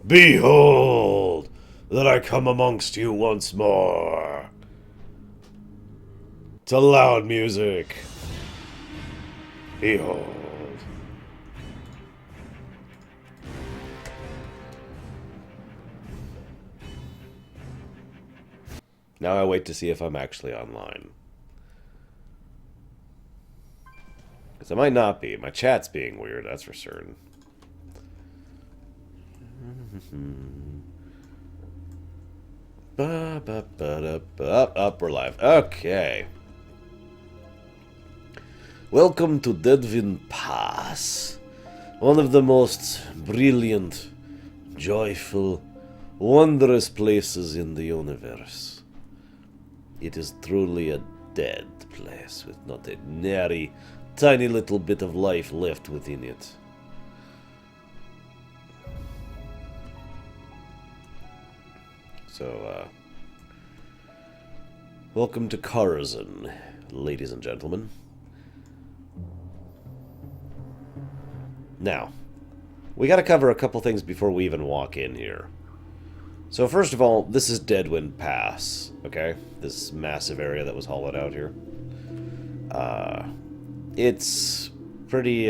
Behold, that I come amongst you once more. To loud music. Behold. Now I wait to see if I'm actually online. Because I might not be. My chat's being weird, that's for certain. Up, we're live. Okay. Welcome to Deadwind Pass. One of the most brilliant, joyful, wondrous places in the universe. It is truly a dead place with not a nary tiny little bit of life left within it. So, welcome to Carazhan, ladies and gentlemen. Now, we gotta cover a couple things before we even walk in here. So first of all, this is Deadwind Pass, okay? This massive area that was hollowed out here. It's pretty,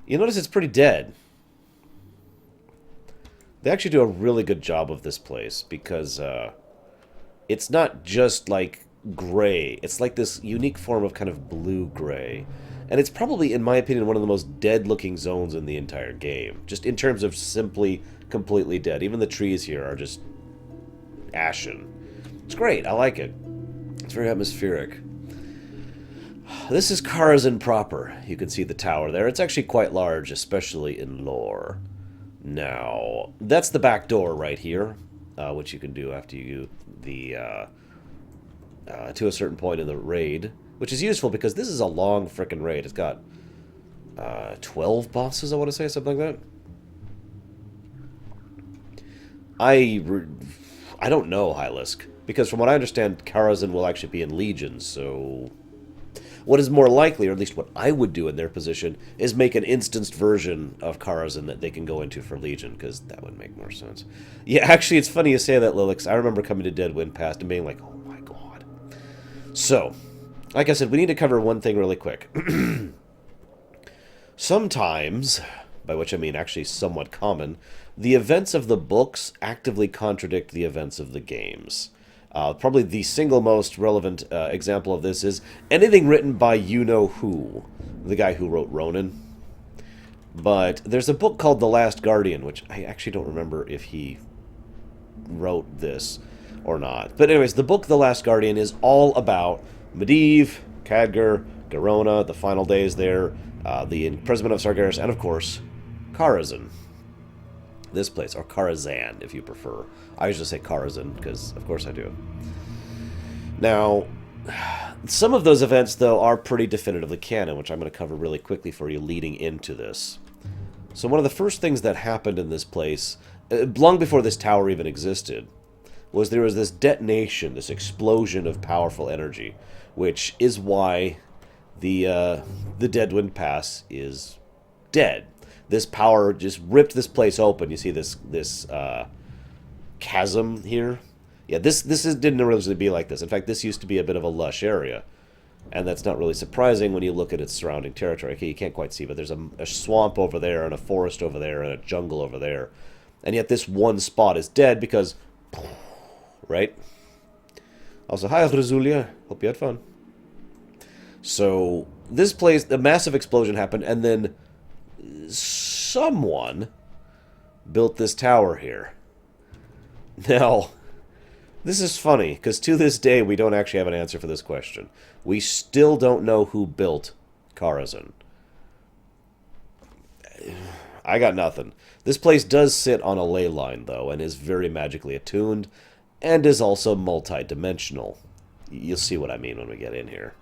you notice it's pretty dead. They actually do a really good job of this place, because, it's not just, like, gray. It's like this unique form of kind of blue-gray. And it's probably, in my opinion, one of the most dead-looking zones in the entire game. Just in terms of simply completely dead. Even the trees here are just ashen. It's great. I like it. It's very atmospheric. This is Carazhan proper. You can see the tower there. It's actually quite large, especially in lore. Now, that's the back door right here, which you can do after you the to a certain point in the raid. Which is useful because this is a long frickin' raid. It's got 12 bosses, I want to say, something like that. I don't know, Hylisk, because from what I understand, Carazhan will actually be in legions, so... What is more likely, or at least what I would do in their position, is make an instanced version of Carazhan that they can go into for legion, because that would make more sense. Yeah, actually, it's funny you say that, Lilix. I remember coming to Deadwind Pass and being like, oh my god. So... Like I said, we need to cover one thing really quick. Sometimes, by which I mean actually somewhat common, the events of the books actively contradict the events of the games. Probably the single most relevant example of this is anything written by you-know-who, the guy who wrote Ronin. But there's a book called The Last Guardian, which I actually don't remember if he wrote this or not. But anyways, the book The Last Guardian is all about Medivh, Khadgar, Garona, the final days there, the imprisonment of Sargeras, and of course, Carazhan. This place, or Karazhan, if you prefer. I usually say Carazhan, because of course I do. Now, some of those events, though, are pretty definitively canon, which I'm going to cover really quickly for you leading into this. So one of the first things that happened in this place, long before this tower even existed, was there was this detonation, this explosion of powerful energy, which is why the Deadwind Pass is dead. This power just ripped this place open. You see this chasm here? Yeah, this didn't originally be like this. In fact, this used to be a bit of a lush area. And that's not really surprising when you look at its surrounding territory. Okay, you can't quite see, but there's a swamp over there, and a forest over there, and a jungle over there. And yet this one spot is dead because... Right? Also, hi, Razulia. Hope you had fun. So, this place, a massive explosion happened, and then someone built this tower here. Now, this is funny, because to this day, we don't actually have an answer for this question. We still don't know who built Carazhan. I got nothing. This place does sit on a ley line, though, and is very magically attuned, and is also multi-dimensional. You'll see what I mean when we get in here.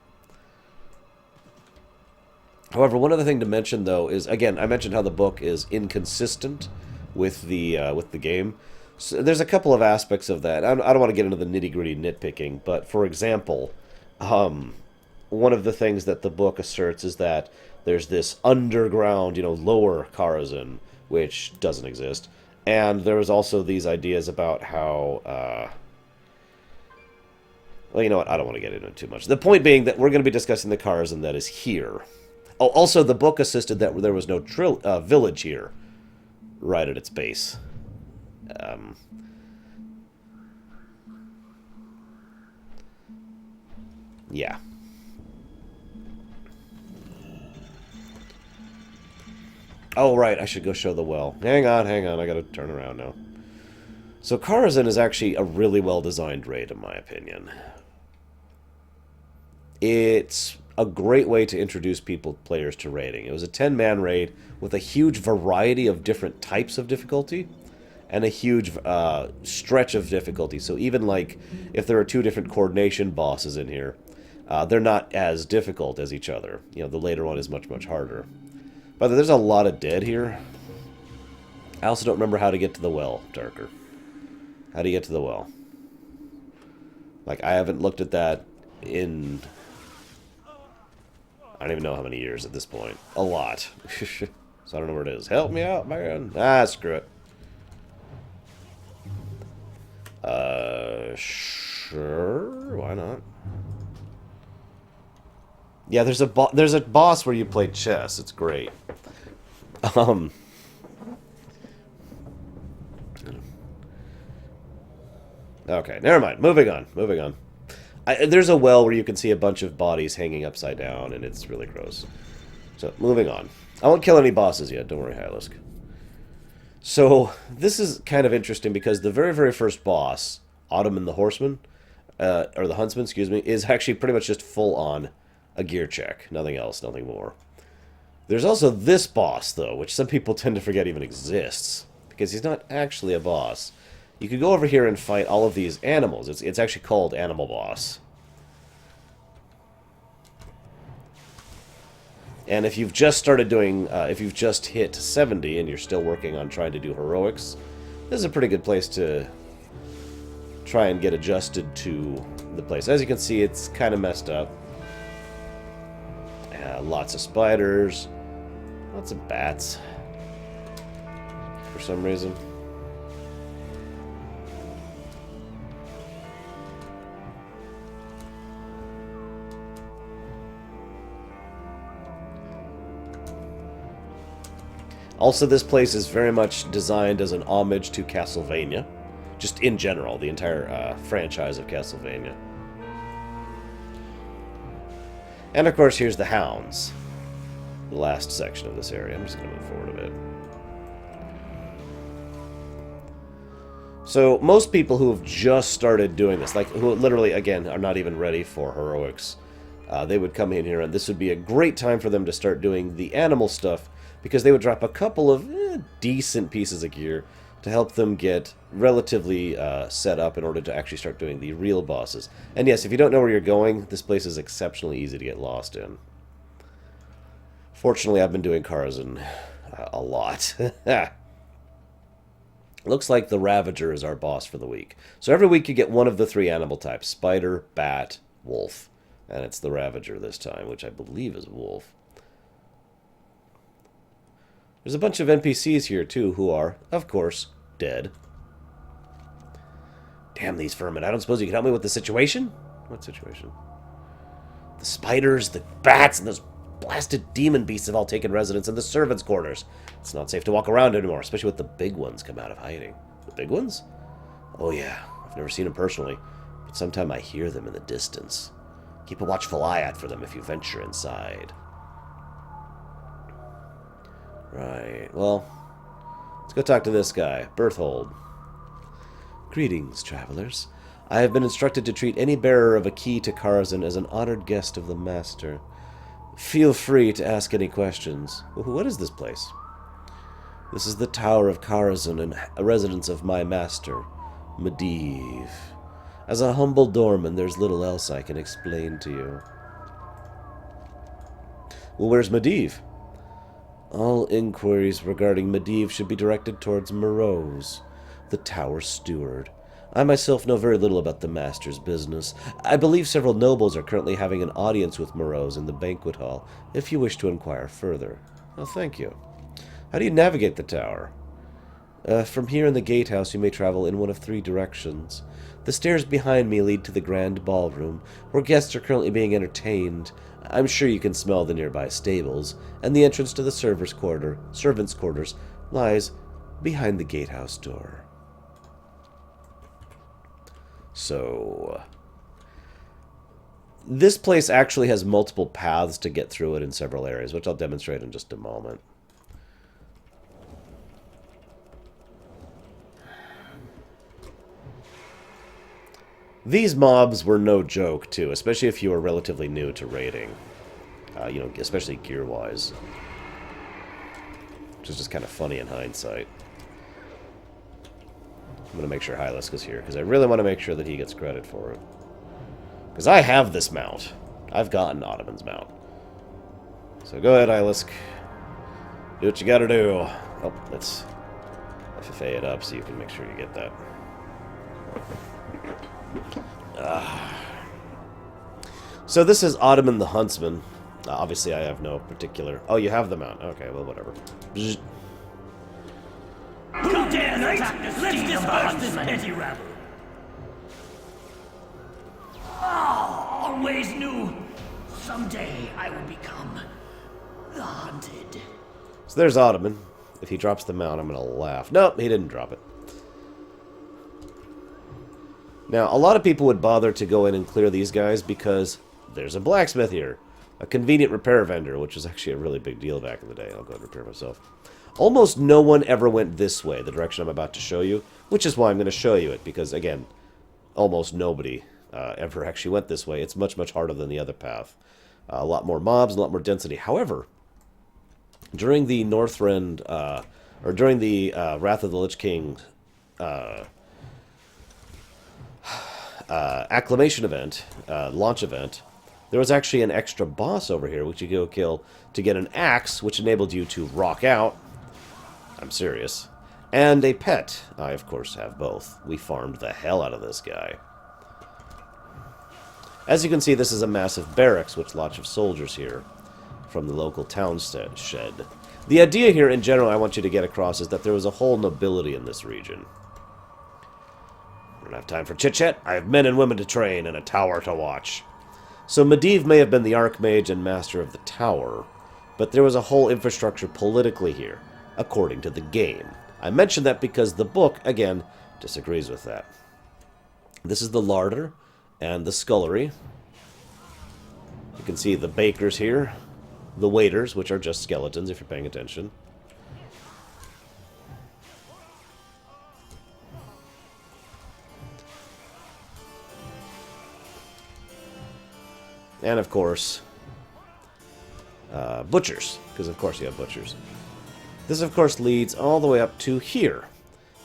However, one other thing to mention, though, is, again, I mentioned how the book is inconsistent with the game. So there's a couple of aspects of that. I don't want to get into the nitty-gritty nitpicking, but, for example, one of the things that the book asserts is that There's this underground, lower Karazhan, which doesn't exist. And there was also these ideas about how... well, you know what? I don't want to get into it too much. The point being that we're going to be discussing the Karazhan that is here. Oh, also, the book assisted that there was no village here, right at its base. Yeah. Oh, right, I should go show the well. Hang on, I gotta turn around now. So Karazhan is actually a really well-designed raid, in my opinion. It's a great way to introduce players to raiding. It was a 10-man raid with a huge variety of different types of difficulty and a huge stretch of difficulty. So even like if there are 2 different coordination bosses in here, they're not as difficult as each other. The later one is much, much harder. By the way, there's a lot of dead here. I also don't remember how to get to the well, Darker. How do you get to the well? Like, I haven't looked at that in... I don't even know how many years at this point. A lot. So I don't know where it is. Help me out, man. Screw it. Sure. Why not? Yeah, there's a boss where you play chess. It's great. Okay, never mind. Moving on. There's a well where you can see a bunch of bodies hanging upside down, and it's really gross. So, moving on. I won't kill any bosses yet. Don't worry, Hylisk. So, this is kind of interesting because the very, very first boss, Attuiment the Horseman, or the Huntsman, excuse me, is actually pretty much just full-on a gear check. Nothing else, nothing more. There's also this boss, though, which some people tend to forget even exists, because he's not actually a boss. You could go over here and fight all of these animals. It's actually called Animal Boss. And if you've just started doing, if you've just hit 70 and you're still working on trying to do heroics, this is a pretty good place to try and get adjusted to the place. As you can see, it's kind of messed up. Lots of spiders, lots of bats, for some reason. Also, this place is very much designed as an homage to Castlevania. Just in general, the entire franchise of Castlevania. And of course, here's the Hounds. The last section of this area. I'm just going to move forward a bit. So, most people who have just started doing this, like who literally, again, are not even ready for heroics, they would come in here, and this would be a great time for them to start doing the animal stuff, because they would drop a couple of decent pieces of gear to help them get relatively set up in order to actually start doing the real bosses. And yes, if you don't know where you're going, this place is exceptionally easy to get lost in. Fortunately, I've been doing Karazhan a lot. Looks like the Ravager is our boss for the week. So every week you get one of the 3 animal types. Spider, Bat, Wolf. And it's the Ravager this time, which I believe is Wolf. There's a bunch of NPCs here, too, who are, of course, dead. Damn these vermin. I don't suppose you can help me with the situation? What situation? The spiders, the bats, and those blasted demon beasts have all taken residence in the servants' quarters. It's not safe to walk around anymore, especially with the big ones come out of hiding. The big ones? Oh, yeah. I've never seen them personally, but sometime I hear them in the distance. Keep a watchful eye out for them if you venture inside. Right, well, let's go talk to this guy, Berthold. Greetings, travelers. I have been instructed to treat any bearer of a key to Karazhan as an honored guest of the Master. Feel free to ask any questions. What is this place? This is the Tower of Karazhan and a residence of my master, Medivh. As a humble doorman, there's little else I can explain to you. Well, where's Medivh? All inquiries regarding Medivh should be directed towards Moroes, the Tower Steward. I myself know very little about the Master's business. I believe several nobles are currently having an audience with Moroes in the banquet hall, if you wish to inquire further. Oh, thank you. How do you navigate the tower? From here in the gatehouse you may travel in one of 3 directions. The stairs behind me lead to the grand ballroom, where guests are currently being entertained. I'm sure you can smell the nearby stables, and the entrance to the servants' quarters lies behind the gatehouse door. So, this place actually has multiple paths to get through it in several areas, which I'll demonstrate in just a moment. These mobs were no joke, too, especially if you were relatively new to raiding. You know, especially gear-wise. Which is just kind of funny in hindsight. I'm going to make sure Hyjal goes here, because I really want to make sure that he gets credit for it. Because I have this mount. I've gotten Ottoman's mount. So go ahead, Hyjal. Do what you gotta do. Oh, let's FFA it up so you can make sure you get that. So this is Attument the Huntsman. Obviously I have no particular... Oh, you have the mount. Okay, well, whatever. Bzz. Who dares attack the steed of the Huntsman? Petty rabble. Always knew someday I would become the hunted. So there's Attument. If he drops the mount, I'm going to laugh. Nope, he didn't drop it. Now, a lot of people would bother to go in and clear these guys because there's a blacksmith here. A convenient repair vendor, which was actually a really big deal back in the day. I'll go and repair myself. Almost no one ever went this way, the direction I'm about to show you, which is why I'm going to show you it, because, again, almost nobody ever actually went this way. It's much, much harder than the other path. A lot more mobs, a lot more density. However, during the Northrend, or during the Wrath of the Lich King acclamation event, launch event, there was actually an extra boss over here, which you go kill to get an axe, which enabled you to rock out. I'm serious. And a pet. I, of course, have both. We farmed the hell out of this guy. As you can see, this is a massive barracks with lots of soldiers here from the local town shed. The idea here, in general, I want you to get across is that there was a whole nobility in this region. I don't have time for chit-chat. I have men and women to train and a tower to watch. So Medivh may have been the Archmage and Master of the Tower, but there was a whole infrastructure politically here, according to the game. I mention that because the book, again, disagrees with that. This is the larder and the scullery. You can see the bakers here, the waiters, which are just skeletons if you're paying attention. And, of course, butchers, because, of course, you have butchers. This, of course, leads all the way up to here,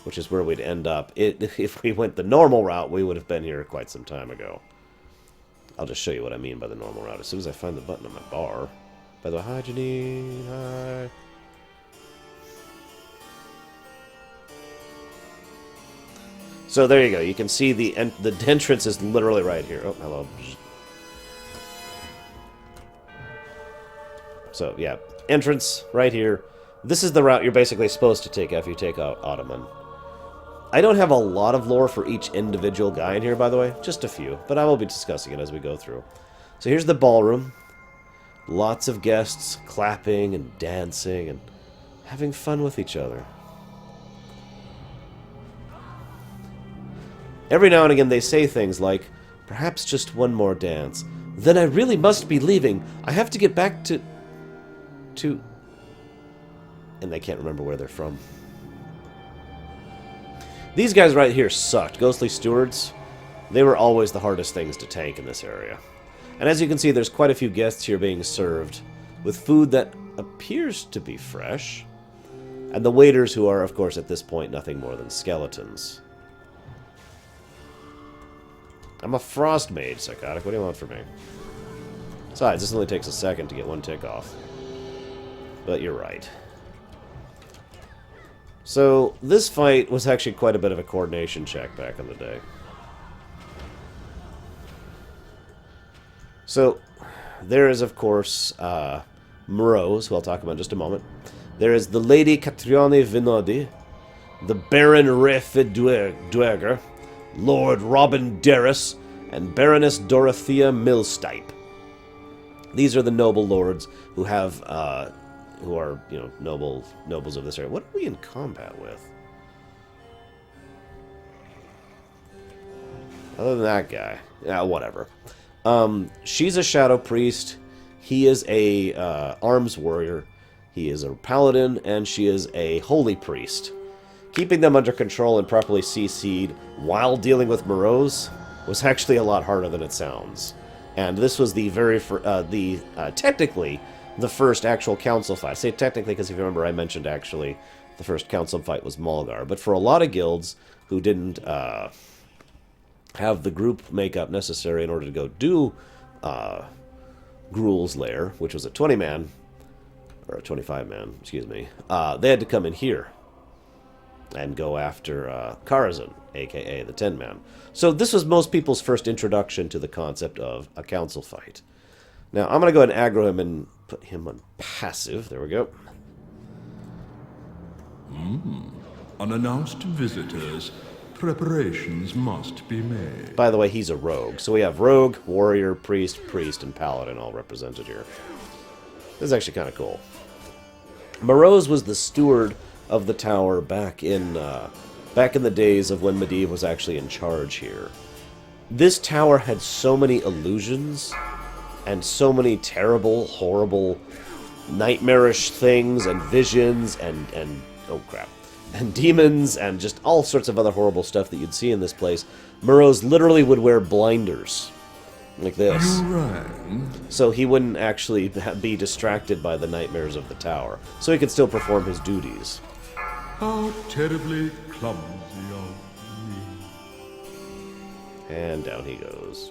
which is where we'd end up. If we went the normal route, we would have been here quite some time ago. I'll just show you what I mean by the normal route as soon as I find the button on my bar. By the way, hi, Janine. Hi. So there you go. You can see the entrance is literally right here. Oh, hello. So, yeah, entrance right here. This is the route you're basically supposed to take after you take out Attument. I don't have a lot of lore for each individual guy in here, by the way. Just a few, but I will be discussing it as we go through. So here's the ballroom. Lots of guests clapping and dancing and having fun with each other. Every now and again they say things like, perhaps just one more dance. Then I really must be leaving. I have to get back to... And they can't remember where they're from. These guys right here sucked. Ghostly Stewards, they were always the hardest things to tank in this area. And as you can see, there's quite a few guests here being served with food that appears to be fresh. And the waiters who are, of course, at this point, nothing more than skeletons. I'm a frost mage, Psychotic. What do you want from me? Besides, this only takes a second to get one tick off. But you're right. So, this fight was actually quite a bit of a coordination check back in the day. So, there is, of course, Moroes, who I'll talk about in just a moment. There is the Lady Catrione Vinodi, the Baron Refeduerger, Lord Robin Darris, and Baroness Dorothea Millstipe. These are the noble lords who have, who are, you know, nobles of this area. What are we in combat with? Other than that guy. Yeah, whatever. She's a shadow priest. He is a arms warrior. He is a paladin, and she is a holy priest. Keeping them under control and properly CC'd while dealing with Moroes was actually a lot harder than it sounds. And this was the technically the first actual council fight. I say technically because if you remember I mentioned actually the first council fight was Mulgar. But for a lot of guilds who didn't have the group makeup necessary in order to go do Gruul's Lair, which was a 20-man, or a 25-man, excuse me, they had to come in here and go after Carazhan, a.k.a. the 10-man. So this was most people's first introduction to the concept of a council fight. Now, I'm going to go ahead and aggro him and put him on passive. There we go. Unannounced visitors, preparations must be made. By the way, he's a rogue. So we have rogue, warrior, priest, and paladin all represented here. This is actually kind of cool. Moroes was the steward of the tower back in the days of when Medivh was actually in charge here. This tower had so many illusions and so many terrible, horrible, nightmarish things and visions and oh crap, and demons and just all sorts of other horrible stuff that you'd see in this place. Moroes literally would wear blinders like this, so he wouldn't actually be distracted by the nightmares of the tower, so he could still perform his duties. How terribly clumsy of me. And down he goes.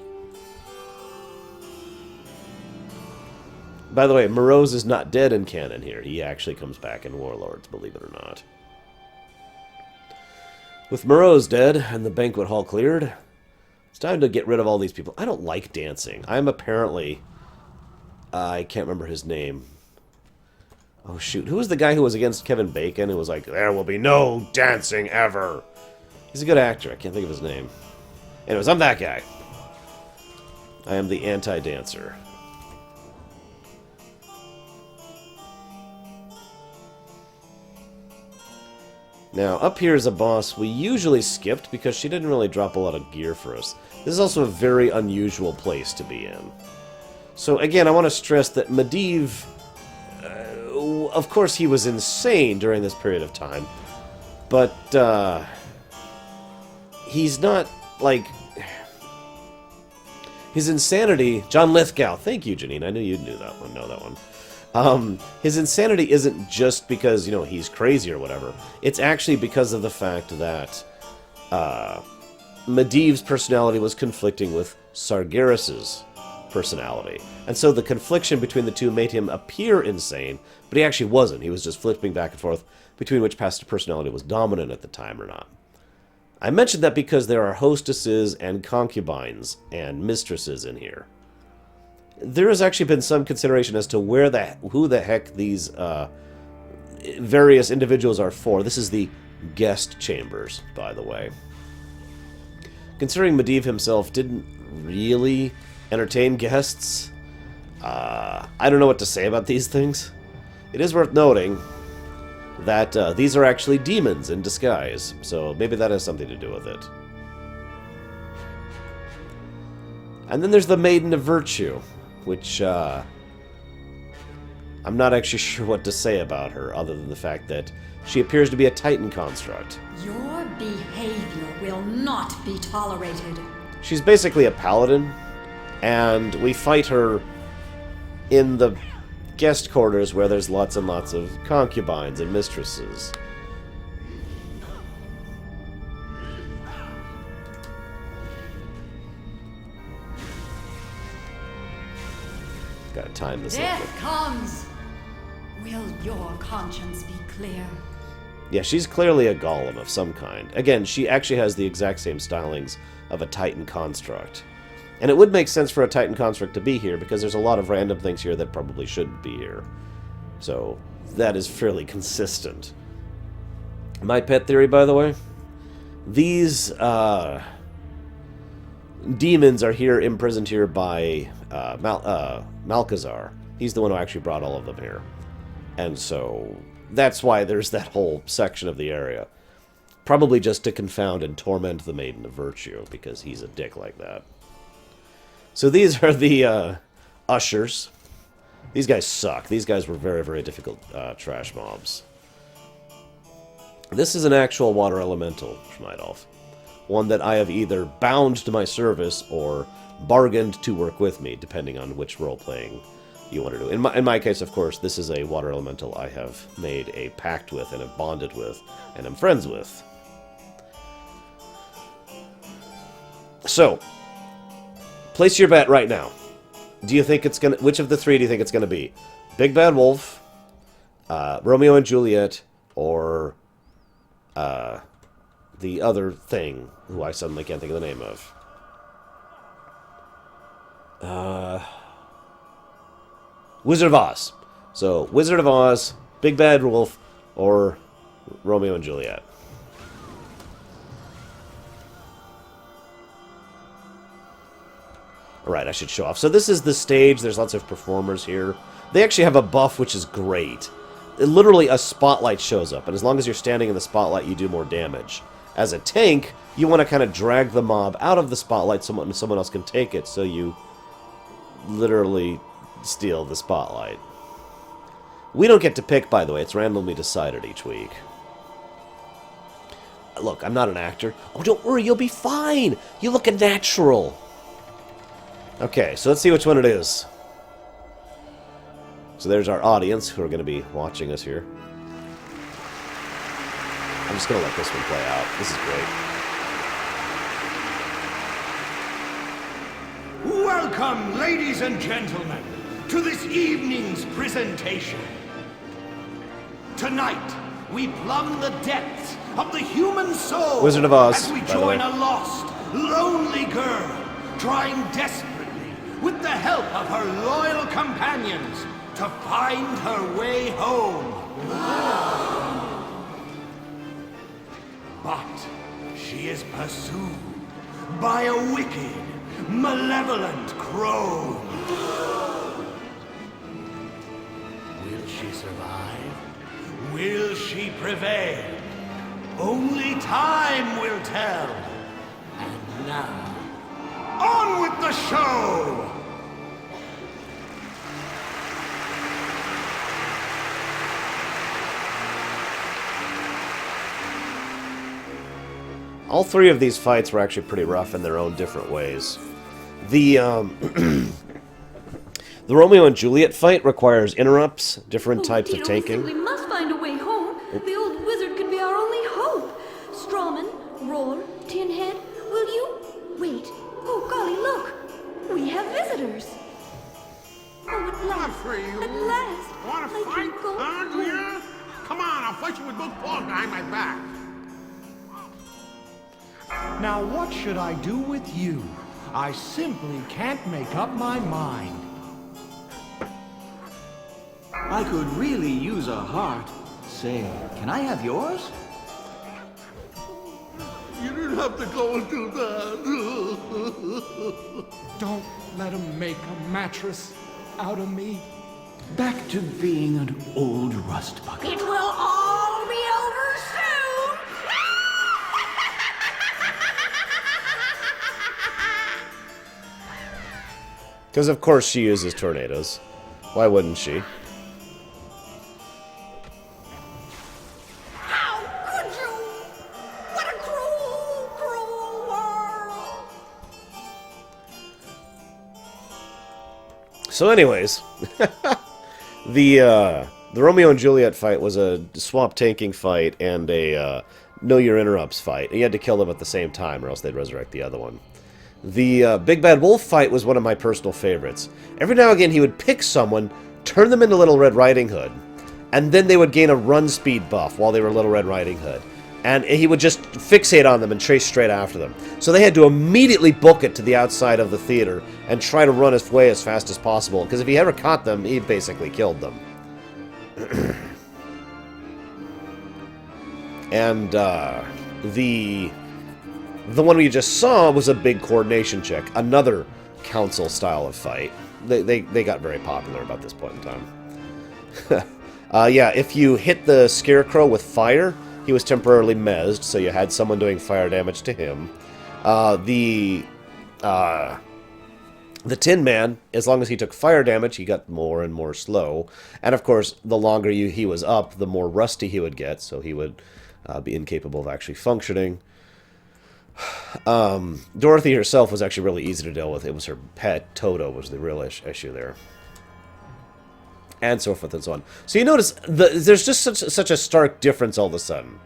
By the way, Moroes is not dead in canon here. He actually comes back in Warlords, believe it or not. With Moroes dead and the banquet hall cleared, it's time to get rid of all these people. I don't like dancing. I'm apparently... I can't remember his name. Oh, shoot. Who was the guy who was against Kevin Bacon who was like, there will be no dancing ever? He's a good actor. I can't think of his name. Anyways, I'm that guy. I am the anti-dancer. Now, up here is a boss we usually skipped because she didn't really drop a lot of gear for us. This is also a very unusual place to be in. So, again, I want to stress that Medivh... of course, he was insane during this period of time. But, he's not, like... His insanity... John Lithgow. Thank you, Janine. I knew you'd know that one. His insanity isn't just because, you know, he's crazy or whatever. It's actually because of the fact that Medivh's personality was conflicting with Sargeras's personality. And so the confliction between the two made him appear insane, but he actually wasn't. He was just flipping back and forth between which personality was dominant at the time or not. I mentioned that because there are hostesses and concubines and mistresses in here. There has actually been some consideration as to who the heck these various individuals are for. This is the guest chambers, by the way. Considering Medivh himself didn't really entertain guests, I don't know what to say about these things. It is worth noting that these are actually demons in disguise, so maybe that has something to do with it. And then there's the Maiden of Virtue, which I'm not actually sure what to say about her, other than the fact that she appears to be a Titan construct. Your behavior will not be tolerated. She's basically a paladin, and we fight her in the guest quarters where there's lots and lots of concubines and mistresses. Gotta time this up. Death comes. Will your conscience be clear? Yeah, she's clearly a golem of some kind. Again, she actually has the exact same stylings of a Titan construct. And it would make sense for a Titan construct to be here, because there's a lot of random things here that probably shouldn't be here. So, that is fairly consistent. My pet theory, by the way, these demons are here, imprisoned here by Malchezaar. He's the one who actually brought all of them here. And so, that's why there's that whole section of the area. Probably just to confound and torment the Maiden of Virtue, because he's a dick like that. So these are the ushers. These guys suck. These guys were very, very difficult trash mobs. This is an actual water elemental, Schneidolf. One that I have either bound to my service or bargained to work with me, depending on which role-playing you want to do. In my case, of course, this is a water elemental I have made a pact with and have bonded with and am friends with. So, place your bet right now. Do you think it's gonna? Which of the three do you think it's gonna be? Big Bad Wolf, Romeo and Juliet, or the other thing, who I suddenly can't think of the name of. Wizard of Oz. So, Wizard of Oz, Big Bad Wolf, or Romeo and Juliet. Alright, I should show off. So this is the stage. There's lots of performers here. They actually have a buff, which is great. Literally, a spotlight shows up, and as long as you're standing in the spotlight, you do more damage. As a tank, you want to kind of drag the mob out of the spotlight so someone else can take it, so you literally steal the spotlight. We don't get to pick, by the way. It's randomly decided each week. Look, I'm not an actor. Oh, don't worry, you'll be fine. You look natural. Okay, so let's see which one it is. So there's our audience who are going to be watching us here. I'm just going to let this one play out. This is great. Welcome, ladies and gentlemen, to this evening's presentation. Tonight, we plumb the depths of the human soul. Wizard of Oz, as we by the join way. a lost, lonely girl, trying desperately, with the help of her loyal companions, to find her way home. But she is pursued by a wicked, malevolent crone. Will she survive? Will she prevail? Only time will tell. And now, on with the show! All three of these fights were actually pretty rough in their own different ways. The the Romeo and Juliet fight requires interrupts, different types of tanking. We must find a way home. The old wizard could be our only hope. Strawman, Roller, Tinhead, will you? Wait. Oh, golly, look. We have visitors. Oh, at last. For you. At last. Want to I fight, can go huh, do home. you? Come on, I'll fight you with both paws behind my back. Now what should I do with you? I simply can't make up my mind. I could really use a heart. Say, can I have yours? You didn't have to go and do that. Don't let him make a mattress out of me. Back to being an old rust bucket. It will all be over soon. Because of course she uses tornadoes. Why wouldn't she? How could you? What a cruel, cruel world. So anyways, the Romeo and Juliet fight was a swap tanking fight and a know your interrupts fight. And you had to kill them at the same time or else they'd resurrect the other one. The Big Bad Wolf fight was one of my personal favorites. Every now and again he would pick someone, turn them into Little Red Riding Hood, and then they would gain a run speed buff while they were Little Red Riding Hood. And he would just fixate on them and chase straight after them. So they had to immediately book it to the outside of the theater and try to run away as fast as possible. Because if he ever caught them, he basically killed them. And the one we just saw was a big coordination check. Another council style of fight. They got very popular about this point in time. Yeah, if you hit the Scarecrow with fire, he was temporarily mezzed, so you had someone doing fire damage to him. The Tin Man, as long as he took fire damage, he got more and more slow. And of course, the longer he was up, the more rusty he would get, so he would be incapable of actually functioning. Dorothy herself was actually really easy to deal with. It was her pet, Toto, was the real issue there. And so forth and so on. So you notice, there's just such a stark difference all of a sudden.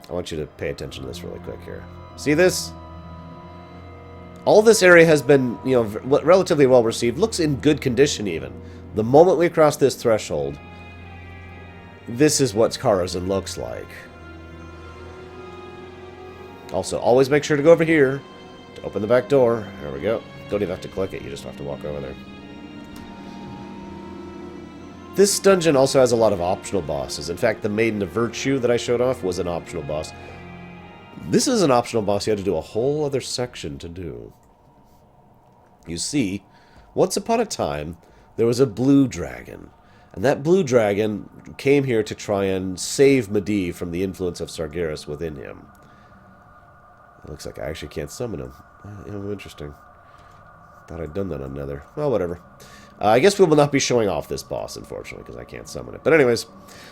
I want you to pay attention to this really quick here. See this? All this area has been, you know, relatively well received. Looks in good condition even. The moment we cross this threshold, this is what Karazhan looks like. Also, always make sure to go over here to open the back door. There we go. Don't even have to click it, you just have to walk over there. This dungeon also has a lot of optional bosses. In fact, the Maiden of Virtue that I showed off was an optional boss. This is an optional boss you had to do a whole other section to do. You see, once upon a time, there was a blue dragon. And that blue dragon came here to try and save Medivh from the influence of Sargeras within him. It looks like I actually can't summon him. Interesting. Thought I'd done that on Nether. Well, whatever. I guess we will not be showing off this boss, unfortunately, because I can't summon it. But anyways,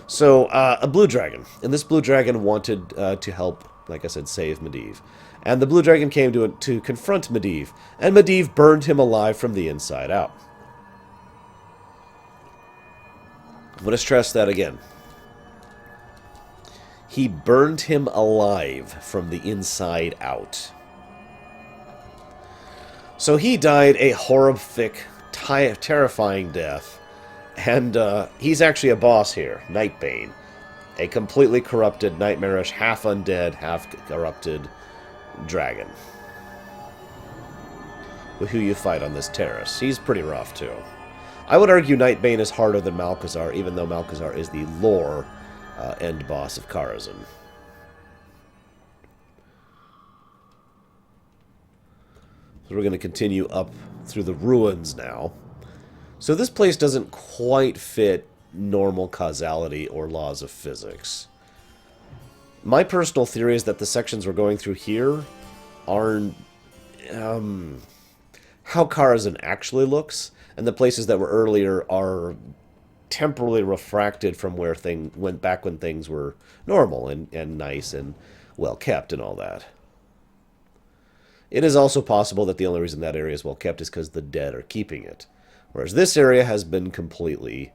so, a blue dragon. And this blue dragon wanted to help, like I said, save Medivh. And the blue dragon came to confront Medivh. And Medivh burned him alive from the inside out. I'm going to stress that again. He burned him alive from the inside out. So he died a horrific, terrifying death. And he's actually a boss here, Nightbane. A completely corrupted, nightmarish, half undead, half corrupted dragon. With who you fight on this terrace. He's pretty rough, too. I would argue Nightbane is harder than Malchezaar, even though Malchezaar is the lore end boss of Karazhan. So we're going to continue up through the ruins now. So this place doesn't quite fit normal causality or laws of physics. My personal theory is that the sections we're going through here are how Karazhan actually looks, and the places that were earlier are temporarily refracted from where things went back when things were normal and nice and well kept and all that. It is also possible that the only reason that area is well kept is because the dead are keeping it. Whereas this area has been completely,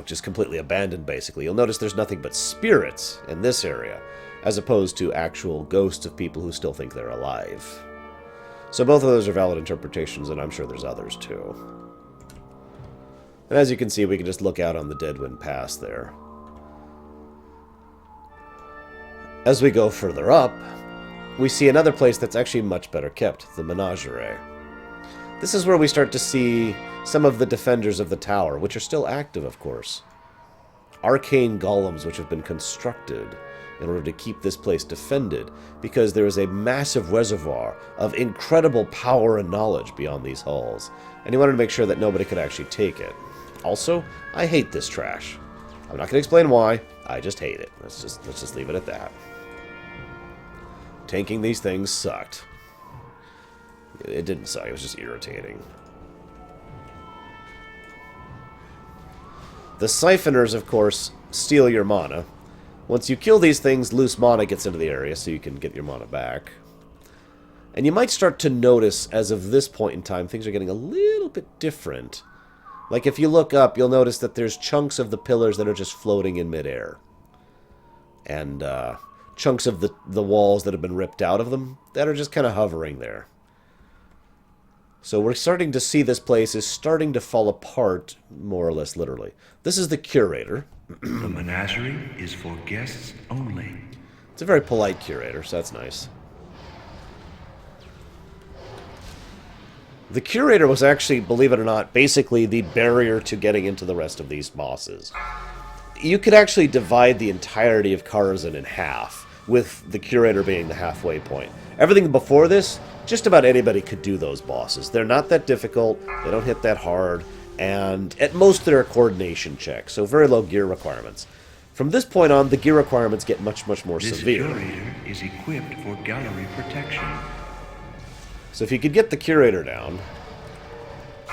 just completely abandoned, basically. You'll notice there's nothing but spirits in this area, as opposed to actual ghosts of people who still think they're alive. So both of those are valid interpretations, and I'm sure there's others, too. And as you can see, we can just look out on the Deadwind Pass there. As we go further up, we see another place that's actually much better kept, the Menagerie. This is where we start to see some of the defenders of the tower, which are still active, of course. Arcane golems which have been constructed in order to keep this place defended, because there is a massive reservoir of incredible power and knowledge beyond these halls, and he wanted to make sure that nobody could actually take it. Also, I hate this trash. I'm not going to explain why, I just hate it. Let's just leave it at that. Tanking these things sucked. It didn't suck, it was just irritating. The Siphoners, of course, steal your mana. Once you kill these things, loose mana gets into the area, so you can get your mana back. And you might start to notice, as of this point in time, things are getting a little bit different. Like, if you look up, you'll notice that there's chunks of the pillars that are just floating in midair. And, chunks of the walls that have been ripped out of them that are just kind of hovering there. So we're starting to see this place is starting to fall apart, more or less literally. This is the curator. The menagerie is for guests only. It's a very polite curator, so that's nice. The curator was actually, believe it or not, basically the barrier to getting into the rest of these bosses. You could actually divide the entirety of Karazhan in half, with the curator being the halfway point. Everything before this, just about anybody could do those bosses. They're not that difficult, they don't hit that hard, and at most they're a coordination check, so very low gear requirements. From this point on, the gear requirements get much, much more severe. This curator is equipped for gallery protection. So if you could get the curator down...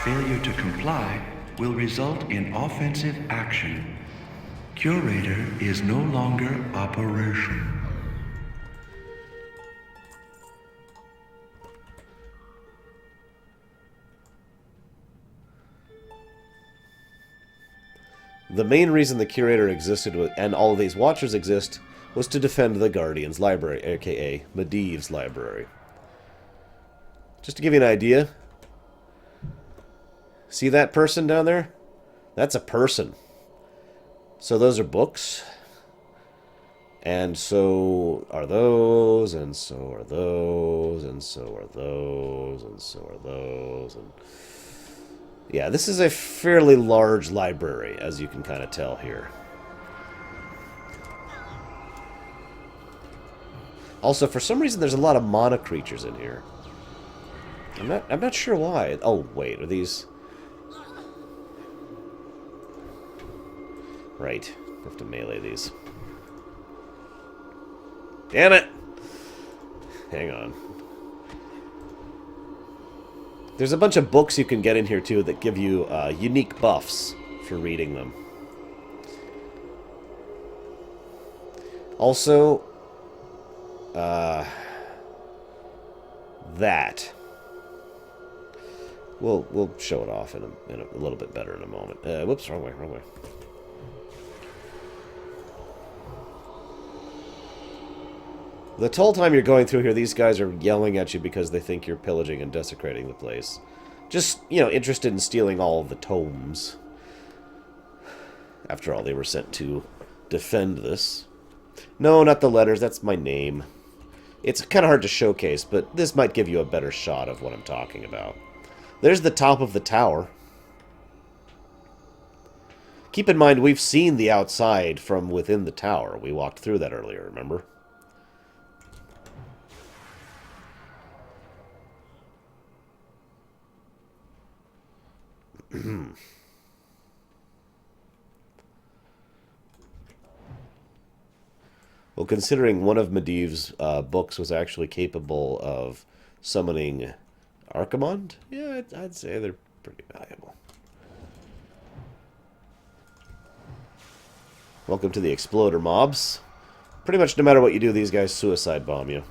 Failure to comply will result in offensive action. Curator is no longer operation. The main reason the curator existed, and all of these watchers exist, was to defend the Guardian's library, aka Medivh's library. Just to give you an idea, see that person down there? That's a person. So those are books, and so are those, and so are those, and so are those, and so are those, and... Yeah, this is a fairly large library, as you can kind of tell here. Also, for some reason, there's a lot of mana creatures in here. I'm not sure why. Oh, wait, are these... Right, I have to melee these. Damn it! Hang on. There's a bunch of books you can get in here, too, that give you unique buffs for reading them. Also, that. We'll show it off in a little bit better in a moment. Whoops, wrong way, wrong way. The whole time you're going through here, these guys are yelling at you because they think you're pillaging and desecrating the place. Just, you know, interested in stealing all of the tomes. After all, they were sent to defend this. No, not the letters, that's my name. It's kind of hard to showcase, but this might give you a better shot of what I'm talking about. There's the top of the tower. Keep in mind, we've seen the outside from within the tower. We walked through that earlier, remember? Well, considering one of Medivh's books was actually capable of summoning Arcamond, yeah, I'd say they're pretty valuable. Welcome to the Exploder mobs. Pretty much no matter what you do, these guys suicide bomb you.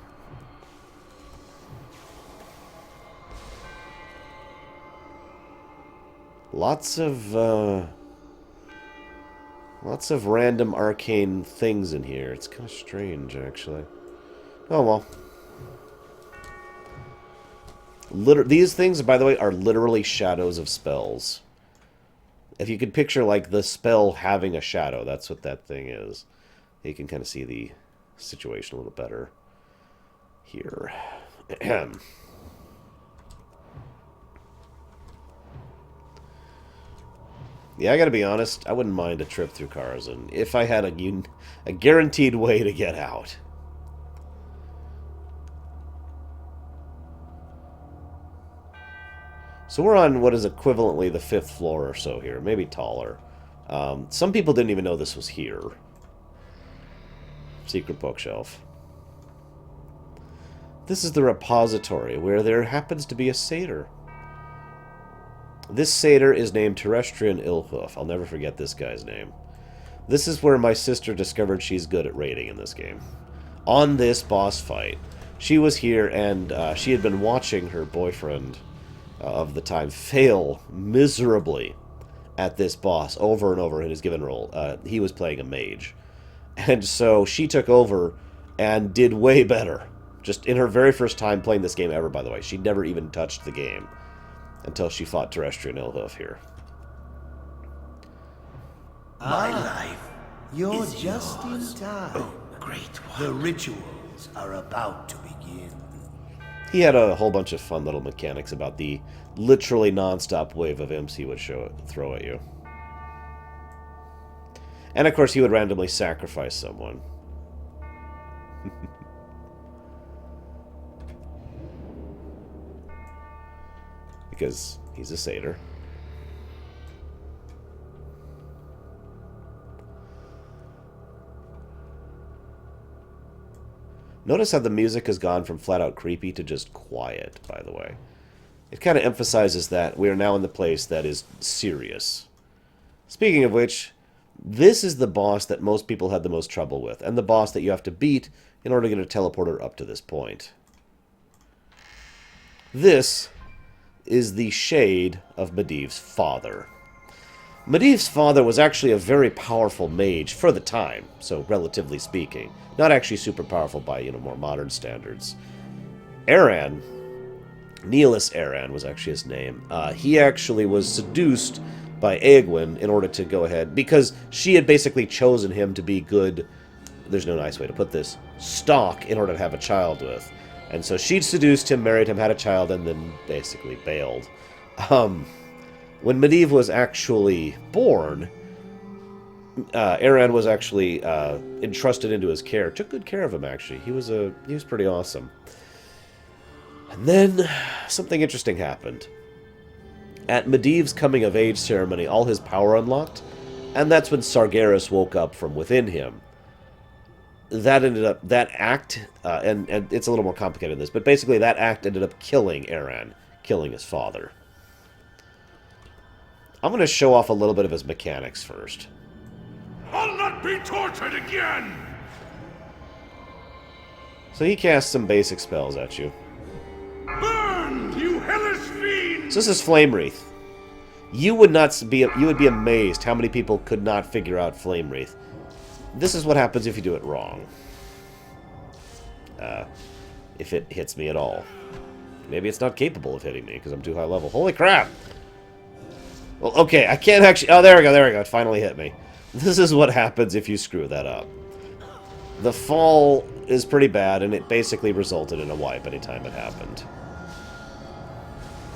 Lots of random arcane things in here. It's kind of strange, actually. Oh, well. These things, by the way, are literally shadows of spells. If you could picture, like, the spell having a shadow, that's what that thing is. You can kind of see the situation a little better here. Yeah, I gotta be honest, I wouldn't mind a trip through Karazhan if I had a guaranteed way to get out. So we're on what is equivalently the 5th floor or so here, maybe taller. Some people didn't even know this was here. Secret bookshelf. This is the repository where there happens to be a satyr. This satyr is named Terestian Illhoof. I'll never forget this guy's name. This is where my sister discovered she's good at raiding in this game. On this boss fight, she was here and she had been watching her boyfriend of the time fail miserably at this boss over and over in his given role. He was playing a mage. And so she took over and did way better. Just in her very first time playing this game ever, by the way. She'd never even touched the game. until she fought Terestian Illhoof here. My life You're is just yours. in time. Oh, great one. The rituals are about to begin. He had a whole bunch of fun little mechanics about the literally non-stop wave of imps he would throw at you. And of course he would randomly sacrifice someone. Because he's a satyr. Notice how the music has gone from flat-out creepy to just quiet, by the way. It kind of emphasizes that we are now in the place that is serious. Speaking of which, this is the boss that most people had the most trouble with, and the boss that you have to beat in order to get a teleporter up to this point. This is the shade of Medivh's father. Medivh's father was actually a very powerful mage for the time, so relatively speaking. Not actually super powerful by, more modern standards. Aran, Neelis Aran was actually his name. He actually was seduced by Aegwynn in order to go ahead, because she had basically chosen him to be good, there's no nice way to put this, stock in order to have a child with. And so she seduced him, married him, had a child, and then basically bailed. When Medivh was actually born, Aran was actually entrusted into his care. Took good care of him, actually. He was pretty awesome. And then something interesting happened. At Medivh's coming-of-age ceremony, all his power unlocked, and that's when Sargeras woke up from within him. That act, and it's a little more complicated than this, but basically that act ended up killing Aran, killing his father. I'm going to show off a little bit of his mechanics first. I'll not be tortured again! So he casts some basic spells at you. Burn, you hellish fiend! So this is Flame Wreath. You would be amazed how many people could not figure out Flame Wreath. This is what happens if you do it wrong. If it hits me at all. Maybe it's not capable of hitting me because I'm too high level. Holy crap! Well, okay, I can't actually... Oh, there we go, it finally hit me. This is what happens if you screw that up. The fall is pretty bad, and it basically resulted in a wipe anytime it happened.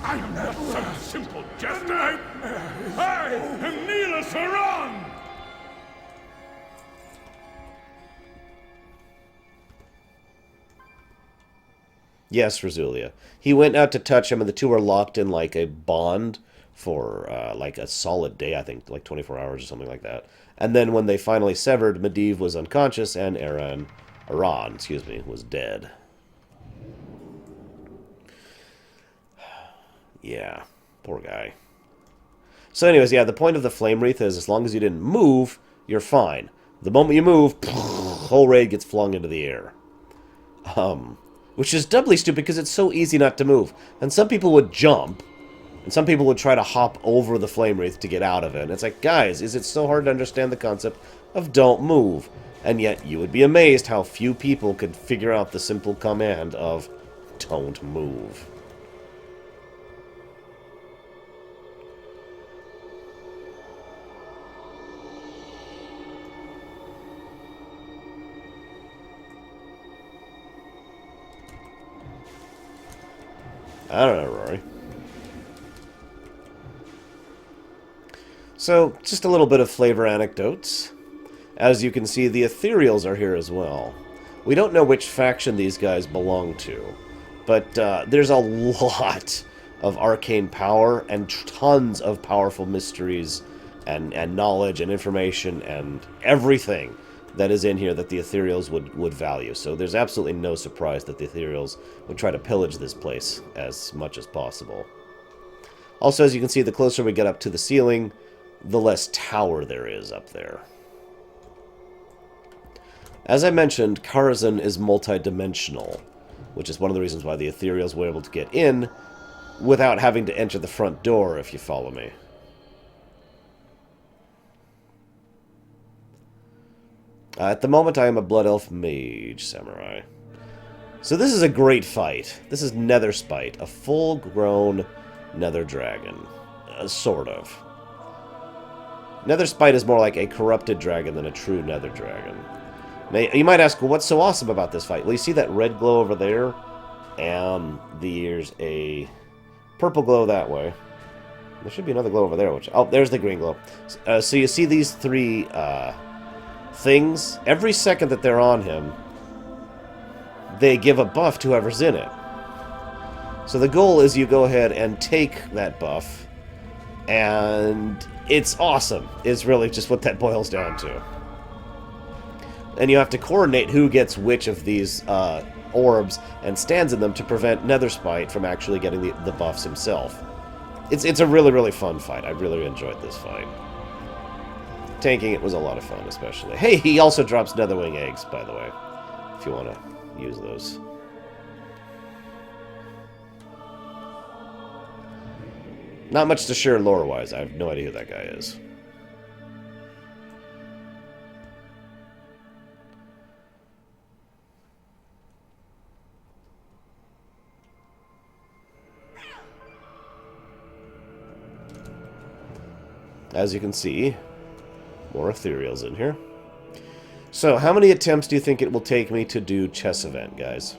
I am not some simple jester! I am Neelis Aran! Yes, Razulia. He went out to touch him, and the two were locked in like a bond for like a solid day, I think, like 24 hours or something like that. And then when they finally severed, Medivh was unconscious, and Aran, was dead. Yeah, poor guy. So anyways, yeah, the point of the Flame Wreath is as long as you didn't move, you're fine. The moment you move, whole raid gets flung into the air. Which is doubly stupid because it's so easy not to move. And some people would jump, and some people would try to hop over the Flame Wreath to get out of it. And it's like, guys, is it so hard to understand the concept of don't move? And yet, you would be amazed how few people could figure out the simple command of don't move. I don't know, Rory. So, just a little bit of flavor anecdotes. As you can see, the Ethereals are here as well. We don't know which faction these guys belong to, but there's a lot of arcane power and tons of powerful mysteries and knowledge and information and everything that is in here that the Ethereals would value. So there's absolutely no surprise that the Ethereals would try to pillage this place as much as possible. Also, as you can see, the closer we get up to the ceiling, the less tower there is up there. As I mentioned, Carazhan is multi-dimensional, which is one of the reasons why the Ethereals were able to get in without having to enter the front door, if you follow me. At the moment, I am a Blood Elf Mage Samurai. So this is a great fight. This is Nether Spite, a full-grown Nether Dragon. Sort of. Nether Spite is more like a corrupted dragon than a true Nether Dragon. Now, you might ask, well, what's so awesome about this fight? Well, you see that red glow over there? And there's a purple glow that way. There should be another glow over there. Which, oh, there's the green glow. So you see these three things? Every second that they're on him, they give a buff to whoever's in it. So the goal is you go ahead and take that buff, and it's awesome. It's really just what that boils down to. And you have to coordinate who gets which of these orbs and stands in them to prevent Nether Spite from actually getting the buffs himself. It's a really, really fun fight. I really enjoyed this fight. Tanking it was a lot of fun, especially. Hey, he also drops Netherwing eggs, by the way, if you want to use those. Not much to share lore-wise. I have no idea who that guy is. As you can see, more ethereals in here. So, how many attempts do you think it will take me to do chess event, guys?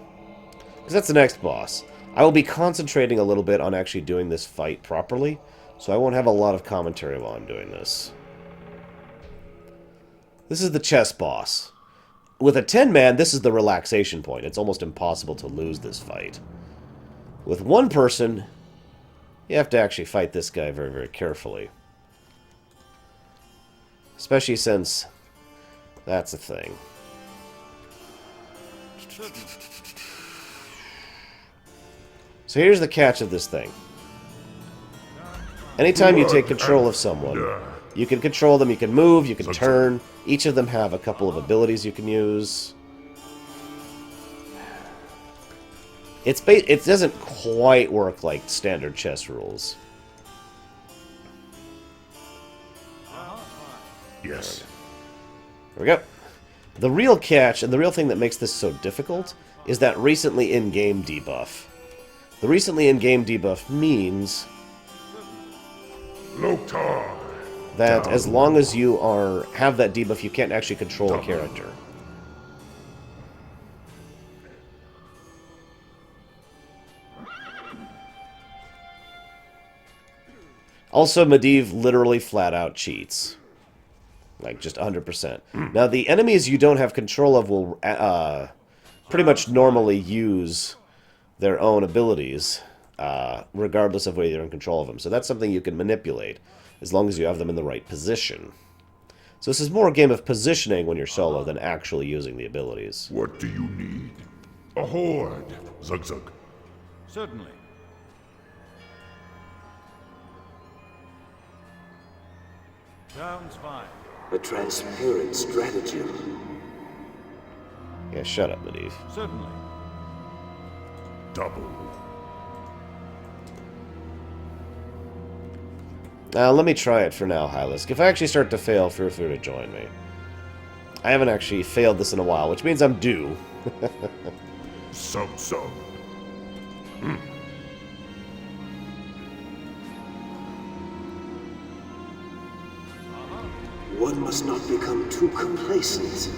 Because that's the next boss. I will be concentrating a little bit on actually doing this fight properly, so I won't have a lot of commentary while I'm doing this. This is the chess boss. With a 10-man, this is the relaxation point. It's almost impossible to lose this fight. With one person, you have to actually fight this guy very, very carefully. Especially since that's a thing. So here's the catch of this thing. Anytime you take control of someone, you can control them, you can move, you can turn. Each of them have a couple of abilities you can use. It doesn't quite work like standard chess rules. Yes. There we go. The real catch, and the real thing that makes this so difficult, is that recently in-game debuff. The recently in-game debuff means that as long as you have that debuff, you can't actually control a character. Also, Medivh literally flat-out cheats. Like, just 100%. Now, the enemies you don't have control of will pretty much normally use their own abilities, regardless of whether you're in control of them. So that's something you can manipulate, as long as you have them in the right position. So this is more a game of positioning when you're solo than actually using the abilities. What do you need? A horde. Zug Zug. Certainly. Sounds fine. A transparent stratagem. Yeah, shut up, Medivh. Certainly. Double. Now, let me try it for now, Hylisk. If I actually start to fail, feel free to join me. I haven't actually failed this in a while, which means I'm due. So. One must not become too complacent.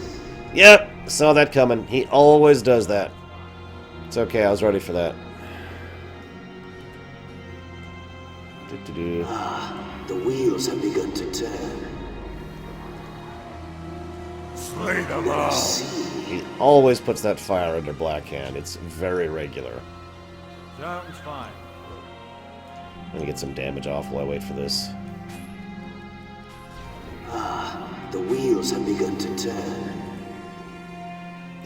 Yep, saw that coming. He always does that. It's okay, I was ready for that. The wheels have begun to turn. Slay them all. He always puts that fire under Black Hand. It's very regular. Sounds fine. Let me get some damage off while I wait for this. The wheels have begun to turn.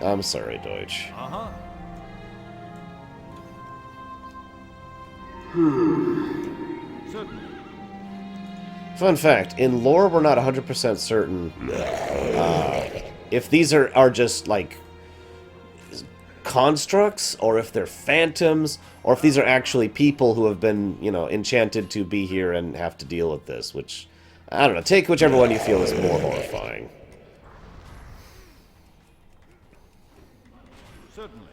I'm sorry, Deutsch. Certainly. Fun fact, in lore we're not 100% certain if these are just, like, constructs, or if they're phantoms, or if these are actually people who have been, you know, enchanted to be here and have to deal with this, which, I don't know, take whichever one you feel is more horrifying. Certainly.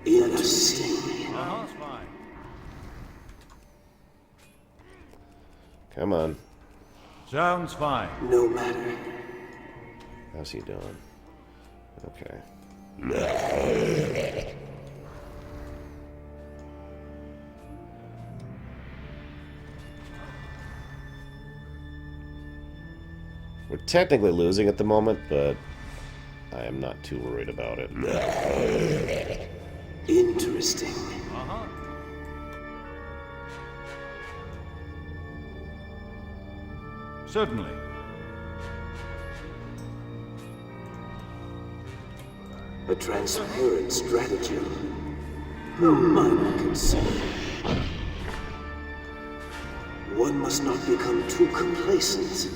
Interesting. fine. Come on. Sounds fine. No matter. How's he doing? Okay. We're technically losing at the moment, but I am not too worried about it. Interesting. Certainly. A transparent stratagem. No minor concern. One must not become too complacent.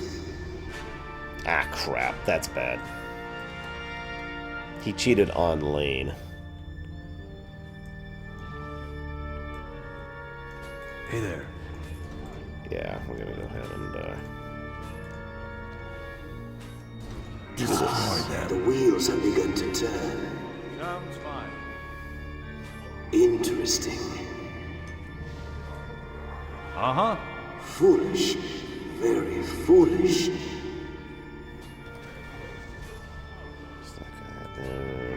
Ah, crap. That's bad. He cheated on lane. Hey there. Yeah, we're gonna go ahead and, The wheels have begun to turn. Sounds fine. Interesting. Foolish. Very foolish.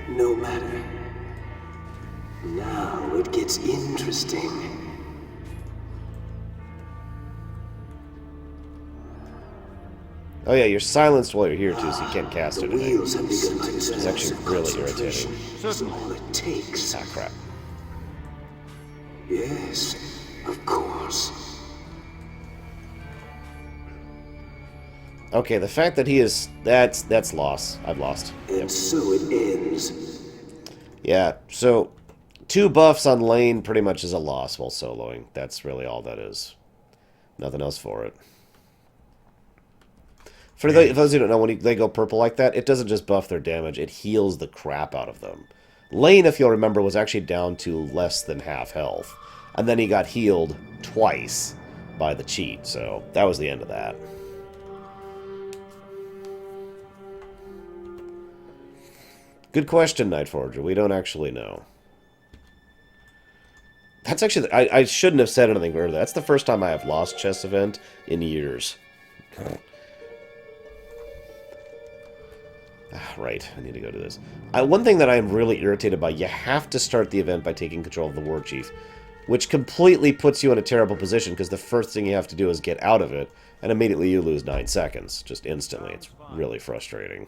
No matter. Now it gets interesting. Oh yeah, you're silenced while you're here too, so you can't cast The anything. wheels have begun to turn. It's actually really irritating. That's all it takes. Ah, crap. Yes, of course. Okay, the fact that he is... That's loss. I've lost. And so it ends. Yeah, so 2 buffs on lane pretty much is a loss while soloing. That's really all that is. Nothing else for it. For those who don't know, when they go purple like that, it doesn't just buff their damage, it heals the crap out of them. Lane, if you'll remember, was actually down to less than half health. And then he got healed twice by the cheat, so that was the end of that. Good question, Nightforger. We don't actually know. That's actually... I shouldn't have said anything earlier. That's the first time I have lost chess event in years. Right, I need to go to this. One thing that I am really irritated by, you have to start the event by taking control of the War Chief, which completely puts you in a terrible position, because the first thing you have to do is get out of it, and immediately you lose 9 seconds, just instantly. It's really frustrating.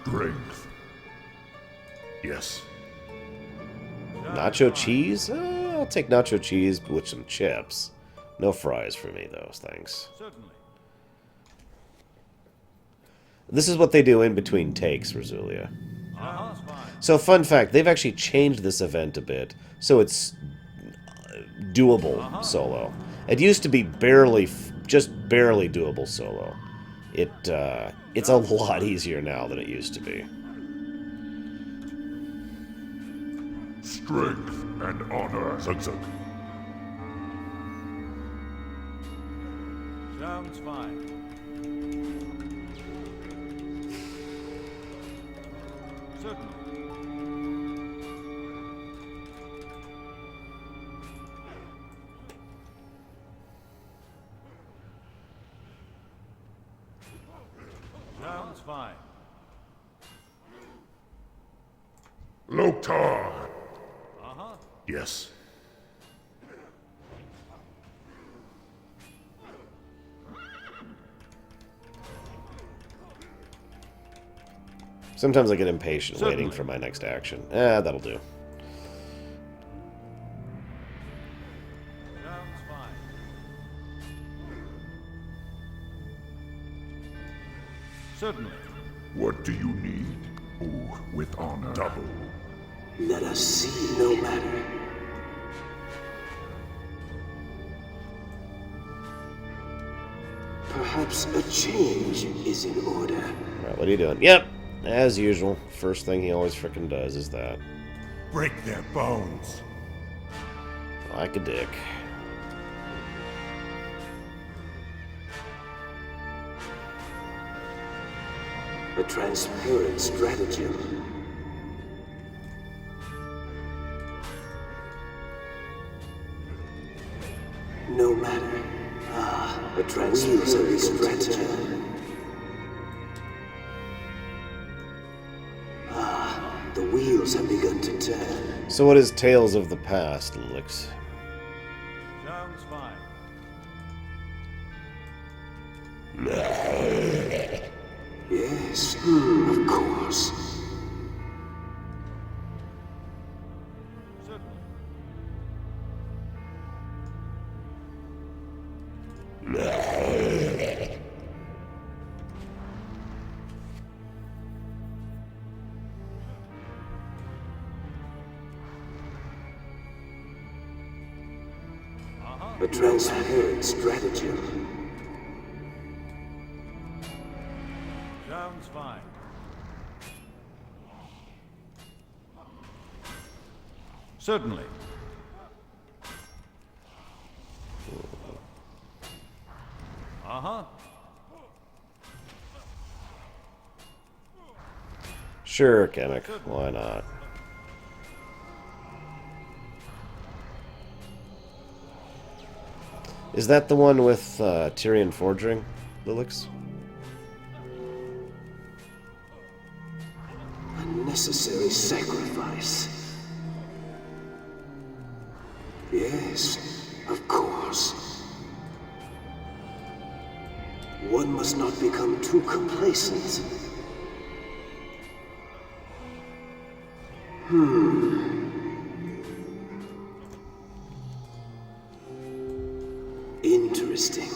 Strength. Yes. Nacho cheese? I'll take nacho cheese with some chips. No fries for me, though, thanks. Certainly. This is what they do in between takes, Rosulia. So, fun fact, they've actually changed this event a bit, so it's doable solo. It used to be just barely doable solo. It's a lot easier now than it used to be. Strength and honor. Zug zug. Sounds fine. Certainly. Sounds fine. Loktar. Yes. Sometimes I get impatient waiting for my next action. That'll do. Sounds fine. Certainly. What do you need? Ooh, with honor. Double. Let us see, no matter. Perhaps a change is in order. Alright, what are you doing? Yep, as usual. First thing he always frickin' does is that. Break their bones. Like a dick. A transparent stratagem. No matter. A transparent stratagem. The wheels have begun to turn. So what is Tales of the Past, Lix? Sounds fine. Yes, of course. A transparent stratagem. Sounds fine. Certainly. Uh-huh. Sure, Kamek. Why not? Is that the one with Tyrion forging, Lilix? A necessary sacrifice. Yes, of course. One must not become too complacent. Interesting.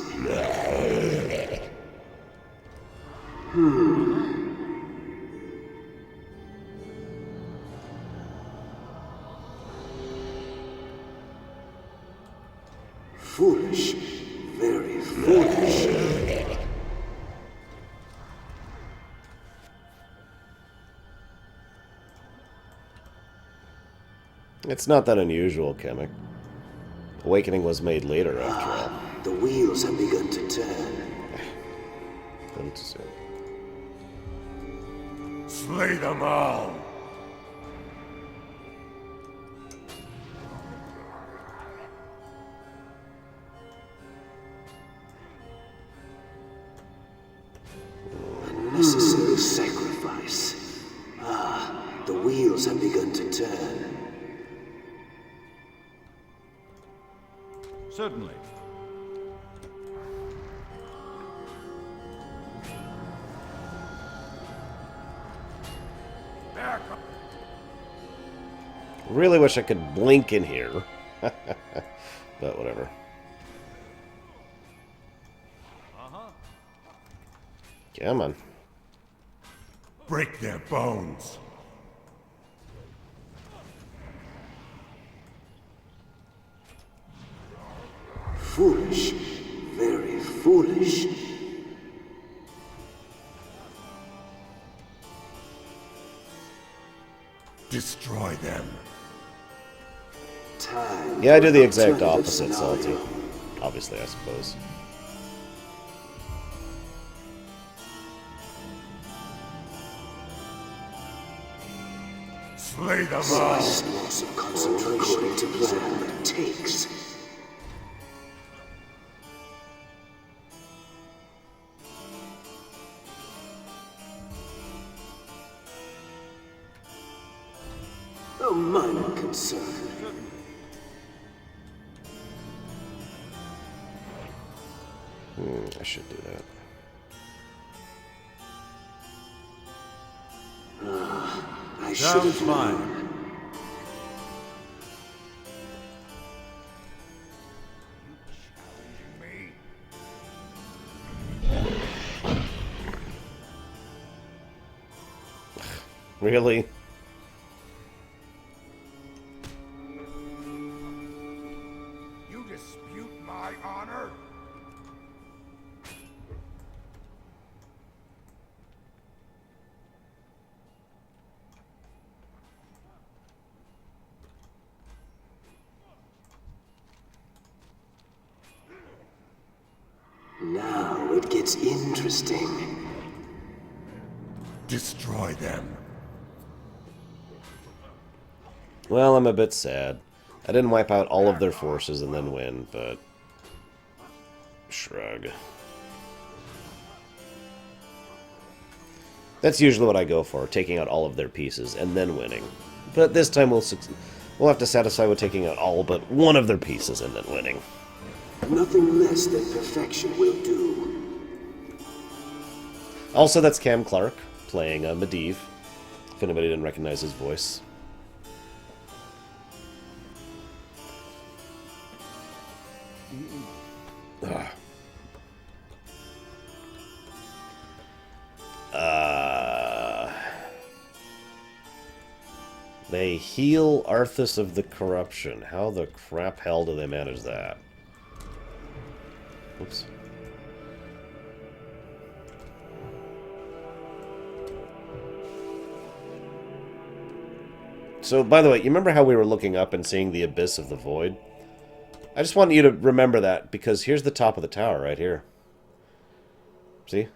Foolish. Very foolish. It's not that unusual, Kamek. Awakening was made later, after all. The wheels have begun to turn. Little too soon. Slay them all! A necessary sacrifice. The wheels have begun to turn. Certainly. Back up. Really wish I could blink in here. But whatever. Come on. Break their bones. Foolish. Very foolish. Destroy them. Time. Yeah, I do the for exact alternative opposite, Salty. scenario. Obviously, I suppose. Slay them all. Slightest loss of concentration to plan what it takes. A minor concern. I should do that. I should have Sounds fine. known. Really? You dispute my honor? Now it gets interesting. destroy them. Well, I'm a bit sad. I didn't wipe out all of their forces and then win, but... Shrug. That's usually what I go for, taking out all of their pieces and then winning. But this time we'll have to satisfy with taking out all but one of their pieces and then winning. Nothing less than perfection will do. Also, that's Cam Clark playing Medivh, if anybody didn't recognize his voice. They heal Arthas of the Corruption. How the crap hell do they manage that? Oops. So, by the way, you remember how we were looking up and seeing the Abyss of the Void? I just want you to remember that, because here's the top of the tower right here. See?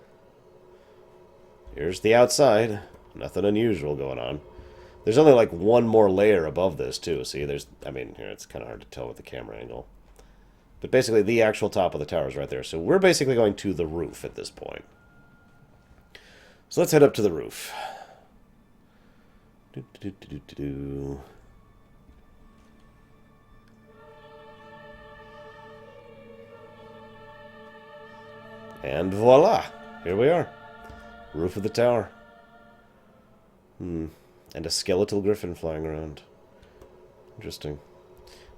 Here's the outside. Nothing unusual going on. There's only like one more layer above this, too. See, there's... I mean, here, it's kind of hard to tell with the camera angle. But basically, the actual top of the tower is right there. So we're basically going to the roof at this point. So let's head up to the roof. And voila! Here we are. Roof of the tower. And a skeletal griffin flying around. Interesting.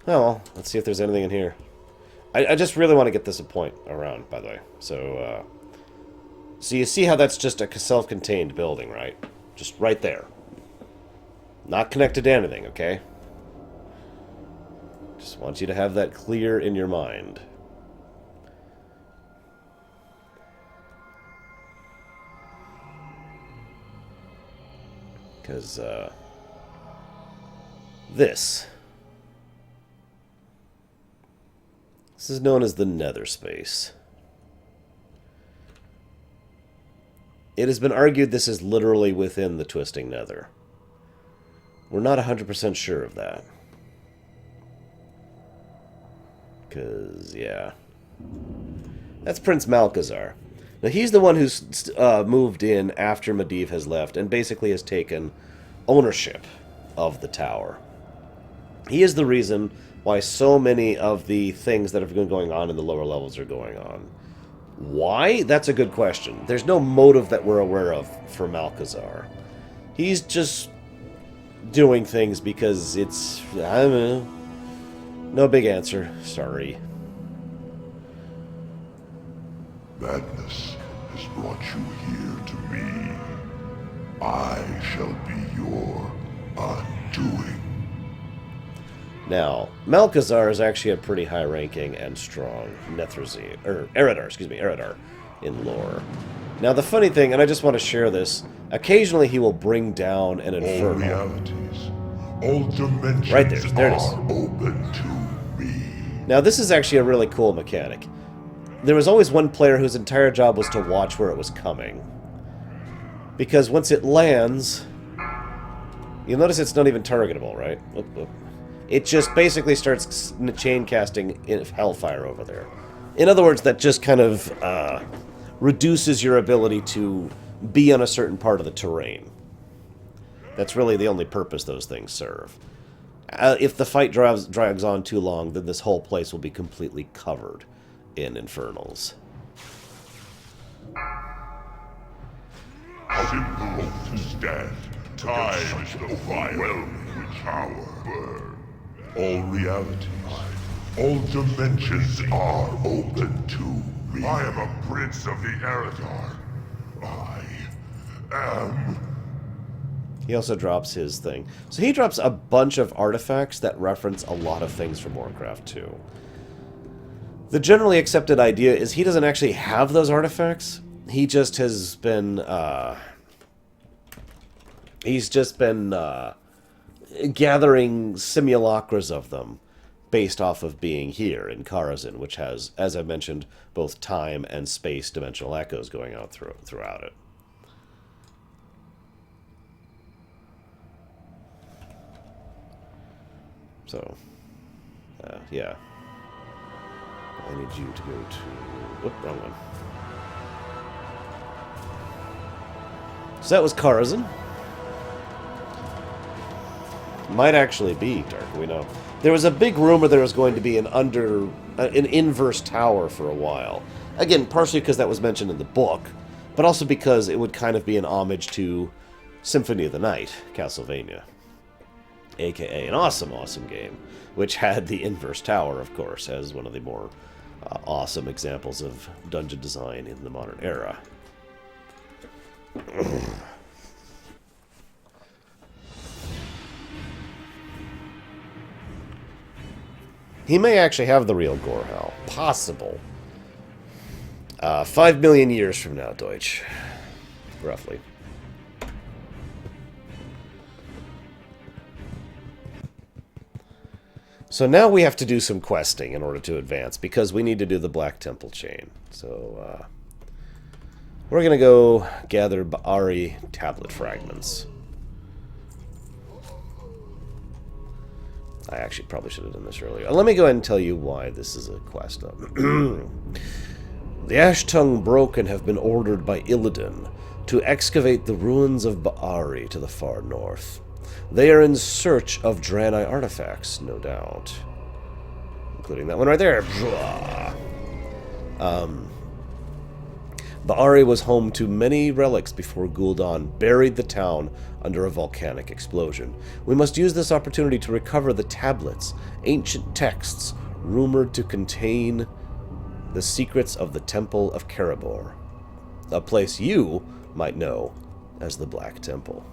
Well, let's see if there's anything in here. I just really want to get this a point around, by the way. So, so you see how that's just a self-contained building, right? Just right there. Not connected to anything, okay? Just want you to have that clear in your mind. Because, this is known as the Nether Space. It has been argued this is literally within the Twisting Nether. We're not 100% sure of that. Because, yeah. That's Prince Malchezaar. Now, he's the one who's moved in after Medivh has left and basically has taken ownership of the tower. He is the reason why so many of the things that have been going on in the lower levels are going on. Why? That's a good question. There's no motive that we're aware of for Malchezaar. He's just doing things because it's... I don't know. No big answer. Sorry. Madness has brought you here to me. I shall be your undoing. Now, Malchezaar is actually a pretty high-ranking and strong Eredar in lore. Now, the funny thing, and I just want to share this, occasionally he will bring down an Inferno. All realities, all dimensions right there it is. are open to me. Now, this is actually a really cool mechanic. There was always one player whose entire job was to watch where it was coming. Because once it lands, you'll notice it's not even targetable, right? Oop, oop. It just basically starts chain casting hellfire over there. In other words, that just kind of reduces your ability to be on a certain part of the terrain. That's really the only purpose those things serve. If the fight drags on too long, then this whole place will be completely covered in infernals. Simple to stand. Time is the overwhelming power. Burn. All realities, all dimensions are open to me. I am a prince of the Eredar. I am... He also drops his thing. So he drops a bunch of artifacts that reference a lot of things from Warcraft 2. The generally accepted idea is he doesn't actually have those artifacts. He just has been, gathering simulacras of them based off of being here in Carazhan, which has, as I mentioned, both time and space dimensional echoes going on throughout it. So, yeah. I need you to go to... Whoop, wrong one. So that was Carazhan. Might actually be Dark, we know. There was a big rumor there was going to be an inverse tower for a while. Again, partially because that was mentioned in the book, but also because it would kind of be an homage to Symphony of the Night, Castlevania. AKA an awesome, awesome game, which had the inverse tower, of course, as one of the more awesome examples of dungeon design in the modern era. He may actually have the real Gorhal. Possible. 5 million years from now, Deutsch. Roughly. So now we have to do some questing in order to advance, because we need to do the Black Temple chain. So, we're going to go gather Ba'ari tablet fragments. I actually probably should have done this earlier. Let me go ahead and tell you why this is a quest. The Ash Tongue Broken have been ordered by Illidan to excavate the ruins of Ba'ari to the far north. They are in search of Draenei artifacts, no doubt. Including that one right there. Ba'ari was home to many relics before Gul'dan buried the town under a volcanic explosion. We must use this opportunity to recover the tablets, ancient texts rumored to contain the secrets of the Temple of Kerebor, a place you might know as the Black Temple.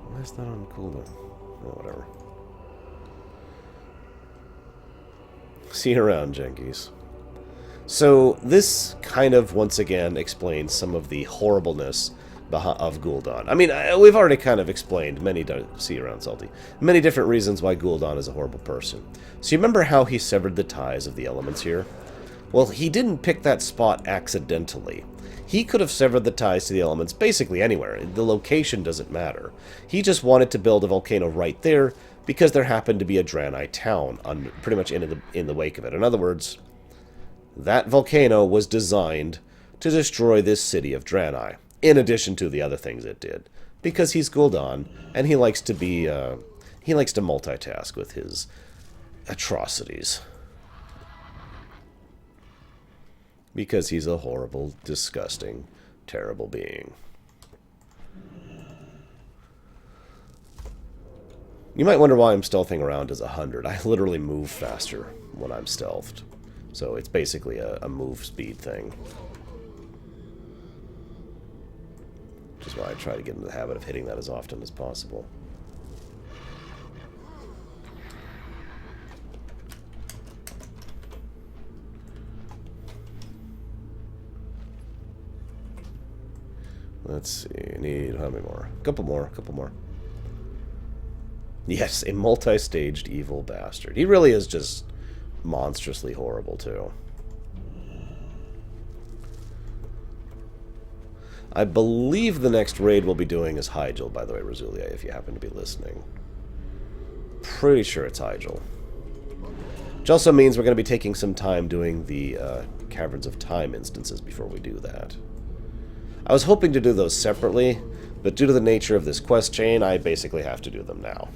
Why is that on cooldown? Oh, whatever. See you around, Jenkies. So, this kind of, once again, explains some of the horribleness of Gul'dan. I mean, we've already kind of explained see you around, Salty, many different reasons why Gul'dan is a horrible person. So you remember how he severed the ties of the elements here? Well, he didn't pick that spot accidentally. He could have severed the ties to the elements basically anywhere. The location doesn't matter. He just wanted to build a volcano right there because there happened to be a Draenei town pretty much in the wake of it. In other words, that volcano was designed to destroy this city of Draenei, in addition to the other things it did. Because he's Gul'dan, and he likes to be, he likes to multitask with his atrocities. Because he's a horrible, disgusting, terrible being. You might wonder why I'm stealthing around as 100. I literally move faster when I'm stealthed. So it's basically a move speed thing. Which is why I try to get into the habit of hitting that as often as possible. Let's see, need how many more? A couple more. Yes, a multi-staged evil bastard. He really is just monstrously horrible, too. I believe the next raid we'll be doing is Hyjal, by the way, Razulia, if you happen to be listening. Pretty sure it's Hyjal. Which also means we're going to be taking some time doing the Caverns of Time instances before we do that. I was hoping to do those separately, but due to the nature of this quest chain, I basically have to do them now.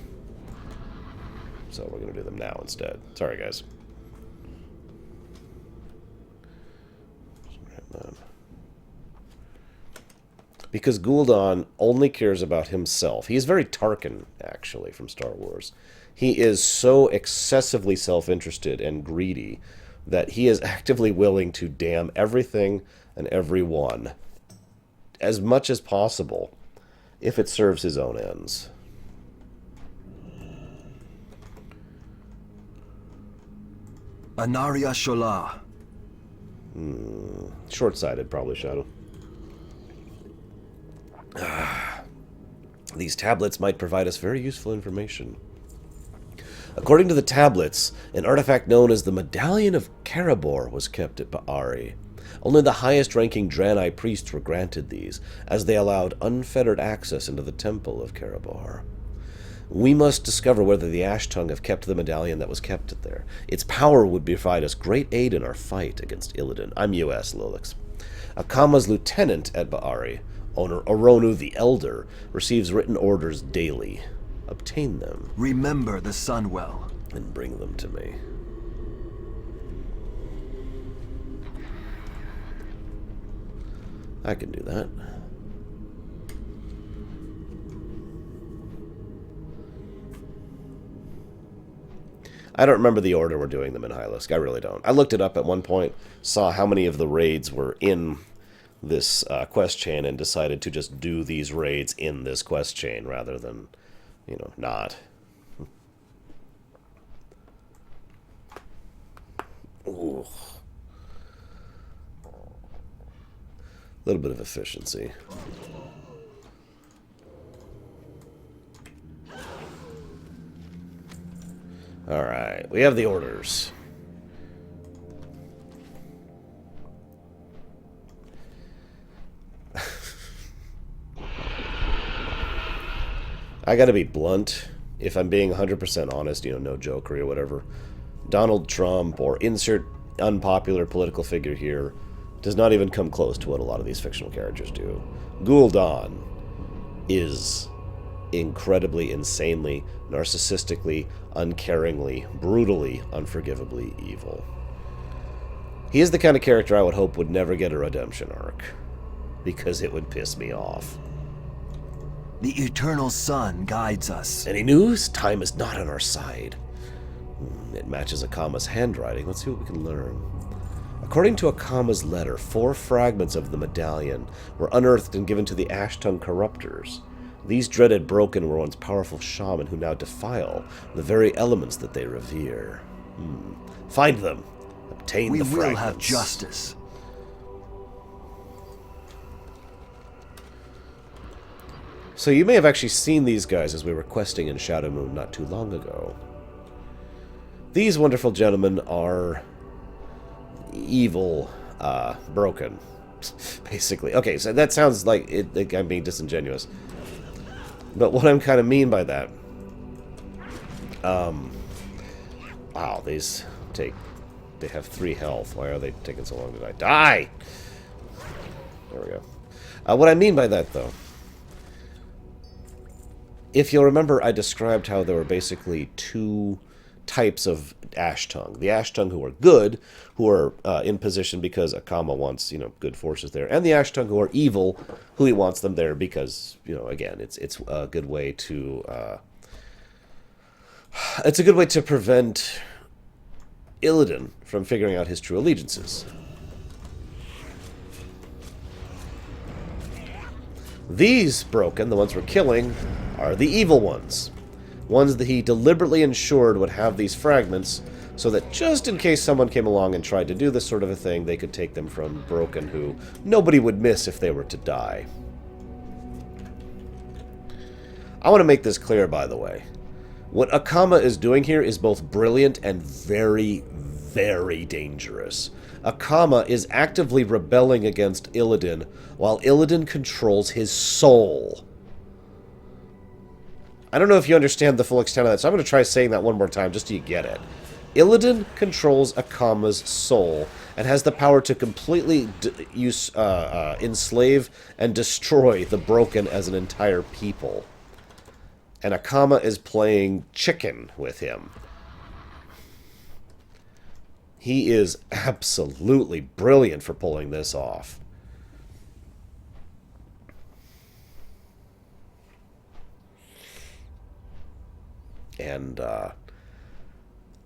So we're going to do them now instead. Sorry, guys. Because Gul'dan only cares about himself. He's very Tarkin, actually, from Star Wars. He is so excessively self-interested and greedy that he is actively willing to damn everything and everyone as much as possible if it serves his own ends. Anaria Shola. Short-sighted, probably, Shadow. These tablets might provide us very useful information. According to the tablets, an artifact known as the Medallion of Kerebor was kept at Ba'ari. Only the highest-ranking Draenei priests were granted these, as they allowed unfettered access into the Temple of Karabar. We must discover whether the Ash Tongue have kept the medallion that was kept there. Its power would provide us great aid in our fight against Illidan. I'm US, Lolix. Akama's lieutenant at Ba'ari, owner Aronu the Elder, receives written orders daily. Obtain them. Remember the sun well. And bring them to me. I can do that. I don't remember the order we're doing them in Hylisk. I really don't. I looked it up at one point, saw how many of the raids were in this quest chain, and decided to just do these raids in this quest chain rather than, you know, not. Ooh. A little bit of efficiency. Alright, we have the orders. I gotta be blunt. If I'm being 100% honest, you know, no jokery or whatever. Donald Trump, or insert unpopular political figure here, does not even come close to what a lot of these fictional characters do. Gul'dan is incredibly, insanely, narcissistically, uncaringly, brutally, unforgivably evil. He is the kind of character I would hope would never get a redemption arc, because it would piss me off. The eternal sun guides us. Any news? Time is not on our side. It matches Akama's handwriting. Let's see what we can learn. According to Akama's letter, 4 fragments of the medallion were unearthed and given to the Ash-Tongue corruptors. These dreaded Broken were once powerful shaman who now defile the very elements that they revere. Find them. Obtain the fragments. We will have justice. So you may have actually seen these guys as we were questing in Shadowmoon not too long ago. These wonderful gentlemen are evil, broken, basically. Okay, so that sounds like I'm being disingenuous. But what I'm kind of mean by that, wow, they have 3 health. Why are they taking so long to die? Die! There we go. What I mean by that, though, if you'll remember, I described how there were basically 2 types of Ash-Tongue. The Ash-Tongue who are good, who are in position because Akama wants, you know, good forces there, and the Ash-Tongue who are evil, who he wants them there because, you know, again, it's a good way to prevent Illidan from figuring out his true allegiances. These Broken, the ones we're killing, are the evil ones. Ones that he deliberately ensured would have these fragments, so that just in case someone came along and tried to do this sort of a thing, they could take them from Broken, who nobody would miss if they were to die. I want to make this clear, by the way. What Akama is doing here is both brilliant and very, very dangerous. Akama is actively rebelling against Illidan, while Illidan controls his soul. I don't know if you understand the full extent of that, so I'm going to try saying that one more time just so you get it. Illidan controls Akama's soul and has the power to completely enslave and destroy the Broken as an entire people. And Akama is playing chicken with him. He is absolutely brilliant for pulling this off. And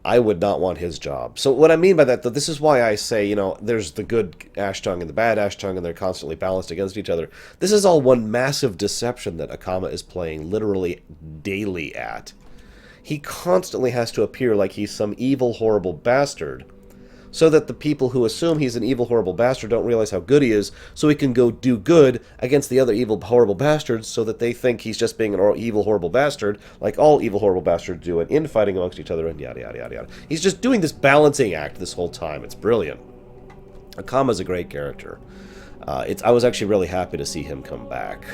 I would not want his job. So what I mean by that, though, this is why I say, you know, there's the good Ash-Tongue and the bad Ash-Tongue, and they're constantly balanced against each other. This is all one massive deception that Akama is playing literally daily at. He constantly has to appear like he's some evil, horrible bastard, so that the people who assume he's an evil, horrible bastard don't realize how good he is, so he can go do good against the other evil, horrible bastards, so that they think he's just being an evil, horrible bastard, like all evil, horrible bastards do, and infighting amongst each other, and yada, yada, yada, yada. He's just doing this balancing act this whole time. It's brilliant. Akama's a great character. I was actually really happy to see him come back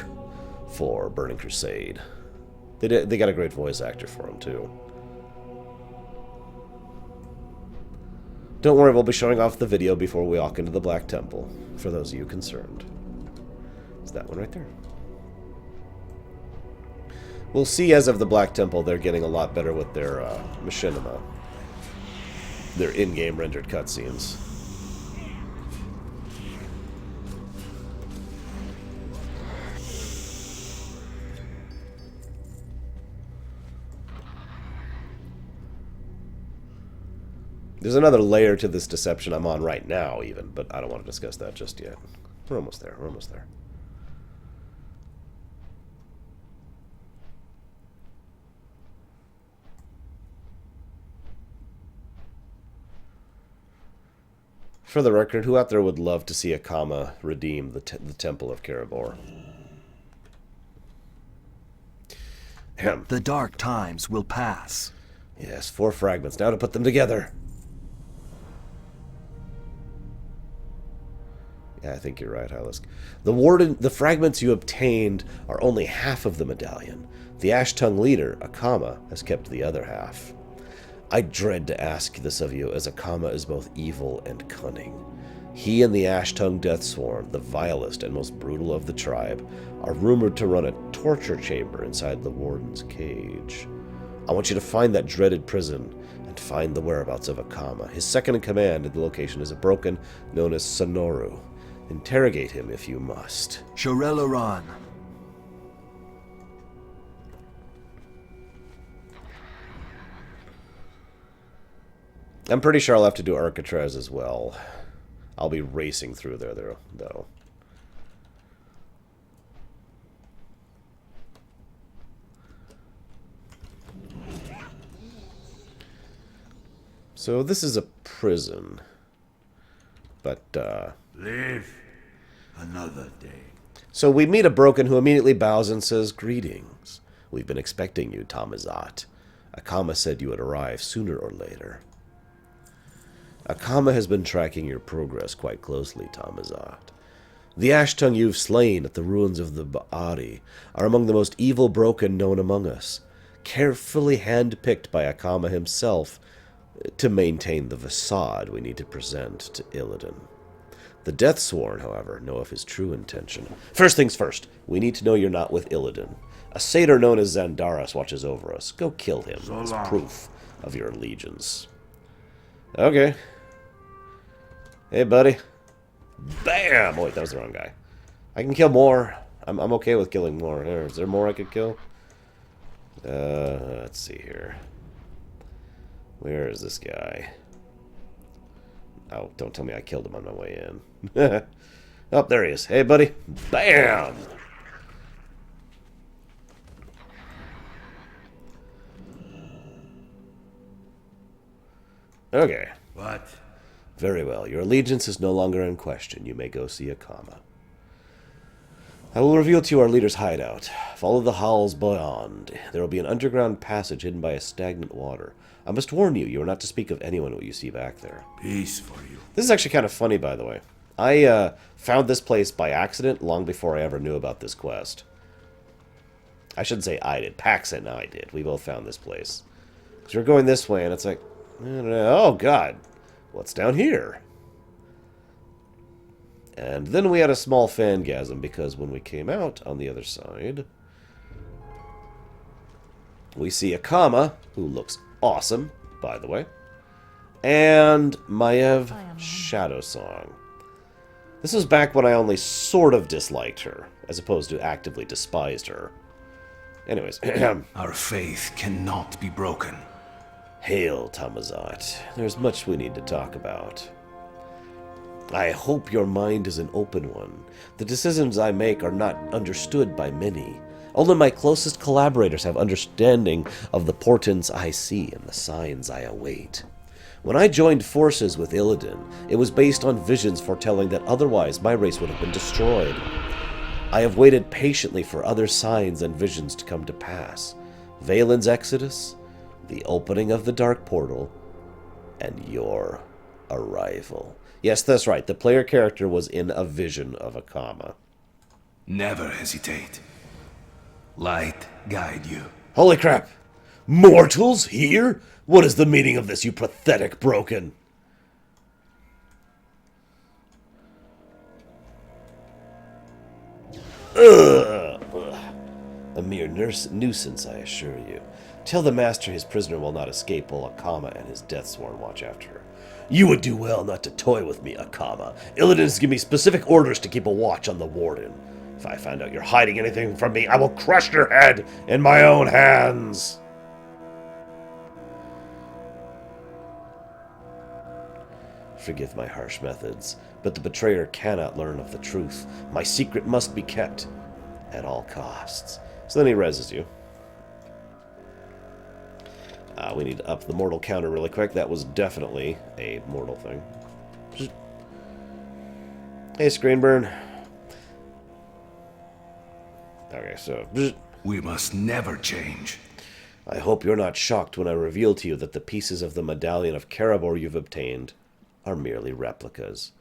for Burning Crusade. They got a great voice actor for him, too. Don't worry, we'll be showing off the video before we walk into the Black Temple, for those of you concerned. It's that one right there. We'll see as of the Black Temple, they're getting a lot better with their machinima. Their in-game rendered cutscenes. There's another layer to this deception I'm on right now, even, but I don't want to discuss that just yet. We're almost there. We're almost there. For the record, who out there would love to see Akama redeem the Temple of Karabor? The dark times will pass. Yes, 4 fragments. Now to put them together. Yeah, I think you're right, Hylisk. The fragments you obtained are only half of the medallion. The Ash-Tongue leader, Akama, has kept the other half. I dread to ask this of you, as Akama is both evil and cunning. He and the Ash-Tongue Deathsworn, the vilest and most brutal of the tribe, are rumored to run a torture chamber inside the Warden's cage. I want you to find that dreaded prison and find the whereabouts of Akama. His second-in-command in the location is a broken known as Sonoru. Interrogate him if you must. Lorerun. I'm pretty sure I'll have to do Arcatraz as well. I'll be racing through there, though. So this is a prison. But, Live another day. So we meet a Broken who immediately bows and says, "Greetings. We've been expecting you, Tamizat. Akama said you would arrive sooner or later." Akama has been tracking your progress quite closely, Tamizat. The Ash-Tongue you've slain at the ruins of the Ba'ari are among the most evil Broken known among us, carefully hand-picked by Akama himself to maintain the facade we need to present to Illidan. The Deathsworn, however, know of his true intention. First things first, we need to know you're not with Illidan. A satyr known as Xandaras watches over us. Go kill him as proof of your allegiance. Okay. Hey, buddy. Bam! Oh, wait, that was the wrong guy. I can kill more. I'm okay with killing more. Is there more I could kill? Let's see here. Where is this guy? Oh, don't tell me I killed him on my way in. Oh, there he is. Hey, buddy. Bam! Okay. What? Very well. Your allegiance is no longer in question. You may go see Akama. I will reveal to you our leader's hideout. Follow the halls beyond. There will be an underground passage hidden by a stagnant water. I must warn you, you are not to speak of anyone what you see back there. Peace for you. This is actually kind of funny, by the way. I found this place by accident long before I ever knew about this quest. I shouldn't say I did. Pax and I did. We both found this place. Because we're going this way, and it's like, oh, God. What's down here? And then we had a small fangasm, because when we came out on the other side, we see Akama, who looks awesome, by the way, and Maiev Shadowsong. This was back when I only sort of disliked her, as opposed to actively despised her. Anyways. Our faith cannot be broken. Hail, Tamizat. There's much we need to talk about. I hope your mind is an open one. The decisions I make are not understood by many. Only my closest collaborators have understanding of the portents I see and the signs I await. When I joined forces with Illidan, it was based on visions foretelling that otherwise my race would have been destroyed. I have waited patiently for other signs and visions to come to pass. Valen's exodus, the opening of the Dark Portal, and your arrival. Yes, that's right. The player character was in a vision of a comma. Never hesitate. Light guide you. Holy crap! Mortals here? What is the meaning of this, you pathetic broken? Ugh. A mere nuisance, I assure you. Tell the master his prisoner will not escape while Akama and his deathsworn watch after her. You would do well not to toy with me, Akama. Illidan has given me specific orders to keep a watch on the warden. If I find out you're hiding anything from me, I will crush your head in my own hands. Forgive my harsh methods, but the betrayer cannot learn of the truth. My secret must be kept at all costs. So then he reses you. We need to up the mortal counter really quick. That was definitely a mortal thing. Hey, screen burn. Okay, so... We must never change. I hope you're not shocked when I reveal to you that the pieces of the medallion of Karabor you've obtained are merely replicas.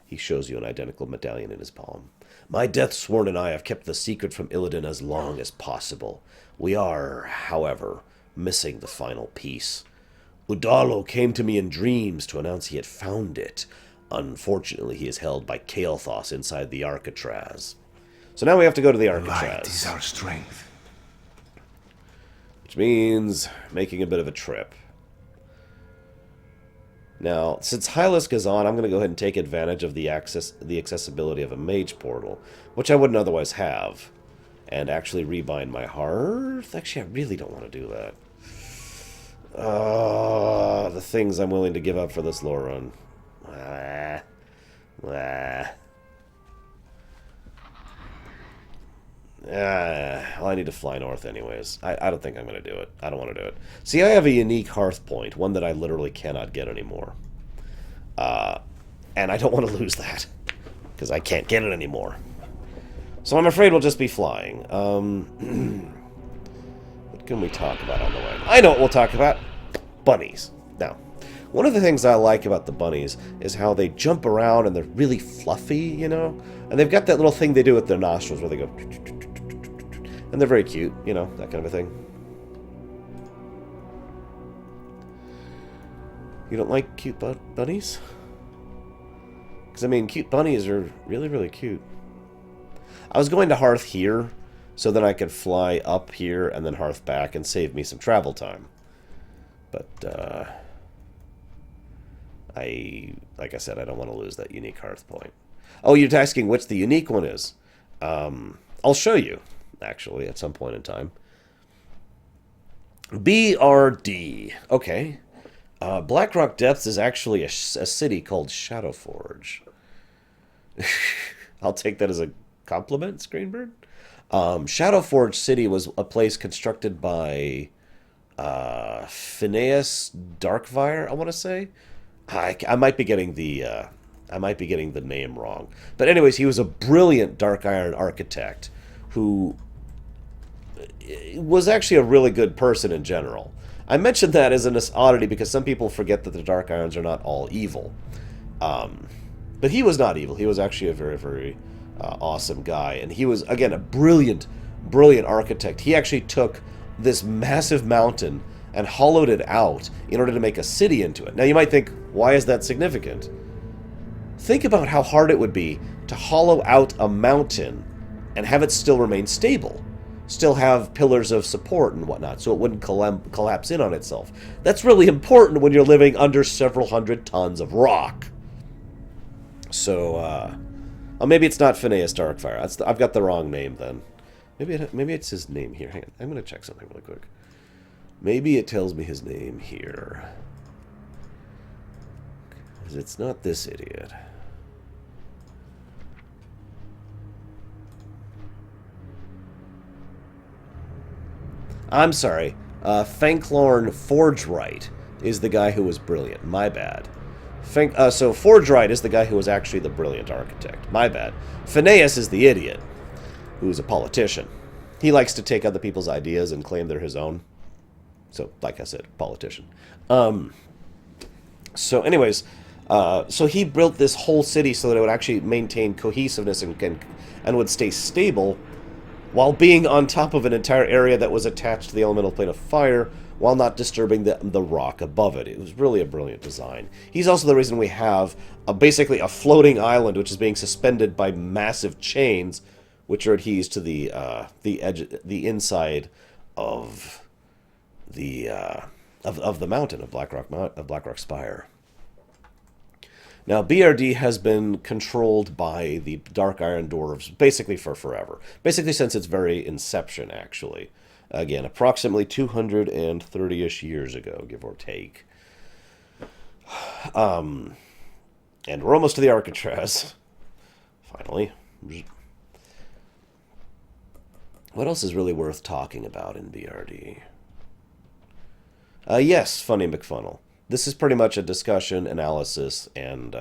He shows you an identical medallion in his palm. My deathsworn and I have kept the secret from Illidan as long as possible. We are, however, missing the final piece. Udalo came to me in dreams to announce he had found it. Unfortunately, he is held by Kael'thas inside the Arcatraz. So now we have to go to the Arcatraz. Light is our strength. Which means making a bit of a trip. Now, since Hyjal is on, I'm going to go ahead and take advantage of the accessibility of a mage portal, which I wouldn't otherwise have, and actually rebind my hearth. Actually, I really don't want to do that. The things I'm willing to give up for this Lorerun. Well, I need to fly north anyways. I don't think I'm going to do it. I don't want to do it. See, I have a unique hearth point, one that I literally cannot get anymore. And I don't want to lose that, because I can't get it anymore. So I'm afraid we'll just be flying. What can we talk about on the way? I know what we'll talk about. Bunnies. Now, one of the things I like about the bunnies is how they jump around and they're really fluffy, you know? And they've got that little thing they do with their nostrils where they go... And they're very cute, you know, that kind of a thing. You don't like cute bunnies? Because, I mean, cute bunnies are really, really cute. I was going to Hearth here, so then I could fly up here and then Hearth back and save me some travel time. But, like I said, I don't want to lose that unique Hearth point. Oh, you're asking which the unique one is. I'll show you, actually, at some point in time. BRD. Okay. Blackrock Depths is actually a city called Shadowforge. I'll take that as a compliment, Screenbird. Shadowforge City was a place constructed by Phineas Darkfire, I want to say. I might be getting the name wrong. But anyways, he was a brilliant Dark Iron architect who was actually a really good person in general. I mentioned that as an oddity because some people forget that the Dark Irons are not all evil. But he was not evil. He was actually a very, very awesome guy. And he was, again, a brilliant, brilliant architect. He actually took this massive mountain and hollowed it out in order to make a city into it. Now you might think, why is that significant? Think about how hard it would be to hollow out a mountain and have it still remain stable. Still have pillars of support and whatnot, so it wouldn't collapse in on itself. That's really important when you're living under several hundred tons of rock. So, oh, maybe it's not Phineas Darkfire. I've got the wrong name then. Maybe it's his name here. Hang on, I'm going to check something really quick. Maybe it tells me his name here. Because it's not this idiot. I'm sorry. Fanklorn Forgeright is the guy who was brilliant. My bad. So Forgeright is the guy who was actually the brilliant architect. My bad. Phineas is the idiot, who's a politician. He likes to take other people's ideas and claim they're his own. So, like I said, politician. So anyways, So he built this whole city so that it would actually maintain cohesiveness and would stay stable, while being on top of an entire area that was attached to the elemental plane of fire, while not disturbing the rock above it. It was really a brilliant design. He's also the reason we have basically a floating island which is being suspended by massive chains, which are adhesed to the inside of the mountain of Blackrock Spire. Now, BRD has been controlled by the Dark Iron Dwarves basically for forever. Basically since its very inception, actually. Again, approximately 230-ish years ago, give or take. And we're almost to the Arcatraz. Finally. What else is really worth talking about in BRD? Yes, Funny McFunnel. This is pretty much a discussion, analysis, and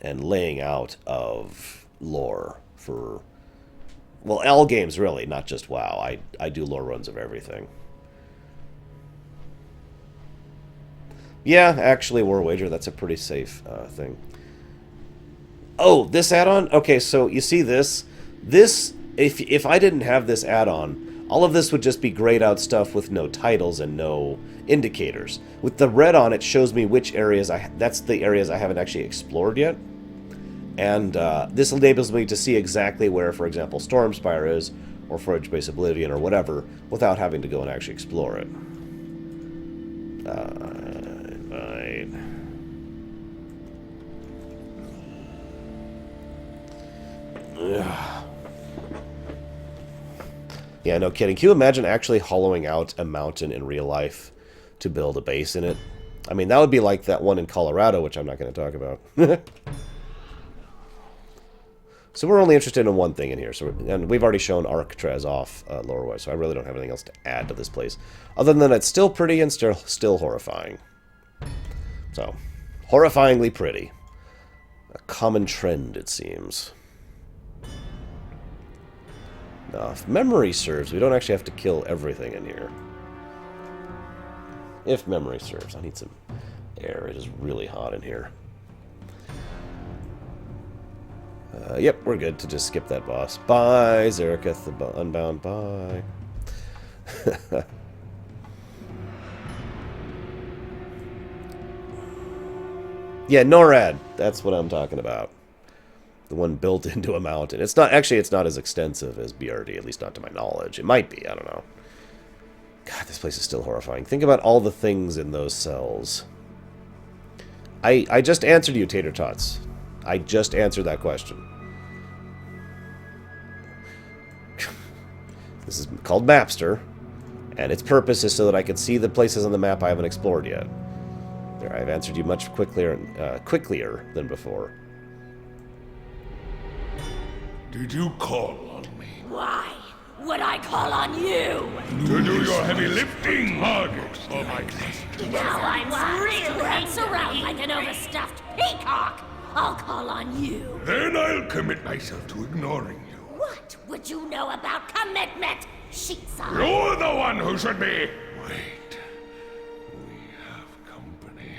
laying out of lore for, well, all games really, not just WoW. I do lore runs of everything. Yeah, actually, War Wager, that's a pretty safe thing. Oh, this add-on? Okay, so you see this? This, if I didn't have this add-on, all of this would just be grayed out stuff with no titles and no indicators. With the red on, it shows me which areas that's the areas I haven't actually explored yet. And this enables me to see exactly where, for example, Stormspire is, or Forge Base Oblivion, or whatever, without having to go and actually explore it. Right. Yeah, no kidding. Can you imagine actually hollowing out a mountain in real life to build a base in it? I mean, that would be like that one in Colorado, which I'm not going to talk about. So we're only interested in one thing in here, and we've already shown Arcatraz off lore-wise, so I really don't have anything else to add to this place, other than it's still pretty and still horrifying. So, horrifyingly pretty. A common trend, it seems. Now, if memory serves, we don't actually have to kill everything in here. If memory serves. I need some air. It is really hot in here. Yep, we're good to just skip that boss. Bye, Zeriketh the Unbound. Bye. Yeah, NORAD. That's what I'm talking about. The one built into a mountain. It's not as extensive as BRD, at least not to my knowledge. It might be, I don't know. God, this place is still horrifying. Think about all the things in those cells. I just answered you, Tater Tots. I just answered that question. This is called Mapster, and its purpose is so that I can see the places on the map I haven't explored yet. There, I've answered you much quicklier than before. Did you call on me? Why would I call on you? To do your heavy lifting, Margaret. Oh my Now I'm really dance around like an overstuffed peacock. I'll call on you. Then I'll commit myself to ignoring you. What would you know about commitment, sheep's eye? You're the one who should be. Wait. We have company.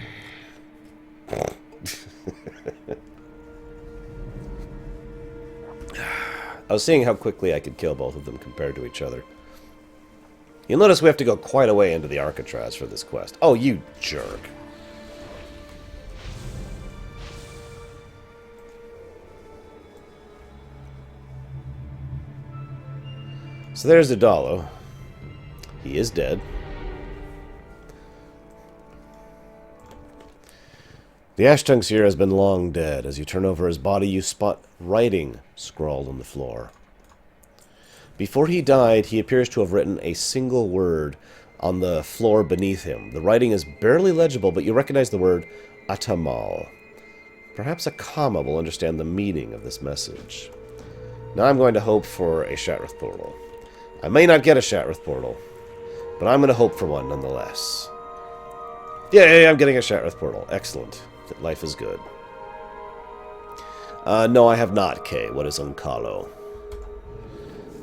I was seeing how quickly I could kill both of them compared to each other. You'll notice we have to go quite a way into the Arcatraz for this quest. Oh, you jerk. So there's Durnholde. He is dead. The Ashtung Seer has been long dead. As you turn over his body, you spot writing scrawled on the floor. Before he died, he appears to have written a single word on the floor beneath him. The writing is barely legible, but you recognize the word Atamal. Perhaps a comma will understand the meaning of this message. Now I'm going to hope for a Shatrith portal. I may not get a Shatrith portal, but I'm going to hope for one nonetheless. Yay, I'm getting a Shatrith portal. Excellent. Life is good. No, I have not, Kay. What is Unkalo?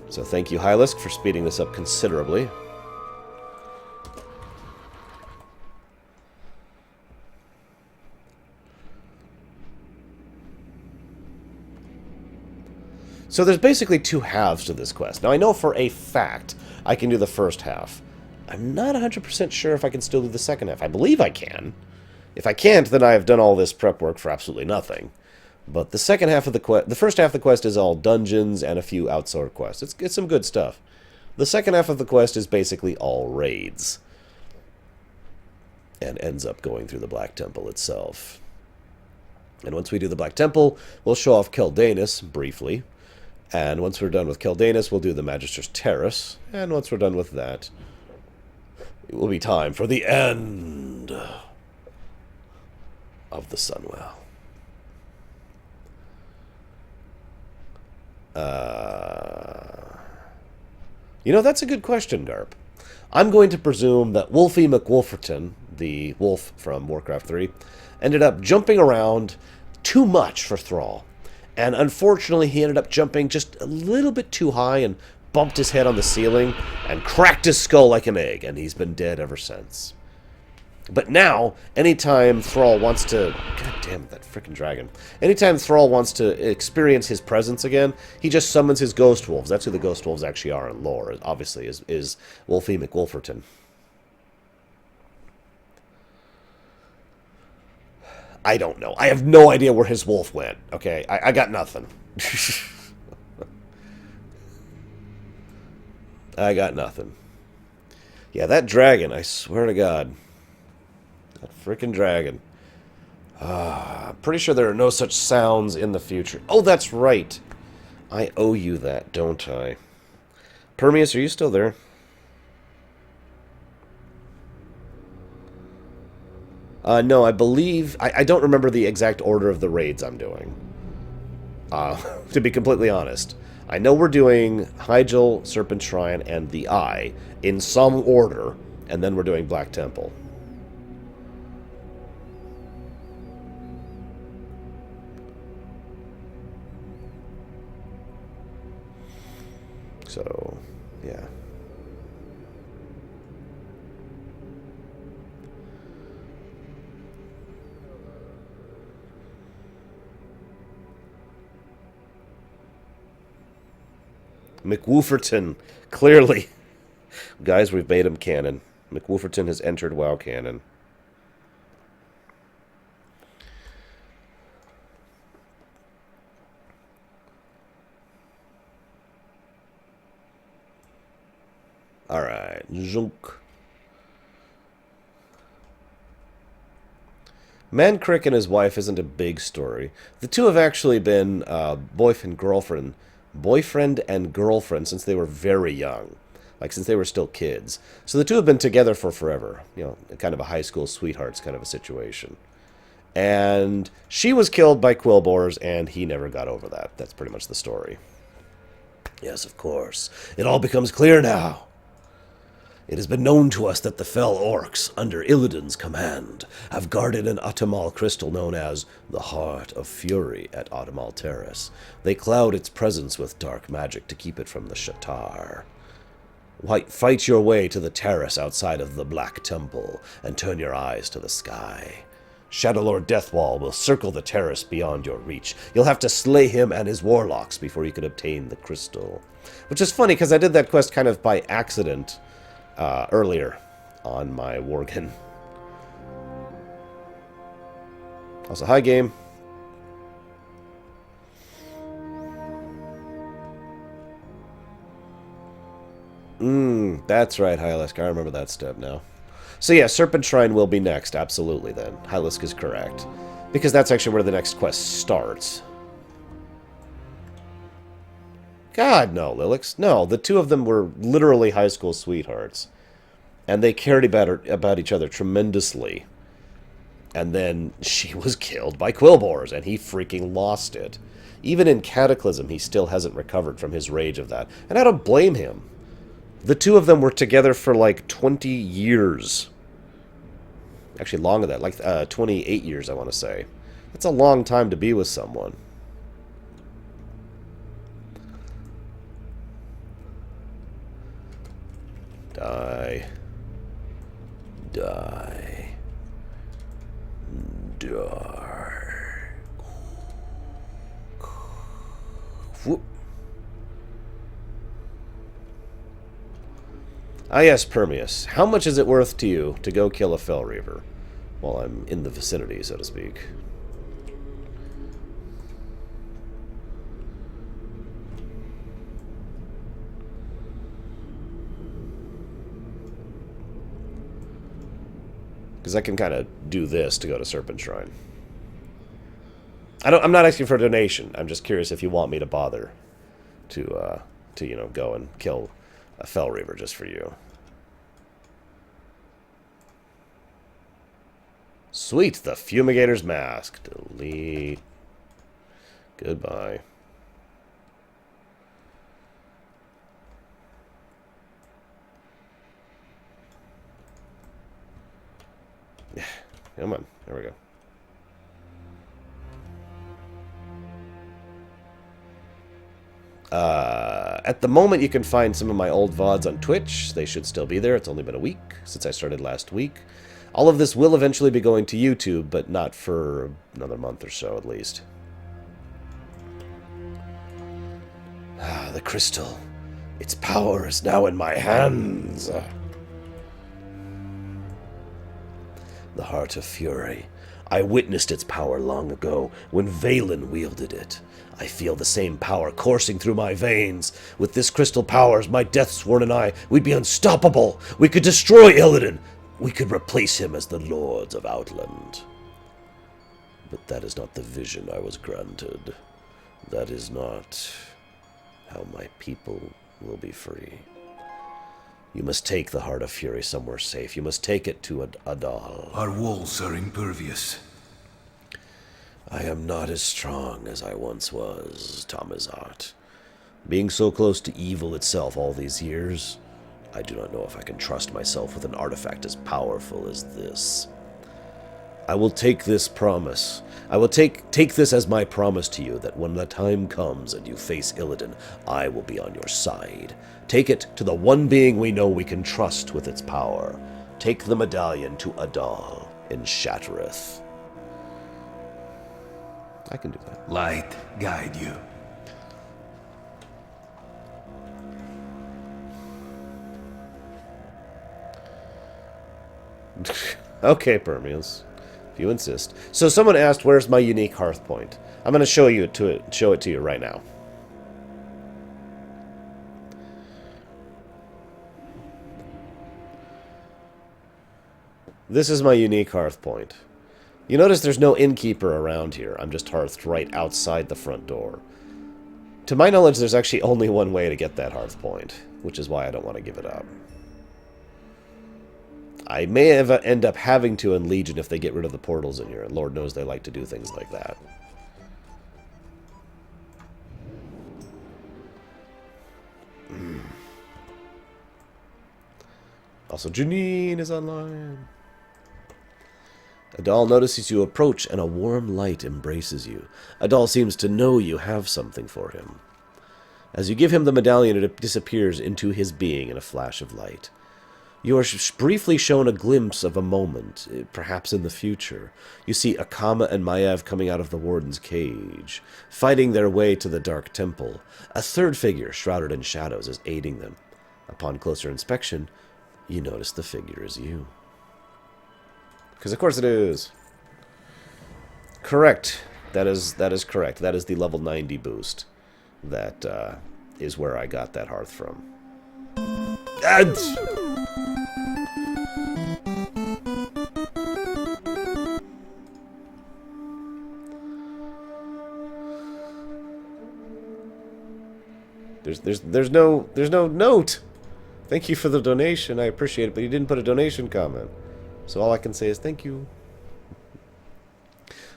So thank you, Hylisk, for speeding this up considerably. So there's basically two halves to this quest. Now, I know for a fact I can do the first half. I'm not 100% sure if I can still do the second half. I believe I can. If I can't, then I have done all this prep work for absolutely nothing. But the second half of the quest, the first half of the quest is all dungeons and a few outside quests. It's some good stuff. The second half of the quest is basically all raids. And ends up going through the Black Temple itself. And once we do the Black Temple, we'll show off Kael'thas briefly. And once we're done with Kael'thas, we'll do the Magister's Terrace. And once we're done with that, it will be time for the end of the Sunwell. You know, that's a good question, Garp. I'm going to presume that Wolfie McWolferton, the wolf from Warcraft 3, ended up jumping around too much for Thrall. And unfortunately, he ended up jumping just a little bit too high and bumped his head on the ceiling and cracked his skull like an egg, and he's been dead ever since. But now, anytime Thrall wants to... God damn it, that frickin' dragon. Anytime Thrall wants to experience his presence again, he just summons his Ghost Wolves. That's who the Ghost Wolves actually are in lore, obviously, is Wolfie McWolferton. I don't know. I have no idea where his wolf went, okay? I got nothing. I got nothing. Yeah, that dragon, I swear to God. That frickin' dragon. Pretty sure there are no such sounds in the future. Oh, that's right. I owe you that, don't I? Permeus, are you still there? No, I believe... I don't remember the exact order of the raids I'm doing. To be completely honest. I know we're doing Hyjal, Serpent Shrine, and the Eye in some order, and then we're doing Black Temple. So, yeah. McWolferton, clearly. Guys, we've made him canon. McWolferton has entered WoW canon. Alright, Zunk. Mancrick and his wife isn't a big story. The two have actually been boyfriend and girlfriend since they were very young. Like, since they were still kids. So the two have been together for forever. You know, kind of a high school sweethearts kind of a situation. And she was killed by Quillboars, and he never got over that. That's pretty much the story. Yes, of course. It all becomes clear now. It has been known to us that the fell orcs, under Illidan's command, have guarded an Autumnal crystal known as the Heart of Fury at Autumnal Terrace. They cloud its presence with dark magic to keep it from the Shatar. Fight your way to the terrace outside of the Black Temple, and turn your eyes to the sky. Shadowlord Deathwall will circle the terrace beyond your reach. You'll have to slay him and his warlocks before you can obtain the crystal. Which is funny, because I did that quest kind of by accident earlier on my Worgen. Also, hi game. That's right, Hylisk. I remember that step now. So yeah, Serpent Shrine will be next, absolutely then. Hylisk is correct. Because that's actually where the next quest starts. God, no, Lilix. No, the two of them were literally high school sweethearts. And they cared about each other tremendously. And then she was killed by Quillboars, and he freaking lost it. Even in Cataclysm, he still hasn't recovered from his rage of that. And I don't blame him. The two of them were together for like 20 years. Actually, longer than that. Like 28 years, I want to say. That's a long time to be with someone. Die. Die. Die. Whoop. Ah yes, Permeus. How much is it worth to you to go kill a Fel Reaver? While I'm in the vicinity, so to speak. Because I can kind of do this to go to Serpent Shrine. I'm not asking for a donation. I'm just curious if you want me to bother to you know, go and kill a Fel Reaver just for you. Sweet, the Fumigator's Mask. Delete. Goodbye. Come on, there we go. At the moment, you can find some of my old VODs on Twitch. They should still be there. It's only been a week since I started last week. All of this will eventually be going to YouTube, but not for another month or so, at least. Ah, the crystal. Its power is now in my hands. The Heart of Fury. I witnessed its power long ago, when Valen wielded it. I feel the same power coursing through my veins. With this crystal powers, my Deathsworn and I, we'd be unstoppable. We could destroy Illidan. We could replace him as the Lords of Outland. But that is not the vision I was granted. That is not how my people will be free. You must take the Heart of Fury somewhere safe. You must take it to Adal. Our walls are impervious. I am not as strong as I once was, Tamizat. Being so close to evil itself all these years, I do not know if I can trust myself with an artifact as powerful as this. I will take this promise. I will take this as my promise to you that when the time comes and you face Illidan, I will be on your side. Take it to the one being we know we can trust with its power. Take the medallion to Adal in Shattereth. I can do that. Light guide you. Okay, Permeus. If you insist. So someone asked, where's my unique hearth point? I'm going to show it to you right now. This is my unique hearth point. You notice there's no innkeeper around here. I'm just hearthed right outside the front door. To my knowledge, there's actually only one way to get that hearth point, which is why I don't want to give it up. I may end up having to in Legion if they get rid of the portals in here, and Lord knows they like to do things like that. Also, Janine is online. Adal notices you approach, and a warm light embraces you. Adal seems to know you have something for him. As you give him the medallion, it disappears into his being in a flash of light. You are briefly shown a glimpse of a moment, perhaps in the future. You see Akama and Maiev coming out of the Warden's cage, fighting their way to the Dark Temple. A third figure, shrouded in shadows, is aiding them. Upon closer inspection, you notice the figure is you. Because of course it is. Correct. That is correct. That is the level 90 boost. That is where I got that hearth from. There's no note. Thank you for the donation. I appreciate it, but you didn't put a donation comment. So all I can say is thank you.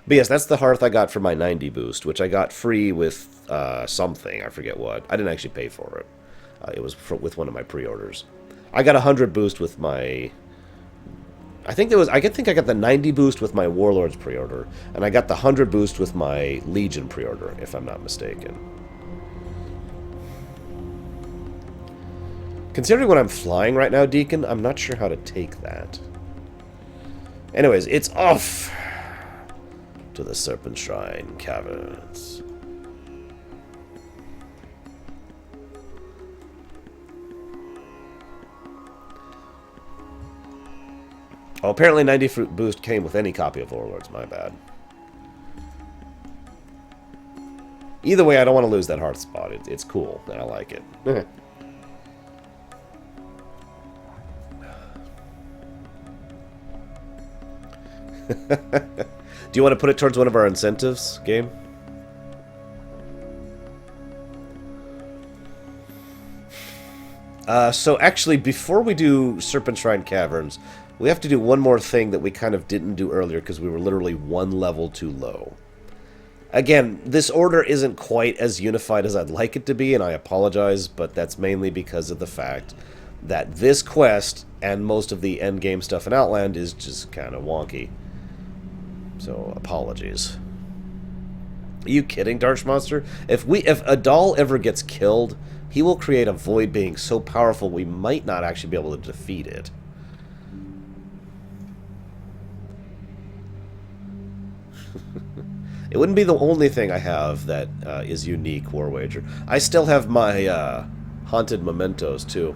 But yes, that's the hearth I got for my 90 boost, which I got free with something. I forget what. I didn't actually pay for it. It was with one of my pre-orders. I got 100 boost with my... I think I got the 90 boost with my Warlords pre-order, and I got the 100 boost with my Legion pre-order, if I'm not mistaken. Considering what I'm flying right now, Deacon, I'm not sure how to take that. Anyways, it's off to the Serpent Shrine Caverns. Oh, apparently 90 fruit boost came with any copy of Warlords. My bad. Either way, I don't want to lose that heart spot. It's cool, and I like it. Do you want to put it towards one of our incentives, game? So actually, before we do Serpent Shrine Caverns, we have to do one more thing that we kind of didn't do earlier because we were literally one level too low. Again, this order isn't quite as unified as I'd like it to be, and I apologize, but that's mainly because of the fact that this quest and most of the endgame stuff in Outland is just kind of wonky. So, apologies. Are you kidding, Darshmonster? If Adal ever gets killed, he will create a void being so powerful we might not actually be able to defeat it. It wouldn't be the only thing I have that is unique, War Wager. I still have my haunted mementos, too.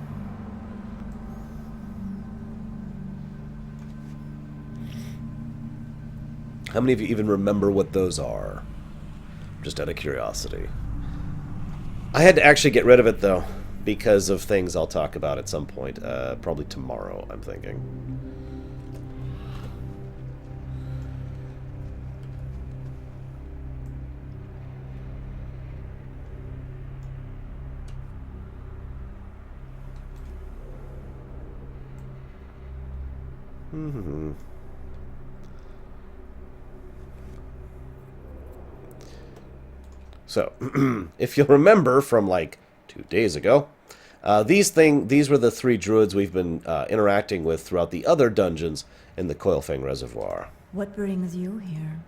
How many of you even remember what those are? Just out of curiosity. I had to actually get rid of it, though, because of things I'll talk about at some point. Probably tomorrow, I'm thinking. So, if you'll remember from like 2 days ago, these were the 3 druids we've been interacting with throughout the other dungeons in the Coilfang Reservoir. What brings you here?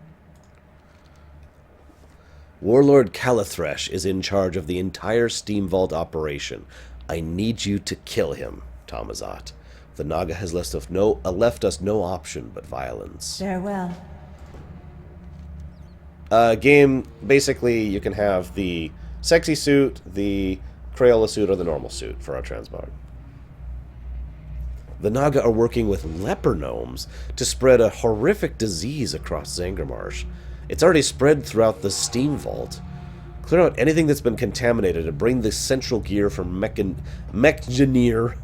Warlord Carathress is in charge of the entire Steam Vault operation. I need you to kill him, Tamazat. The Naga has left us no option but violence. Farewell. Game, basically, you can have the sexy suit, the Crayola suit, or the normal suit for our transmog. The Naga are working with leper gnomes to spread a horrific disease across Zangarmarsh. It's already spread throughout the Steam Vault. Clear out anything that's been contaminated and bring the central gear from Menagerie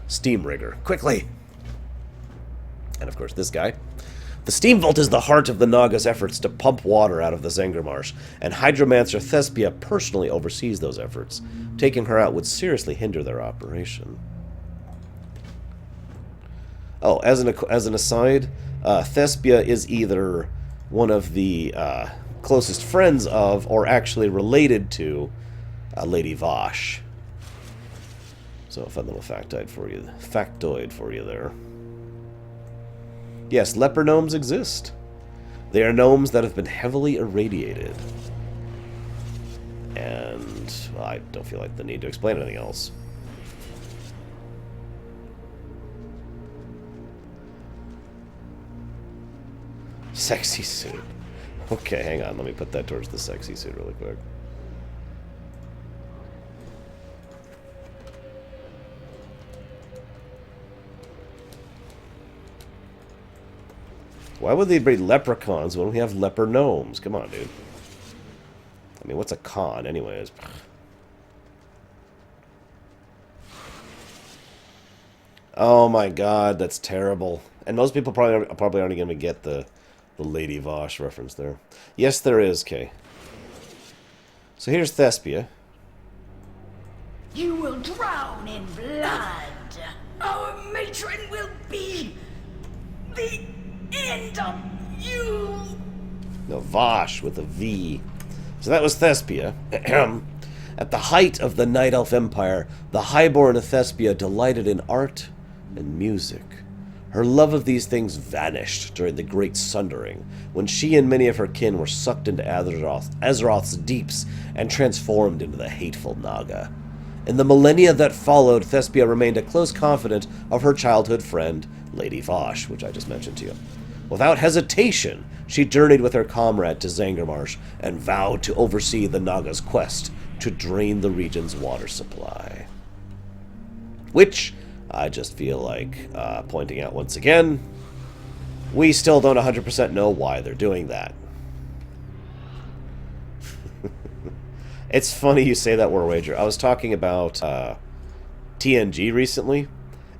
Steam Rigger. Quickly! And of course, this guy. The Steam Vault is the heart of the Naga's efforts to pump water out of the Zangarmarsh, and Hydromancer Thespia personally oversees those efforts. Taking her out would seriously hinder their operation. Oh, as an aside, Thespia is either one of the closest friends of, or actually related to, Lady Vashj. So, a fun little factoid for you there. Yes, leper gnomes exist. They are gnomes that have been heavily irradiated. And well, I don't feel like the need to explain anything else. Sexy suit. Okay, hang on. Let me put that towards the sexy suit really quick. Why would they breed leprechauns when we have leper gnomes? Come on, dude. I mean, what's a con, anyways? Oh my god, that's terrible. And most people probably aren't going to get the Lady Vashj reference there. Yes, there is, Kay. So here's Thespia. You will drown in blood. Our matron will be the end of you. No, Vashj with a V. So that was Thespia. At the height of the Night Elf Empire, the highborn Thespia delighted in art and music. Her love of these things vanished during the Great Sundering, when she and many of her kin were sucked into Azeroth's deeps and transformed into the hateful Naga. In the millennia that followed, Thespia remained a close confidant of her childhood friend, Lady Vashj, which I just mentioned to you. Without hesitation, she journeyed with her comrade to Zangarmarsh and vowed to oversee the Naga's quest to drain the region's water supply. Which, I just feel like pointing out once again, we still don't 100% know why they're doing that. It's funny you say that, War Wager. I was talking about TNG recently,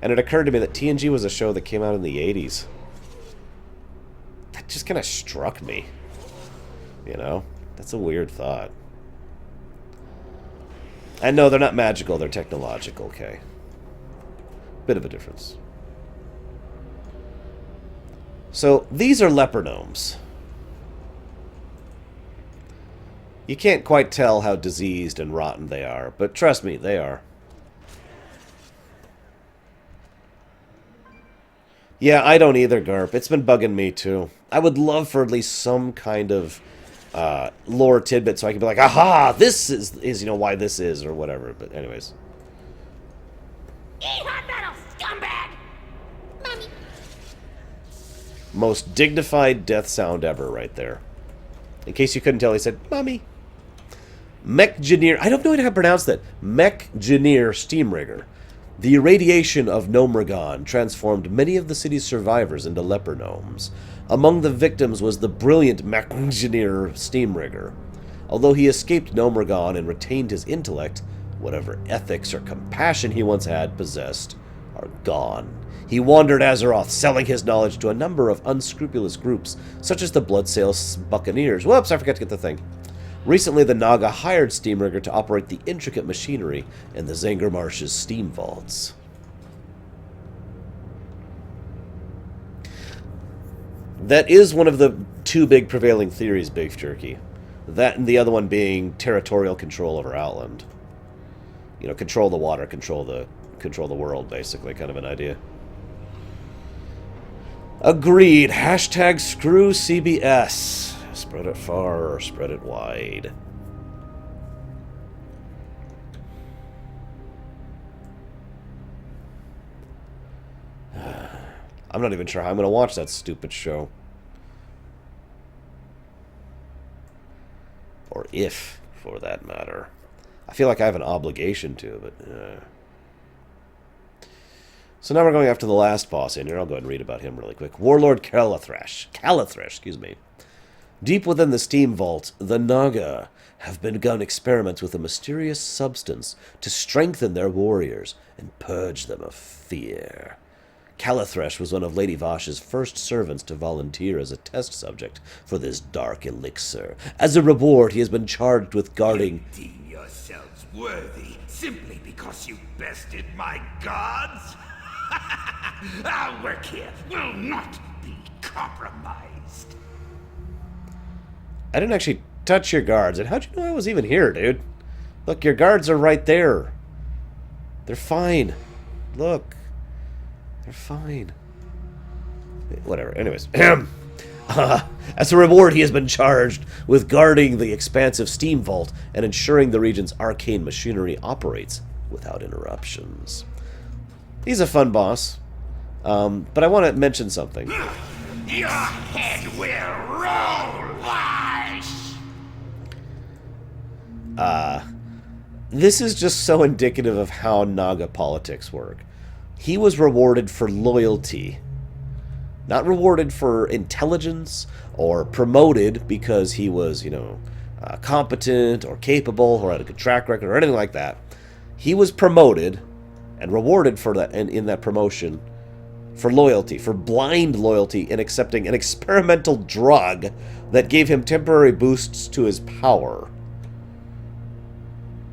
and it occurred to me that TNG was a show that came out in the 80s. That just kind of struck me. You know? That's a weird thought. And no, they're not magical, they're technological, okay? Bit of a difference. So, these are leper gnomes. You can't quite tell how diseased and rotten they are, but trust me, they are. Yeah, I don't either, Garp. It's been bugging me, too. I would love for at least some kind of lore tidbit so I can be like, aha, this is you know, why this is, or whatever. But anyways. Hot metal, scumbag! Mommy. Most dignified death sound ever right there. In case you couldn't tell, he said, Mommy. Menagerie, I don't know how to pronounce that. Menagerie Steamrigger. The irradiation of Gnomeregan transformed many of the city's survivors into leper gnomes. Among the victims was the brilliant Menagerie Steamrigger. Although he escaped Gnomeregan and retained his intellect, whatever ethics or compassion he once had possessed are gone. He wandered Azeroth, selling his knowledge to a number of unscrupulous groups, such as the Bloodsail Buccaneers. Whoops, I forgot to get the thing. Recently, the Naga hired Steamrigger to operate the intricate machinery in the Zangarmarsh's steam vaults. That is one of the two big prevailing theories, Beef Jerky. That and the other one being territorial control over Outland. You know, control the water, control the world, basically, kind of an idea. Agreed. Hashtag screw CBS. Spread it far or spread it wide. I'm not even sure how I'm going to watch that stupid show. Or if, for that matter. I feel like I have an obligation to, but... So now we're going after the last boss in here. I'll go ahead and read about him really quick. Warlord Kael'thas, excuse me. Deep within the steam vault, the Naga have begun experiments with a mysterious substance to strengthen their warriors and purge them of fear. Carathress was one of Lady Vashj's first servants to volunteer as a test subject for this dark elixir. As a reward, he has been charged with guarding... You deem yourselves worthy simply because you bested my gods? Our work here will not be compromised. I didn't actually touch your guards, and how'd you know I was even here, dude? Look, your guards are right there. They're fine. Look. They're fine. Whatever, anyways. As a reward, he has been charged with guarding the expansive steam vault and ensuring the region's arcane machinery operates without interruptions. He's a fun boss. But I want to mention something. Your head will roll, Vashj! This is just so indicative of how Naga politics work. He was rewarded for loyalty. Not rewarded for intelligence or promoted because he was, you know, competent or capable or had a good track record or anything like that. He was promoted and rewarded for that, and in that promotion, for loyalty, for blind loyalty in accepting an experimental drug that gave him temporary boosts to his power.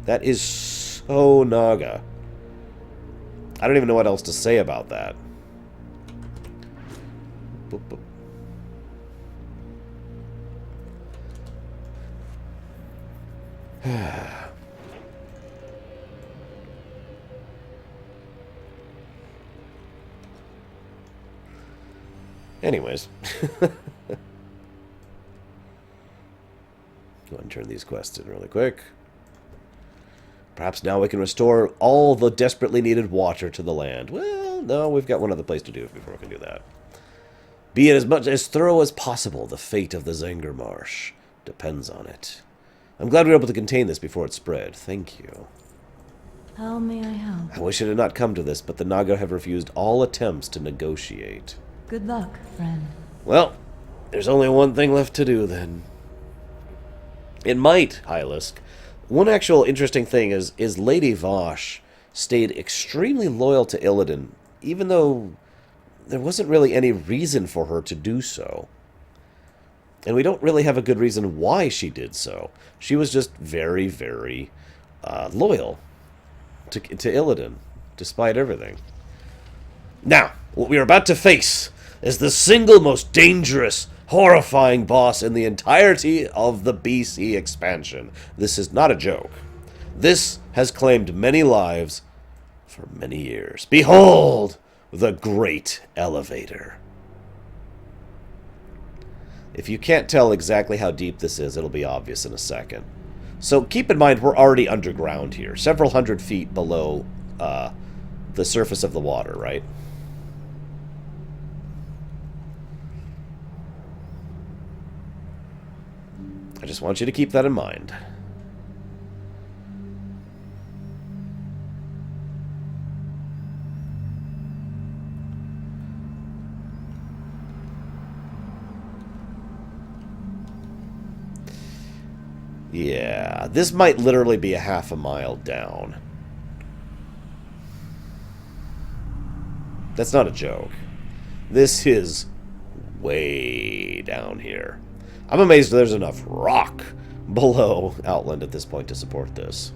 That is so Naga. I don't even know what else to say about that. Boop, boop. Anyways. Go ahead and turn these quests in really quick. Perhaps now we can restore all the desperately needed water to the land. Well, no, we've got one other place to do before we can do that. Be it as much as thorough as possible, the fate of the Zangarmarsh depends on it. I'm glad we were able to contain this before it spread. Thank you. How may I help? I wish it had not come to this, but the Naga have refused all attempts to negotiate. Good luck, friend. Well, there's only one thing left to do, then. It might, Hylisk. One actual interesting thing is Lady Vashj stayed extremely loyal to Illidan, even though there wasn't really any reason for her to do so. And we don't really have a good reason why she did so. She was just very, very loyal to Illidan, despite everything. Now, what we are about to face is the single most dangerous, horrifying boss in the entirety of the BC expansion. This is not a joke. This has claimed many lives for many years. Behold, the Great Elevator. If you can't tell exactly how deep this is, it'll be obvious in a second. So keep in mind, we're already underground here, several hundred feet below the surface of the water, right? I just want you to keep that in mind. Yeah, this might literally be a half a mile down. That's not a joke. This is way down here. I'm amazed there's enough rock below Outland at this point to support this.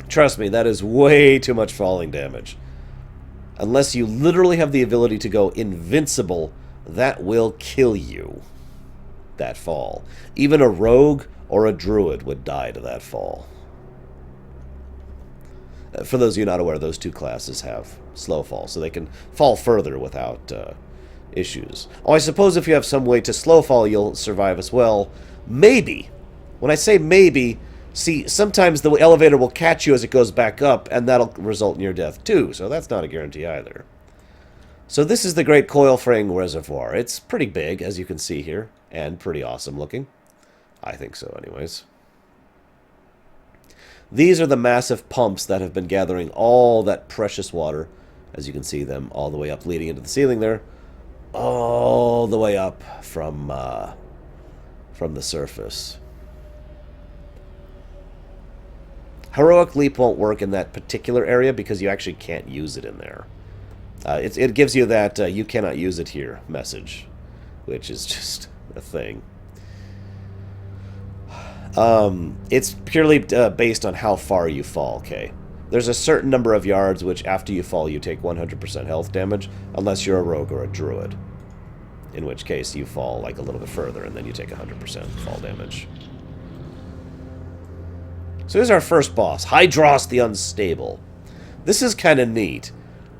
Trust me, that is way too much falling damage. Unless you literally have the ability to go invincible, that will kill you. That fall. Even a rogue or a druid would die to that fall. For those of you not aware, those two classes have slow fall, so they can fall further without issues. Oh, I suppose if you have some way to slow fall, you'll survive as well. Maybe. When I say maybe, see, sometimes the elevator will catch you as it goes back up, and that'll result in your death too, so that's not a guarantee either. So this is the Great Coilframe Reservoir. It's pretty big, as you can see here, and pretty awesome looking. I think so, anyways. These are the massive pumps that have been gathering all that precious water, as you can see them all the way up, leading into the ceiling there, all the way up from the surface. Heroic Leap won't work in that particular area because you actually can't use it in there. It gives you that you cannot use it here message, which is just a thing. It's purely based on how far you fall, okay? There's a certain number of yards which after you fall you take 100% health damage, unless you're a rogue or a druid. In which case you fall like a little bit further and then you take 100% fall damage. So here's our first boss, Hydross the Unstable. This is kind of neat.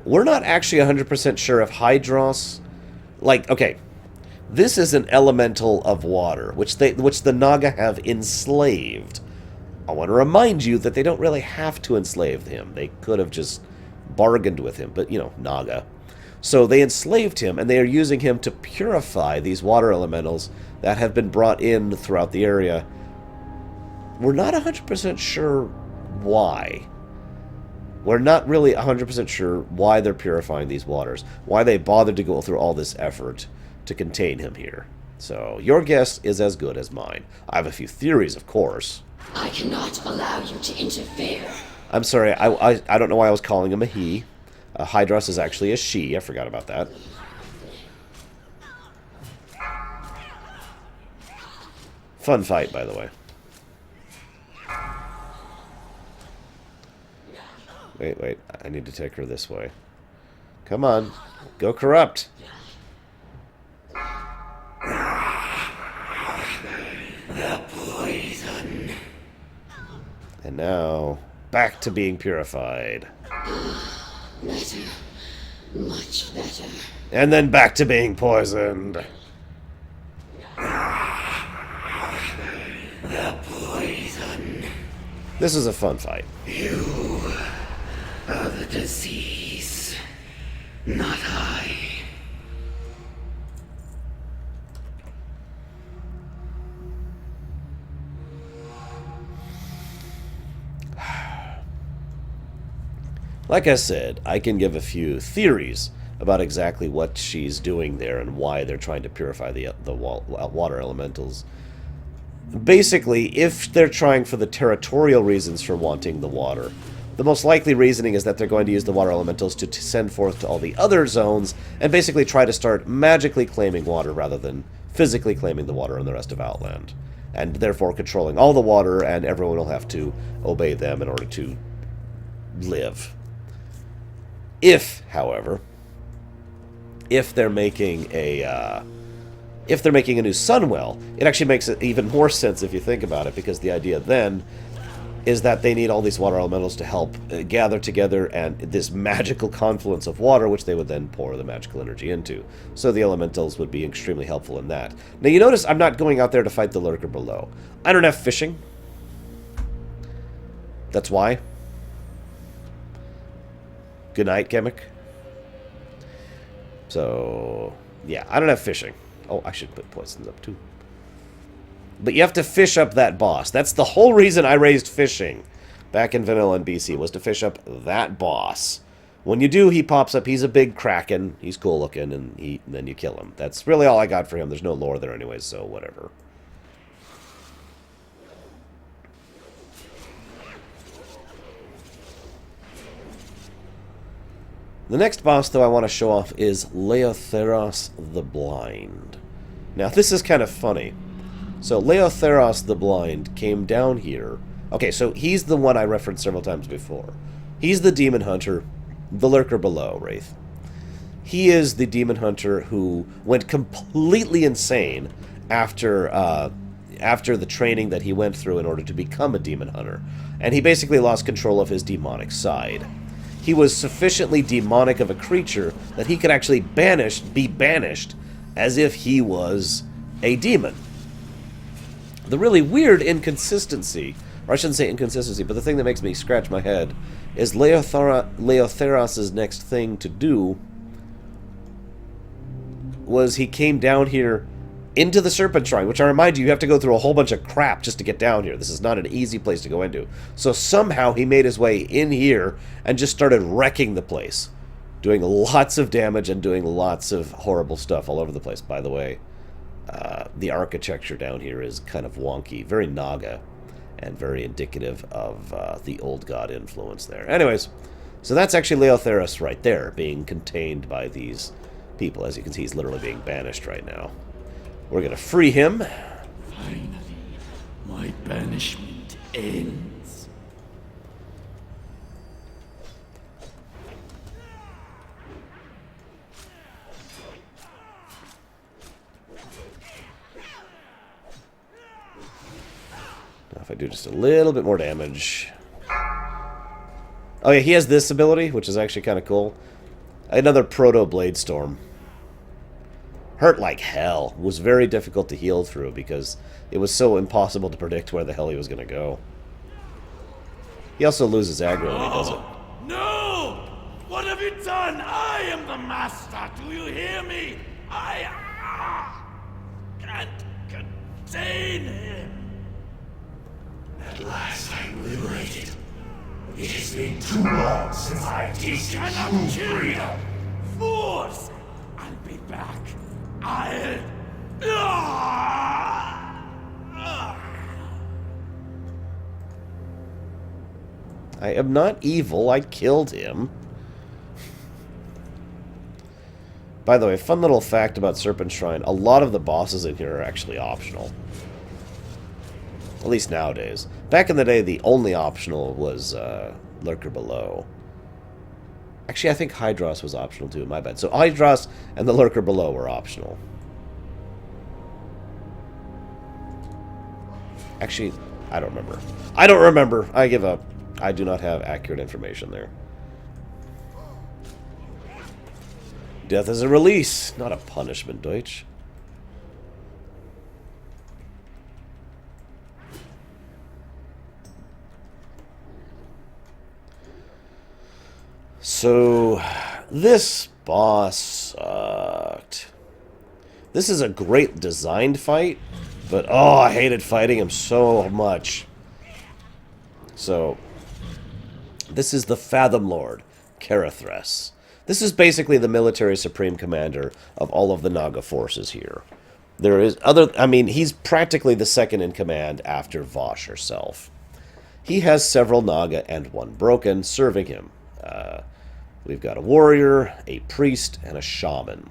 We're not actually 100% sure if Hydross... Like, okay, this is an elemental of water, which the Naga have enslaved. I want to remind you that they don't really have to enslave him. They could have just bargained with him, but, you know, Naga. So they enslaved him, and they are using him to purify these water elementals that have been brought in throughout the area. We're not 100% sure why. We're not really 100% sure why they're purifying these waters, why they bothered to go through all this effort to contain him here. So, your guess is as good as mine. I have a few theories, of course. I cannot allow you to interfere. I'm sorry, I don't know why I was calling him a he. Hydross is actually a she, I forgot about that. Fun fight, by the way. Wait, I need to take her this way. Come on, go corrupt. The poison. And now, back to being purified. Better. Much better. And then back to being poisoned. The poison. This is a fun fight. You are the disease, not I. Like I said, I can give a few theories about exactly what she's doing there and why they're trying to purify the water elementals. Basically, if they're trying for the territorial reasons for wanting the water, the most likely reasoning is that they're going to use the water elementals to send forth to all the other zones and basically try to start magically claiming water rather than physically claiming the water in the rest of Outland. And therefore controlling all the water, and everyone will have to obey them in order to live. If, however, if they're making a new Sunwell, it actually makes it even more sense if you think about it, because the idea then is that they need all these water elementals to help gather together and this magical confluence of water, which they would then pour the magical energy into. So the elementals would be extremely helpful in that. Now you notice I'm not going out there to fight the Lurker Below. I don't have fishing. That's why. Good night, Gimmick. So, yeah, I don't have fishing. Oh, I should put poisons up too. But you have to fish up that boss. That's the whole reason I raised fishing back in Vanilla and BC, was to fish up that boss. When you do, he pops up. He's a big kraken. He's cool looking, and then you kill him. That's really all I got for him. There's no lore there anyways, so whatever. The next boss, though, I want to show off is Leotheros the Blind. Now, this is kind of funny. So, Leotheros the Blind came down here. Okay, so he's the one I referenced several times before. He's the demon hunter, the Lurker Below, Wraith. He is the demon hunter who went completely insane after the training that he went through in order to become a demon hunter. And he basically lost control of his demonic side. He was sufficiently demonic of a creature that he could actually be banished as if he was a demon. The really weird inconsistency, or I shouldn't say inconsistency, but the thing that makes me scratch my head is Leotheros' next thing to do was he came down here into the Serpent Shrine, which I remind you, you have to go through a whole bunch of crap just to get down here. This is not an easy place to go into. So somehow he made his way in here and just started wrecking the place, doing lots of damage and doing lots of horrible stuff all over the place. By the way, the architecture down here is kind of wonky, very Naga, and very indicative of the old god influence there. Anyways, so that's actually Leotheros right there, being contained by these people. As you can see, he's literally being banished right now. We're going to free him. Finally, my banishment ends. Now if I do just a little bit more damage. Oh yeah, he has this ability, which is actually kind of cool. Another Proto Blade Storm. Hurt like hell. Was very difficult to heal through because it was so impossible to predict where the hell he was going to go. He also loses aggro when he does it. No! What have you done? I am the master. Do you hear me? I can't contain him. At last I'm liberated. It has been too long since I've tasted true freedom. Force! I'll be back. I'll... I am not evil. I killed him. By the way, fun little fact about Serpent Shrine. A lot of the bosses in here are actually optional. At least nowadays. Back in the day, the only optional was Lurker Below. Actually, I think Hydross was optional too, my bad. So Hydross and the Lurker Below were optional. Actually, I don't remember. I don't remember. I give up. I do not have accurate information there. Death is a release, not a punishment, Deutsch. So, this boss sucked. This is a great designed fight, but oh, I hated fighting him so much. So, this is the Fathom Lord. Carathress. This is basically the military supreme commander of all of the Naga forces here. There is other... I mean, he's practically the second in command after Vashj herself. He has several Naga and one broken serving him. We've got a warrior, a priest, and a shaman.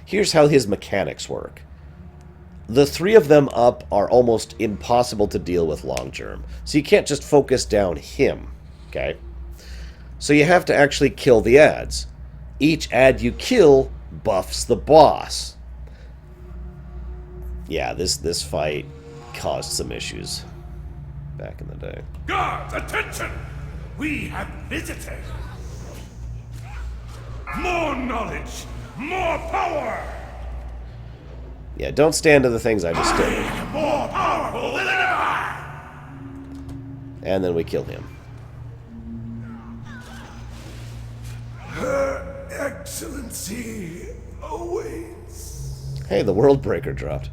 Here's how his mechanics work. The three of them up are almost impossible to deal with long term. So you can't just focus down him, okay? So you have to actually kill the adds. Each add you kill buffs the boss. Yeah, this fight caused some issues back in the day. Guards, attention! We have visitors! More knowledge! More power! Yeah, don't stand to the things I just did. More powerful than ever! And then we kill him. Her Excellency awaits. Hey, the World Breaker dropped.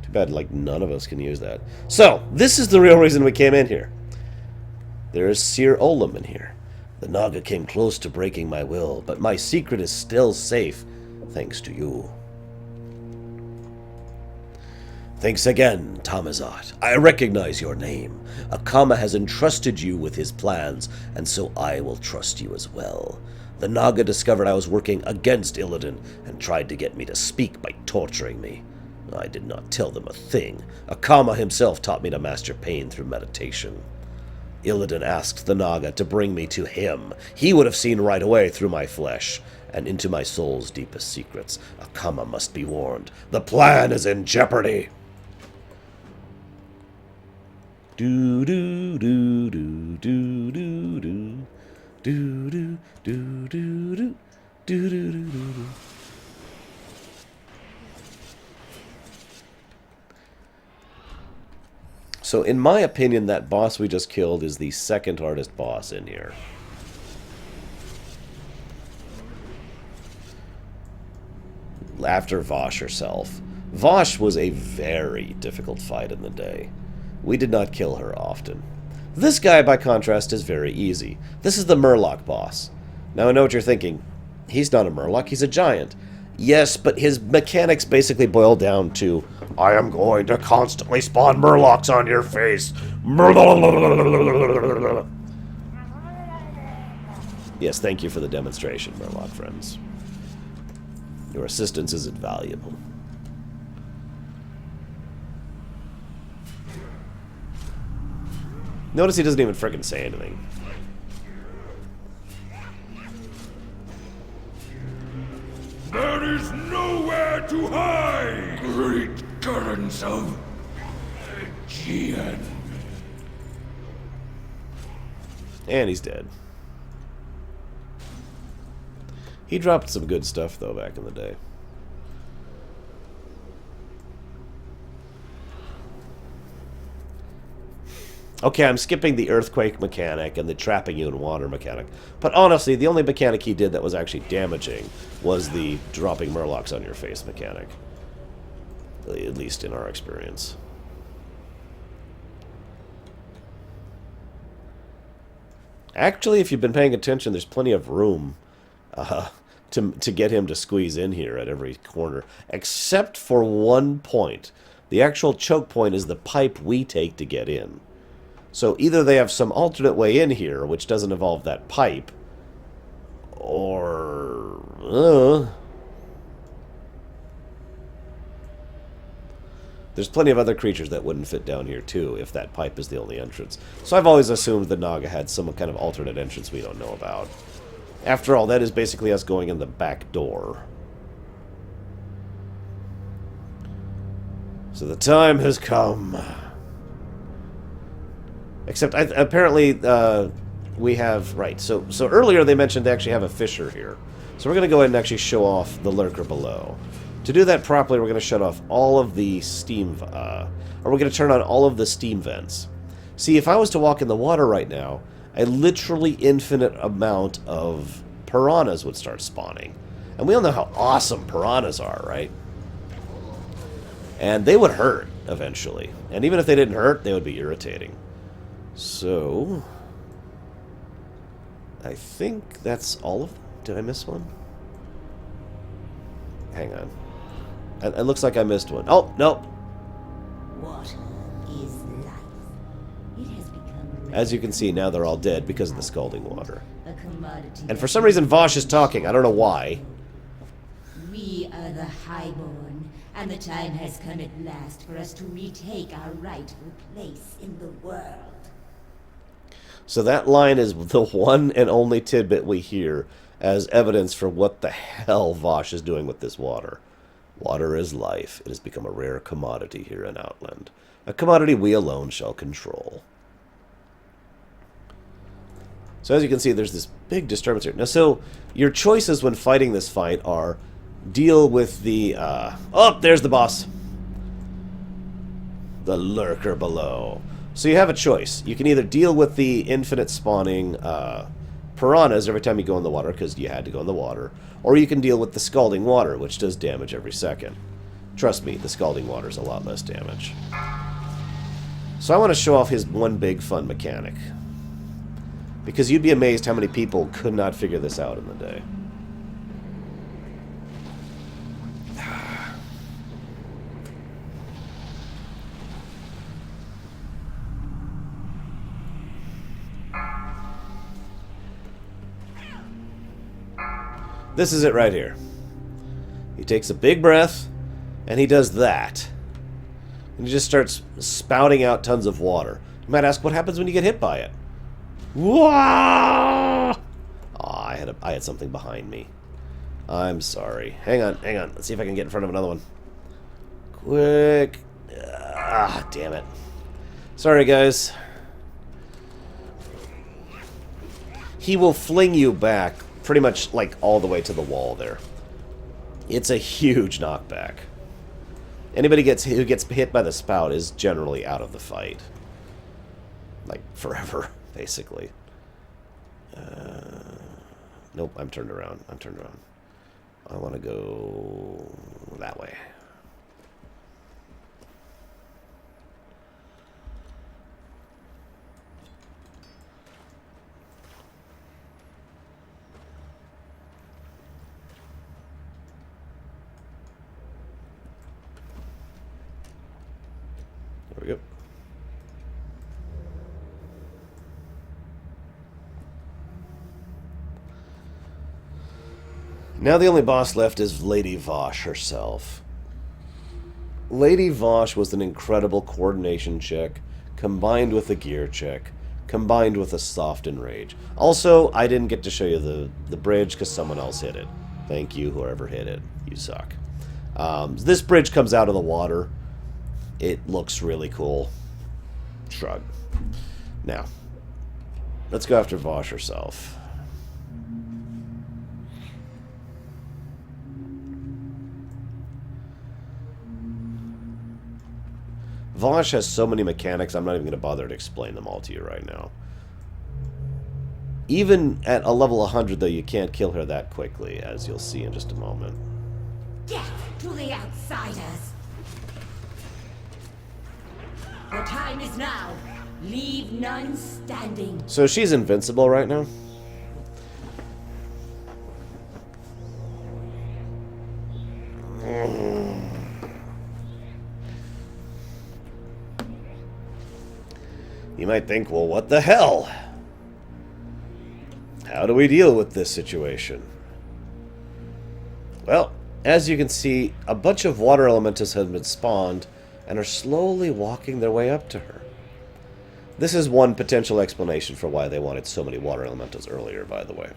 Too bad, like, none of us can use that. So, this is the real reason we came in here. There is Sir Olam in here. The Naga came close to breaking my will, but my secret is still safe, thanks to you. Thanks again, Tamazat. I recognize your name. Akama has entrusted you with his plans, and so I will trust you as well. The Naga discovered I was working against Illidan and tried to get me to speak by torturing me. I did not tell them a thing. Akama himself taught me to master pain through meditation. Illidan asked the Naga to bring me to him. He would have seen right away through my flesh and into my soul's deepest secrets. Akama must be warned. The plan is in jeopardy. Do do do do do do do do do do do do do do do do. So, in my opinion, that boss we just killed is the second hardest boss in here. After Vashj herself. Vashj was a very difficult fight in the day. We did not kill her often. This guy, by contrast, is very easy. This is the Murloc boss. Now, I know what you're thinking. He's not a Murloc, he's a giant. Yes, but his mechanics basically boil down to, I am going to constantly spawn Murlocs on your face. Yes, thank you for the demonstration, Murloc friends. Your assistance is invaluable. Notice he doesn't even frickin' say anything. There is nowhere to hide! Great currents of Aegean. And he's dead. He dropped some good stuff, though, back in the day. Okay, I'm skipping the earthquake mechanic and the trapping you in water mechanic. But honestly, the only mechanic he did that was actually damaging was the dropping Murlocs on your face mechanic. At least in our experience. Actually, if you've been paying attention, there's plenty of room to get him to squeeze in here at every corner. Except for one point. The actual choke point is the pipe we take to get in. So either they have some alternate way in here, which doesn't involve that pipe, or... There's plenty of other creatures that wouldn't fit down here, too, if that pipe is the only entrance. So I've always assumed the Naga had some kind of alternate entrance we don't know about. After all, that is basically us going in the back door. So the time has come... Except, apparently, we have... Right, so earlier they mentioned they actually have a fissure here. So we're going to go ahead and actually show off the Lurker Below. To do that properly, we're going to shut off all of the steam... or we're going to turn on all of the steam vents. See, if I was to walk in the water right now, a literally infinite amount of piranhas would start spawning. And we all know how awesome piranhas are, right? And they would hurt, eventually. And even if they didn't hurt, they would be irritating. So... I think that's all of them. Did I miss one? Hang on. It looks like I missed one. Oh, no. What is life? It has become As you can see, now they're all dead because of the scalding water. a commodity. And for some reason, Vashj is talking. I don't know why. We are the Highborn, and the time has come at last for us to retake our rightful place in the world. So that line is the one and only tidbit we hear as evidence for what the hell Vashj is doing with this water. Water is life. It has become a rare commodity here in Outland. A commodity we alone shall control. So as you can see, there's this big disturbance here. Now, so your choices when fighting this fight are deal with the... oh, there's the boss. The Lurker Below. So you have a choice. You can either deal with the infinite spawning piranhas every time you go in the water, because you had to go in the water, or you can deal with the scalding water, which does damage every second. Trust me, the scalding water is a lot less damage. So I want to show off his one big fun mechanic, because you'd be amazed how many people could not figure this out in the day. This is it right here. He takes a big breath, and he does that. And he just starts spouting out tons of water. You might ask, what happens when you get hit by it? Whoa! Oh, I had something behind me. I'm sorry. Hang on. Let's see if I can get in front of another one. Quick. Ah, damn it. Sorry, guys. He will fling you back pretty much like all the way to the wall there. It's a huge knockback. Anybody who gets hit by the spout is generally out of the fight. Like, forever, basically. Nope, I'm turned around. I want to go that way. There we go. Now the only boss left is Lady Vashj herself. Lady Vashj was an incredible coordination check, combined with a gear check, combined with a soft enrage. Also, I didn't get to show you the bridge because someone else hit it. Thank you, whoever hit it. You suck. This bridge comes out of the water. It looks really cool. Shrug. Now, let's go after Vashj herself. Vashj has so many mechanics, I'm not even going to bother to explain them all to you right now. Even at a level 100, though, you can't kill her that quickly, as you'll see in just a moment. Death to the outsiders! The time is now. Leave none standing. So she's invincible right now? You might think, well, what the hell? How do we deal with this situation? Well, as you can see, a bunch of water elementals have been spawned and are slowly walking their way up to her. This is one potential explanation for why they wanted so many water elementals earlier, by the way.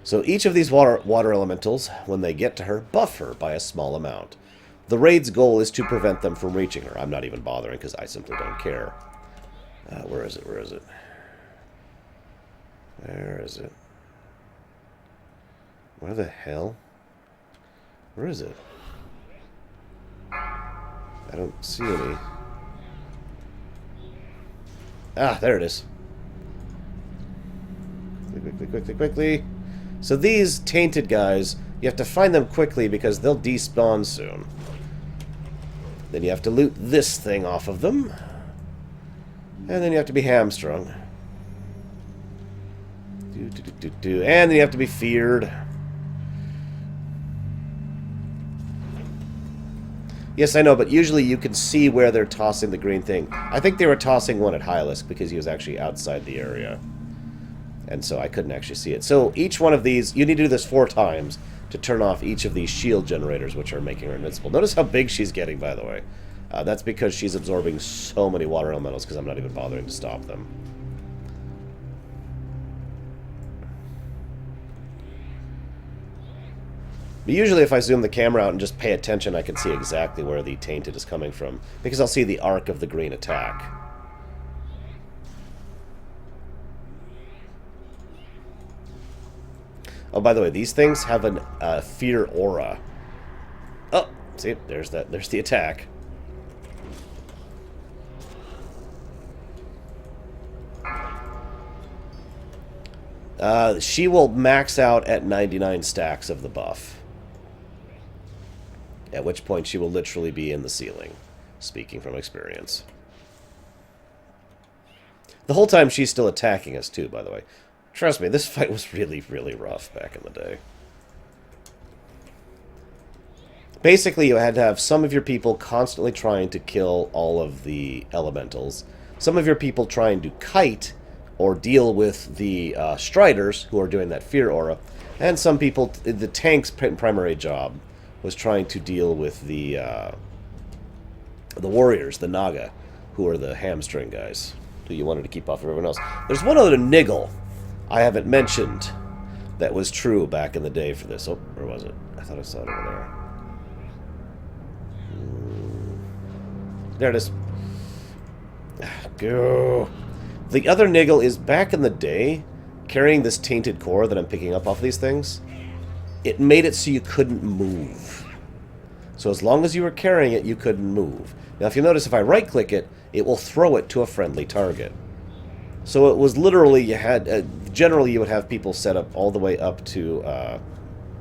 So each of these water elementals, when they get to her, buff her by a small amount. The raid's goal is to prevent them from reaching her. I'm not even bothering because I simply don't care. Where is it? Where is it? Where is it? Where the hell? Where is it? I don't see any. Ah, there it is. Quickly. So these tainted guys, you have to find them quickly because they'll despawn soon. Then you have to loot this thing off of them. And then you have to be hamstrung. And then you have to be feared. Yes, I know, but usually you can see where they're tossing the green thing. I think they were tossing one at Hylisk because he was actually outside the area. And so I couldn't actually see it. So each one of these, you need to do this 4 times to turn off each of these shield generators, which are making her invincible. Notice how big she's getting, by the way. That's because she's absorbing so many water elementals because I'm not even bothering to stop them. But usually if I zoom the camera out and just pay attention, I can see exactly where the Tainted is coming from, because I'll see the arc of the green attack. Oh, by the way, these things have a fear aura. Oh, see, there's the attack. She will max out at 99 stacks of the buff. At which point she will literally be in the ceiling, speaking from experience. The whole time she's still attacking us too, by the way. Trust me, this fight was really, really rough back in the day. Basically, you had to have some of your people constantly trying to kill all of the elementals, some of your people trying to kite or deal with the Striders, who are doing that fear aura, and some people, the tank's primary job was trying to deal with the warriors, the Naga, who are the hamstring guys, who you wanted to keep off everyone else. There's one other niggle I haven't mentioned that was true back in the day for this. Oh, where was it? I thought I saw it over there. There it is. Go. The other niggle is back in the day, carrying this tainted core that I'm picking up off these things, it made it so you couldn't move. So as long as you were carrying it, you couldn't move. Now if you notice, if I right-click it, it will throw it to a friendly target. So it was literally, you had, generally you would have people set up all the way up to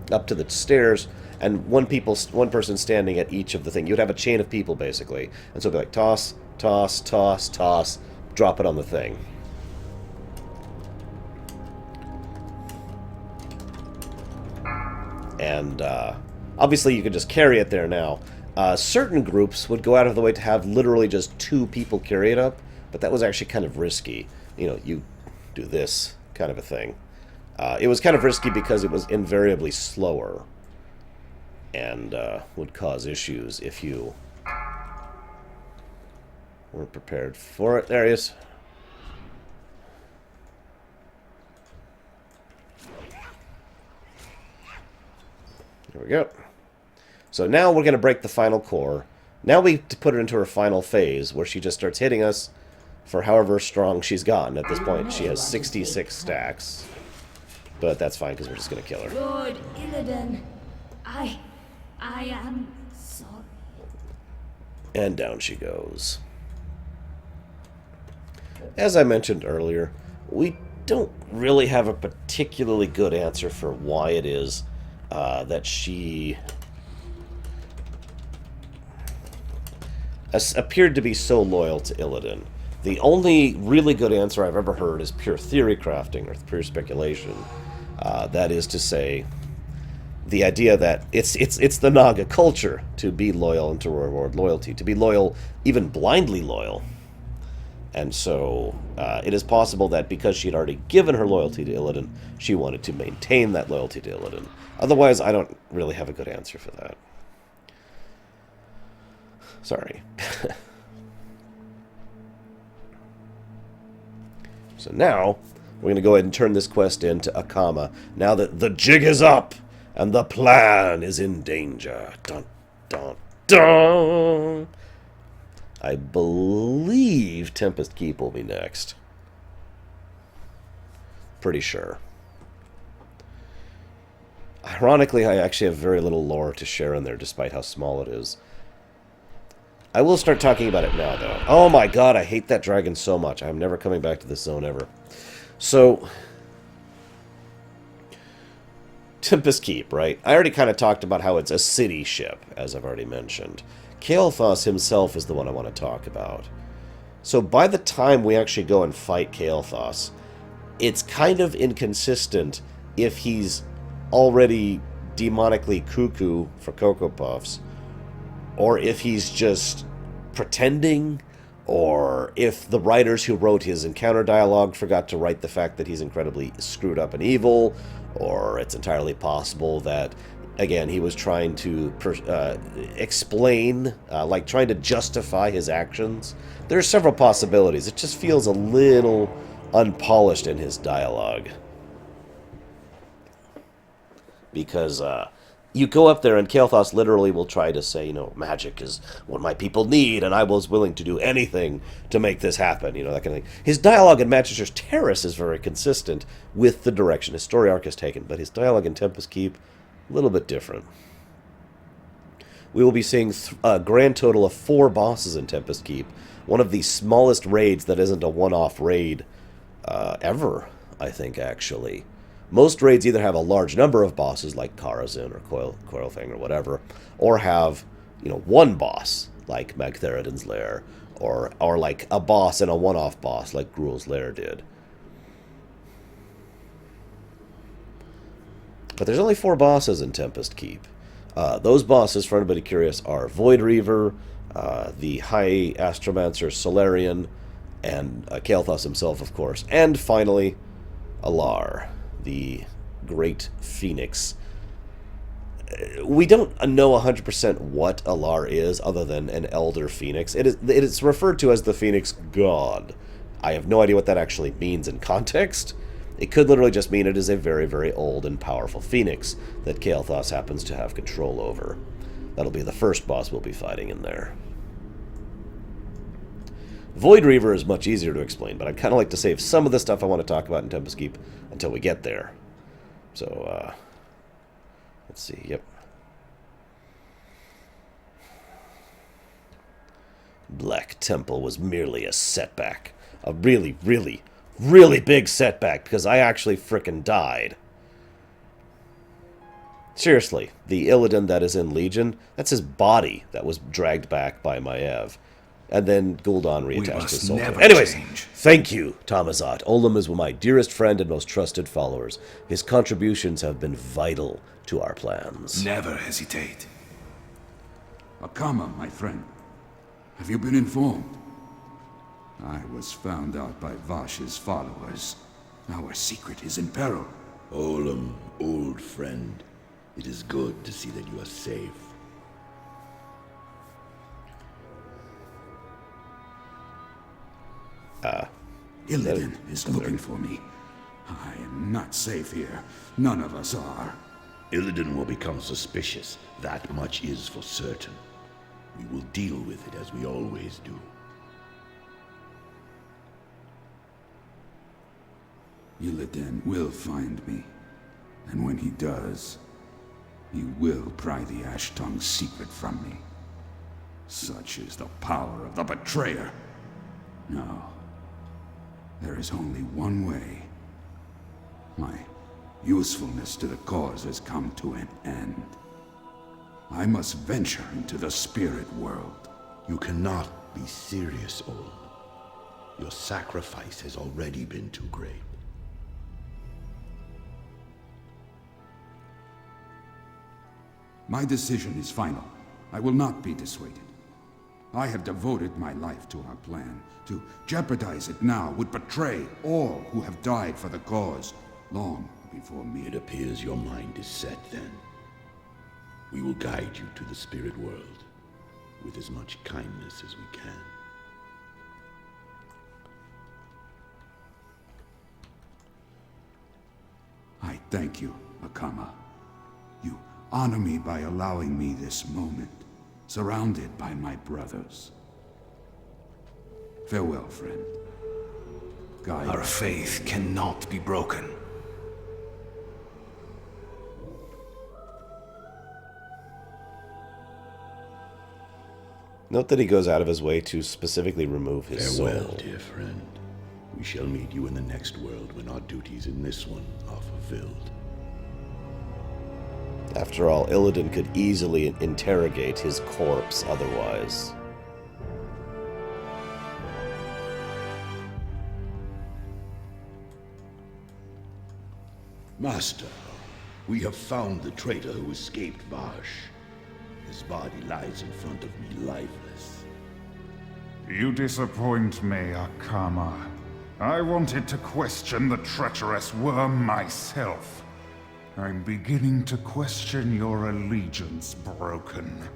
the stairs, and one person standing at each of the thing. You'd have a chain of people, basically. And so it'd be like, toss, toss, toss, toss, drop it on the thing. And obviously you could just carry it there now. Certain groups would go out of the way to have literally just 2 people carry it up, but that was actually kind of risky. You know, you do this kind of a thing. It was kind of risky because it was invariably slower and would cause issues if you weren't prepared for it. There he is. There we go. So now we're going to break the final core. Now we put her into her final phase, where she just starts hitting us for however strong she's gotten. At this point, she has 66 stacks. But that's fine, because we're just going to kill her. Lord Illidan, I am sorry. And down she goes. As I mentioned earlier, we don't really have a particularly good answer for why it is that she appeared to be so loyal to Illidan. The only really good answer I've ever heard is pure theory crafting, or pure speculation. That is to say, the idea that it's the Naga culture to be loyal and to reward loyalty, to be loyal, even blindly loyal. And so it is possible that because she had already given her loyalty to Illidan, she wanted to maintain that loyalty to Illidan. Otherwise, I don't really have a good answer for that. Sorry. So now, we're going to go ahead and turn this quest into Akama, now that the jig is up and the plan is in danger. Dun, dun, dun! I believe Tempest Keep will be next. Pretty sure. Ironically, I actually have very little lore to share in there, despite how small it is. I will start talking about it now, though. Oh my god, I hate that dragon so much. I'm never coming back to this zone ever. So, Tempest Keep, right? I already kind of talked about how it's a city ship, as I've already mentioned. Kael'thas himself is the one I want to talk about. So by the time we actually go and fight Kael'thas, it's kind of inconsistent if he's already demonically cuckoo for Cocoa Puffs, or if he's just pretending, or if the writers who wrote his encounter dialogue forgot to write the fact that he's incredibly screwed up and evil, or it's entirely possible that, again, he was trying to explain, like trying to justify his actions. There are several possibilities. It just feels a little unpolished in his dialogue. Because you go up there and Kael'thas literally will try to say, you know, magic is what my people need, and I was willing to do anything to make this happen, you know, that kind of thing. His dialogue in Magisters Terrace is very consistent with the direction his story arc has taken, but his dialogue in Tempest Keep, a little bit different. We will be seeing a grand total of 4 bosses in Tempest Keep, one of the smallest raids that isn't a one-off raid ever, I think, actually. Most raids either have a large number of bosses, like Carazhan or Coilfang or whatever, or have, you know, one boss, like Magtheridon's Lair, or like a boss and a one-off boss, like Gruul's Lair did. But there's only 4 bosses in Tempest Keep. Those bosses, for anybody curious, are Void Reaver, the High Astromancer Solarian, and Kael'thas himself, of course, and finally, Alar, the Great Phoenix. We don't know 100% what Alar is, other than an Elder Phoenix. It is referred to as the Phoenix God. I have no idea what that actually means in context. It could literally just mean it is a very, very old and powerful Phoenix that Kael'thas happens to have control over. That'll be the first boss we'll be fighting in there. Void Reaver is much easier to explain, but I'd kind of like to save some of the stuff I want to talk about in Tempest Keep until we get there. So, let's see, yep. Black Temple was merely a setback. A really, really, really big setback, because I actually frickin' died. Seriously, the Illidan that is in Legion, that's his body that was dragged back by Maiev. And then Gul'dan reattached his soul. Anyways, thank you, Tamazat. Olam is my dearest friend and most trusted followers. His contributions have been vital to our plans. Never hesitate. Akama, my friend. Have you been informed? I was found out by Vash's followers. Our secret is in peril. Olam, old friend. It is good to see that you are safe. Illidan is looking for me. I am not safe here. None of us are. Illidan will become suspicious. That much is for certain. We will deal with it as we always do. Illidan will find me. And when he does, he will pry the Ash Tongue's secret from me. Such is the power of the betrayer. No. There is only one way. My usefulness to the cause has come to an end. I must venture into the spirit world. You cannot be serious, Olam. Your sacrifice has already been too great. My decision is final. I will not be dissuaded. I have devoted my life to our plan. To jeopardize it now would betray all who have died for the cause long before me. It appears your mind is set then. We will guide you to the spirit world with as much kindness as we can. I thank you, Akama. You honor me by allowing me this moment, surrounded by my brothers. Farewell, friend. Guide Our faith cannot be broken. Note that he goes out of his way to specifically remove his soul. Farewell, dear friend. We shall meet you in the next world when our duties in this one are fulfilled. After all, Illidan could easily interrogate his corpse otherwise. Master, we have found the traitor who escaped Vashj. His body lies in front of me lifeless. You disappoint me, Akama. I wanted to question the treacherous worm myself. I'm beginning to question your allegiance, Broken.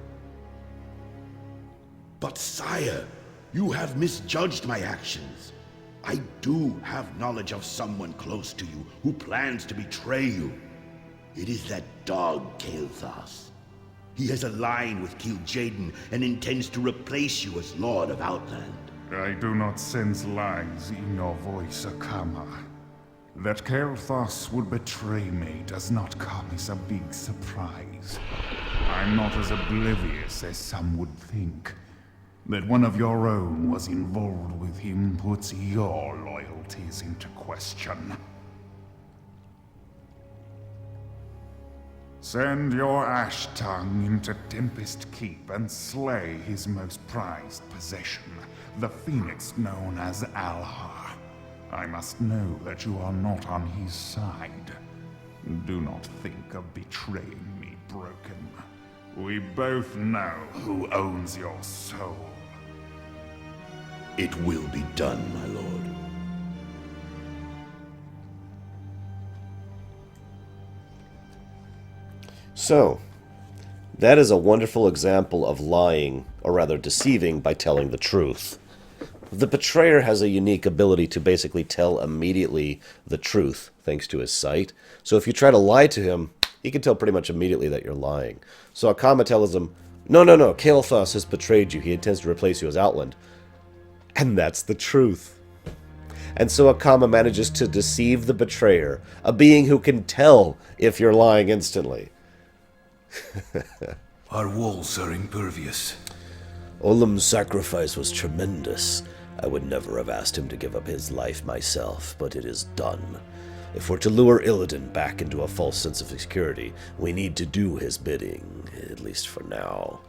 But sire, you have misjudged my actions. I do have knowledge of someone close to you who plans to betray you. It is that dog, Kael'thas. He has aligned with Kil'jaeden and intends to replace you as Lord of Outland. I do not sense lies in your voice, Akama. That Kael'thas would betray me does not come as a big surprise. I'm not as oblivious as some would think. That one of your own was involved with him puts your loyalties into question. Send your ash tongue into Tempest Keep and slay his most prized possession, the phoenix known as Alhar. I must know that you are not on his side. Do not think of betraying me, Broken. We both know who owns your soul. It will be done, my lord. So, that is a wonderful example of lying, or rather deceiving, by telling the truth. The betrayer has a unique ability to basically tell immediately the truth, thanks to his sight. So if you try to lie to him, he can tell pretty much immediately that you're lying. So Akama tells him, no, Kael'thas has betrayed you. He intends to replace you as Outland. And that's the truth. And so Akama manages to deceive the betrayer, a being who can tell if you're lying instantly. Our walls are impervious. Olam's sacrifice was tremendous. I would never have asked him to give up his life myself, but it is done. If we're to lure Illidan back into a false sense of security, we need to do his bidding, at least for now.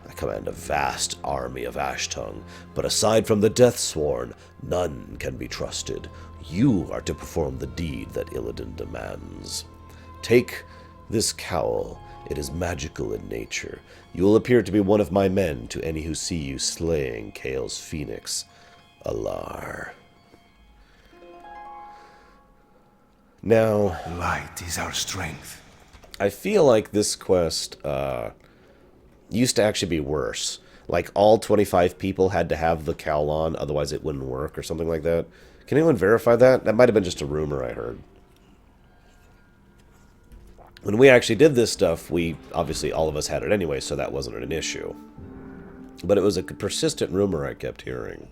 I command a vast army of Ashtongue, but aside from the Deathsworn, none can be trusted. You are to perform the deed that Illidan demands. Take this cowl. It is magical in nature. You will appear to be one of my men to any who see you slaying Kael's phoenix, Alar. Now, light is our strength. I feel like this quest used to actually be worse. Like all 25 people had to have the cowl on, otherwise it wouldn't work or something like that. Can anyone verify that? That might have been just a rumor I heard. When we actually did this stuff, obviously all of us had it anyway, so that wasn't an issue. But it was a persistent rumor I kept hearing.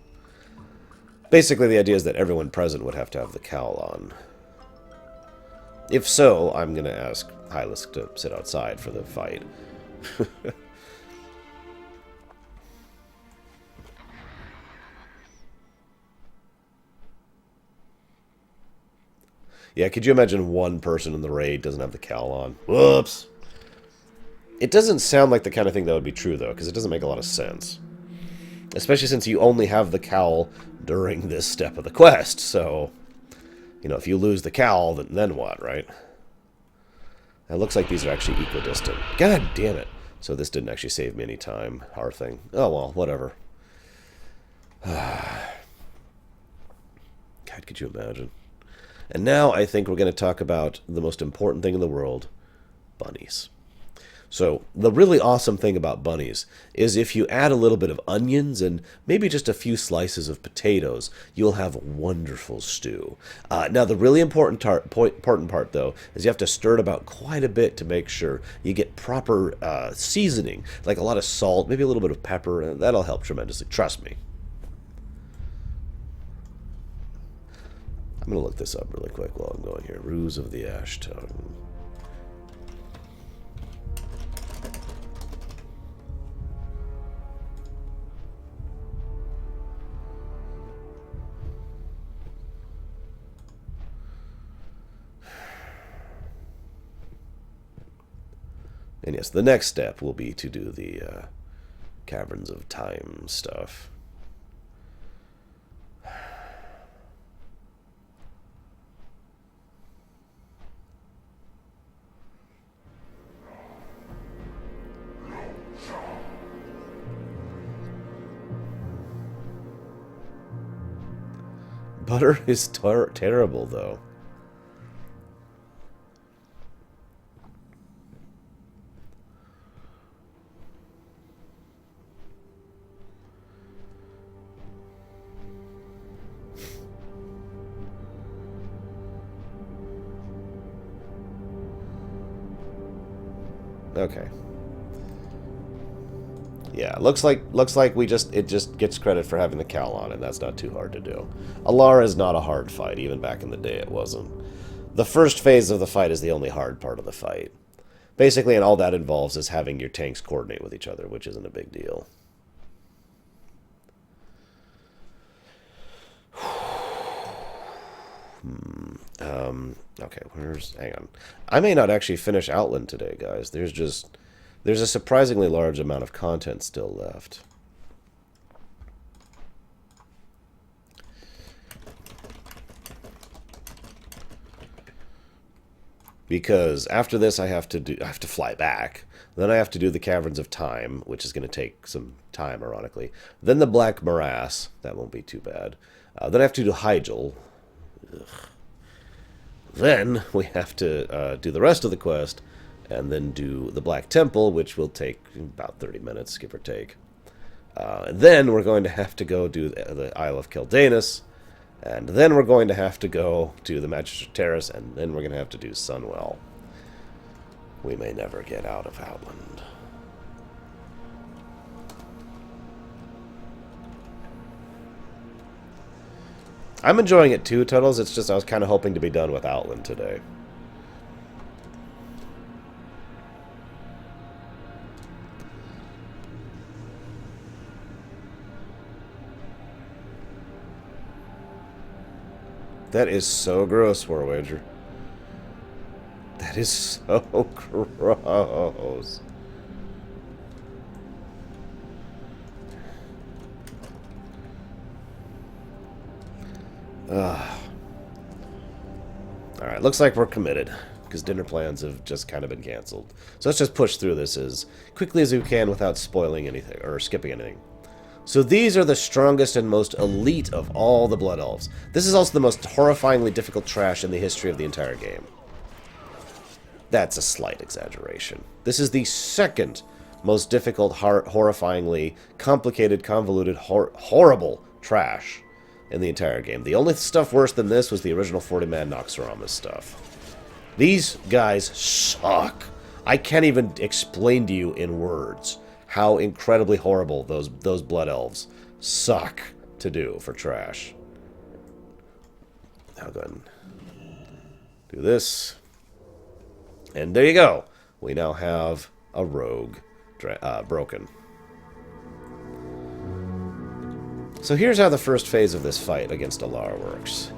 Basically, the idea is that everyone present would have to have the cowl on. If so, I'm going to ask Hylas to sit outside for the fight. Yeah, could you imagine one person in the raid doesn't have the cowl on? Whoops! It doesn't sound like the kind of thing that would be true, though, because it doesn't make a lot of sense. Especially since you only have the cowl during this step of the quest, so... You know, if you lose the cowl, then what, right? It looks like these are actually equidistant. God damn it! So this didn't actually save me any time. Our thing. Oh well, whatever. God, could you imagine? And now I think we're going to talk about the most important thing in the world, bunnies. So the really awesome thing about bunnies is if you add a little bit of onions and maybe just a few slices of potatoes, you'll have wonderful stew. Now the really important part, though, is you have to stir it about quite a bit to make sure you get proper seasoning, like a lot of salt, maybe a little bit of pepper, and that'll help tremendously. Trust me. I'm going to look this up really quick while I'm going here. Ruse of the Ash Tongue. And yes, the next step will be to do the Caverns of Time stuff. butter is terrible, though. Okay. Yeah, looks like it just gets credit for having the Cal on, and that's not too hard to do. Alara is not a hard fight, even back in the day it wasn't. The first phase of the fight is the only hard part of the fight. Basically, and all that involves is having your tanks coordinate with each other, which isn't a big deal. Okay, hang on. I may not actually finish Outland today, guys. There's a surprisingly large amount of content still left. Because after this I have to fly back. Then I have to do the Caverns of Time, which is going to take some time, ironically. Then the Black Morass. That won't be too bad. Then I have to do Hyjal. Ugh. Then we have to do the rest of the quest, and then do the Black Temple, which will take about 30 minutes, give or take. And then we're going to have to go do the Isle of Keldanis, and then we're going to have to go to the Magister Terrace, and then we're going to have to do Sunwell. We may never get out of Outland. I'm enjoying it too, Tuttles. It's just I was kind of hoping to be done with Outland today. That is so gross, War Wager. That is so gross. Alright, looks like we're committed, because dinner plans have just kind of been cancelled. So let's just push through this as quickly as we can without spoiling anything, or skipping anything. So these are the strongest and most elite of all the Blood Elves. This is also the most horrifyingly difficult trash in the history of the entire game. That's a slight exaggeration. This is the second most difficult, horrifyingly complicated, convoluted, horrible trash in the entire game. The only stuff worse than this was the original 40-man Noxorama stuff. These guys suck. I can't even explain to you in words how incredibly horrible those Blood Elves suck to do for trash. Now go ahead and do this. And there you go. We now have a rogue broken. So here's how the first phase of this fight against Alar works.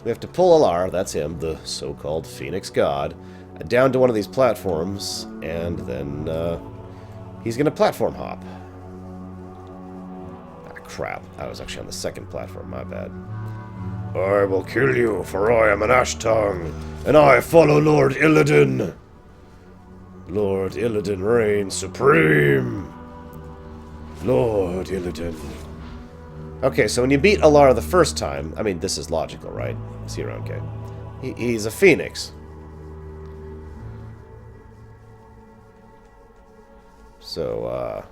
We have to pull Alar, that's him, the so-called Phoenix God, down to one of these platforms, and then he's going to platform hop. Ah, crap. I was actually on the second platform, my bad. I will kill you, for I am an Ash-tongue, and I follow Lord Illidan. Lord Illidan reigns supreme. Lord Illidan. Okay, so when you beat Alara the first time, I mean, this is logical, right? Is he around? Okay. He's a phoenix. So,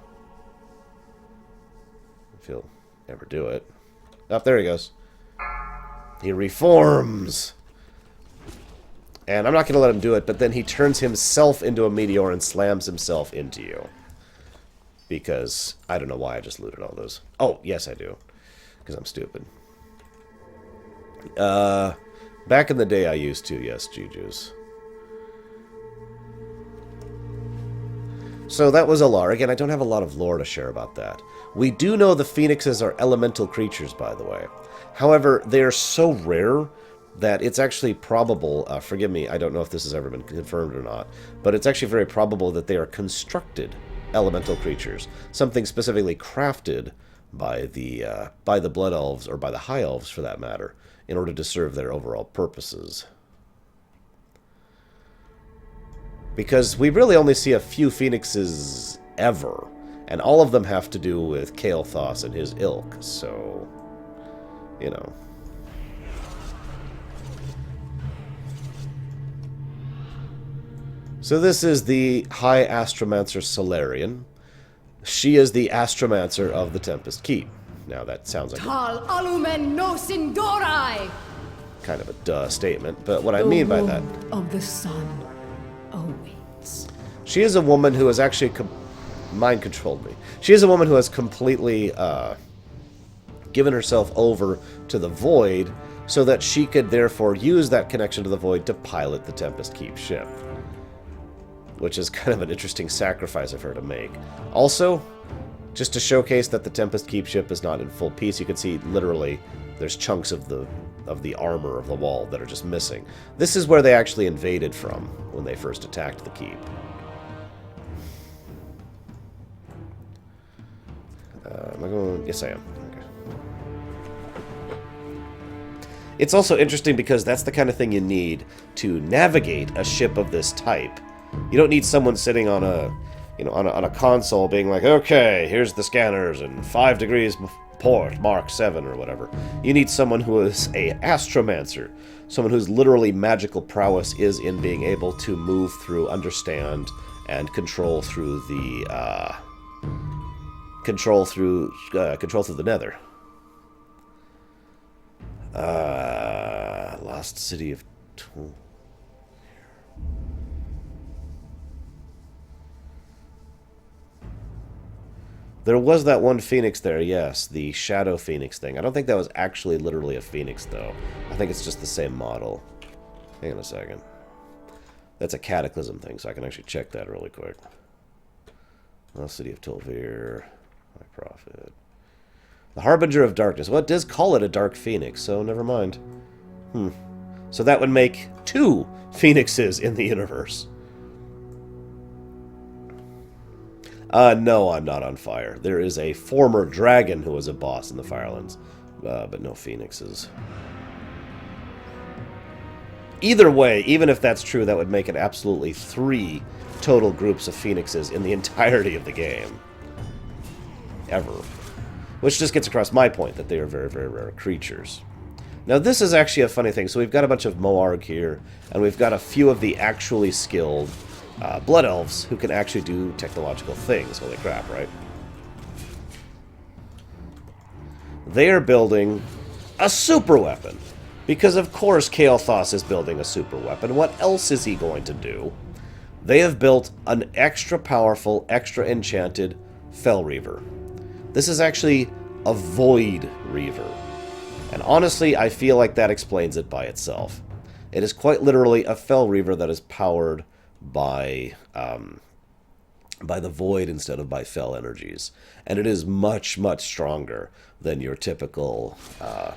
if he'll ever do it. Oh, there he goes. He reforms. And I'm not going to let him do it, but then he turns himself into a meteor and slams himself into you. Because I don't know why I just looted all those. Oh, yes I do. Because I'm stupid. Back in the day I used to, yes, Jujus. So that was Alar. Again, I don't have a lot of lore to share about that. We do know the phoenixes are elemental creatures, by the way. However, they are so rare that it's actually probable, forgive me, I don't know if this has ever been confirmed or not, but it's actually very probable that they are constructed elemental creatures, something specifically crafted by the Blood Elves, or by the High Elves for that matter, in order to serve their overall purposes. Because we really only see a few phoenixes ever, and all of them have to do with Kael'thas and his ilk, so you know. So this is the High Astromancer Solarian. She is the Astromancer of the Tempest Keep. Now that sounds like Tal alumen nos indorai. kind of a duh statement, but what I mean by that... of the sun awaits. She is a woman who has actually mind-controlled me. She is a woman who has completely given herself over to the Void so that she could therefore use that connection to the Void to pilot the Tempest Keep ship. Which is kind of an interesting sacrifice of her to make. Also, just to showcase that the Tempest Keep ship is not in full piece, you can see literally there's chunks of the armor of the wall that are just missing. This is where they actually invaded from when they first attacked the keep. Am I going? Yes, I am. Okay. It's also interesting because that's the kind of thing you need to navigate a ship of this type. You don't need someone sitting on a, on a console being like, okay, here's the scanners and 5 degrees port, Mark 7 or whatever. You need someone who is a astromancer, someone whose literally magical prowess is in being able to move through, understand, and control through the control through the Nether. Lost City of Tool. There was that one phoenix there, yes, the Shadow Phoenix thing. I don't think that was actually literally a phoenix, though. I think it's just the same model. Hang on a second. That's a Cataclysm thing, so I can actually check that really quick. Well, City of Tulvir. High Prophet. The Harbinger of Darkness. Well, it does call it a Dark Phoenix, so never mind. So that would make 2 phoenixes in the universe. No, I'm not on fire. There is a former dragon who was a boss in the Firelands, but no phoenixes. Either way, even if that's true, that would make it absolutely 3 total groups of phoenixes in the entirety of the game. Ever. Which just gets across my point that they are very, very rare creatures. Now, this is actually a funny thing. So we've got a bunch of Moarg here, and we've got a few of the actually skilled Blood Elves who can actually do technological things. Holy crap, right? They are building a super weapon. Because of course Kael'thas is building a super weapon. What else is he going to do? They have built an extra powerful, extra enchanted Fel Reaver. This is actually a Void Reaver. And honestly, I feel like that explains it by itself. It is quite literally a Fel Reaver that is powered by the Void instead of by Fel energies, and it is much, much stronger than your typical Fel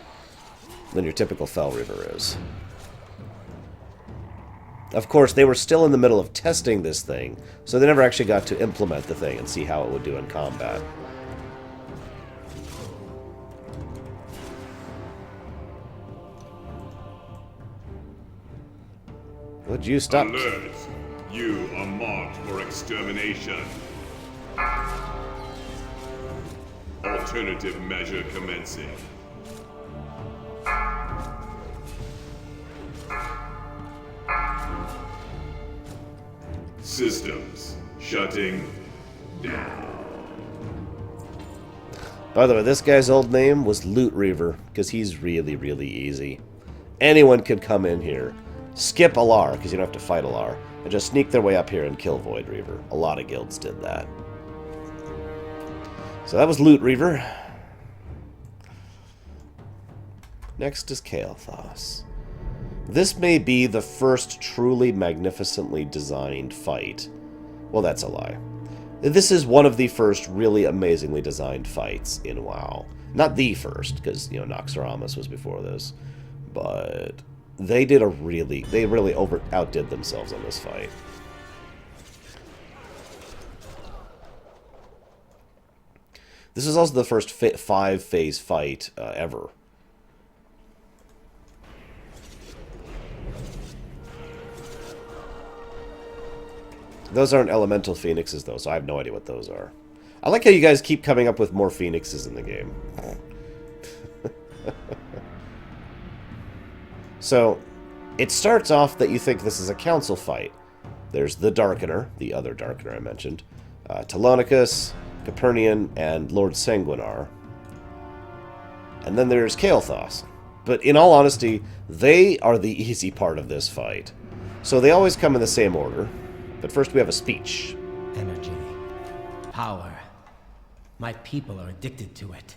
Reaver is. Of course, they were still in the middle of testing this thing, so they never actually got to implement the thing and see how it would do in combat. Would you stop? Alert! You are marked for extermination. Alternative measure commencing. Systems shutting down. By the way, this guy's old name was Loot Reaver, because he's really, really easy. Anyone could come in here, skip Alar, because you don't have to fight Alar, and just sneak their way up here and kill Void Reaver. A lot of guilds did that. So that was Loot Reaver. Next is Kael'thas. This may be the first truly magnificently designed fight. Well, that's a lie. This is one of the first really amazingly designed fights in WoW. Not the first, because, Noxoramus was before this. But they really outdid themselves on this fight. This is also the first 5-phase fight ever. Those aren't elemental phoenixes, though, so I have no idea what those are. I like how you guys keep coming up with more phoenixes in the game. So, it starts off that you think this is a council fight. There's the Darkener, the other Darkener I mentioned, Telonicus, Capernian, and Lord Sanguinar. And then there's Kael'thas. But in all honesty, they are the easy part of this fight. So they always come in the same order. But first we have a speech. Energy. Power. My people are addicted to it.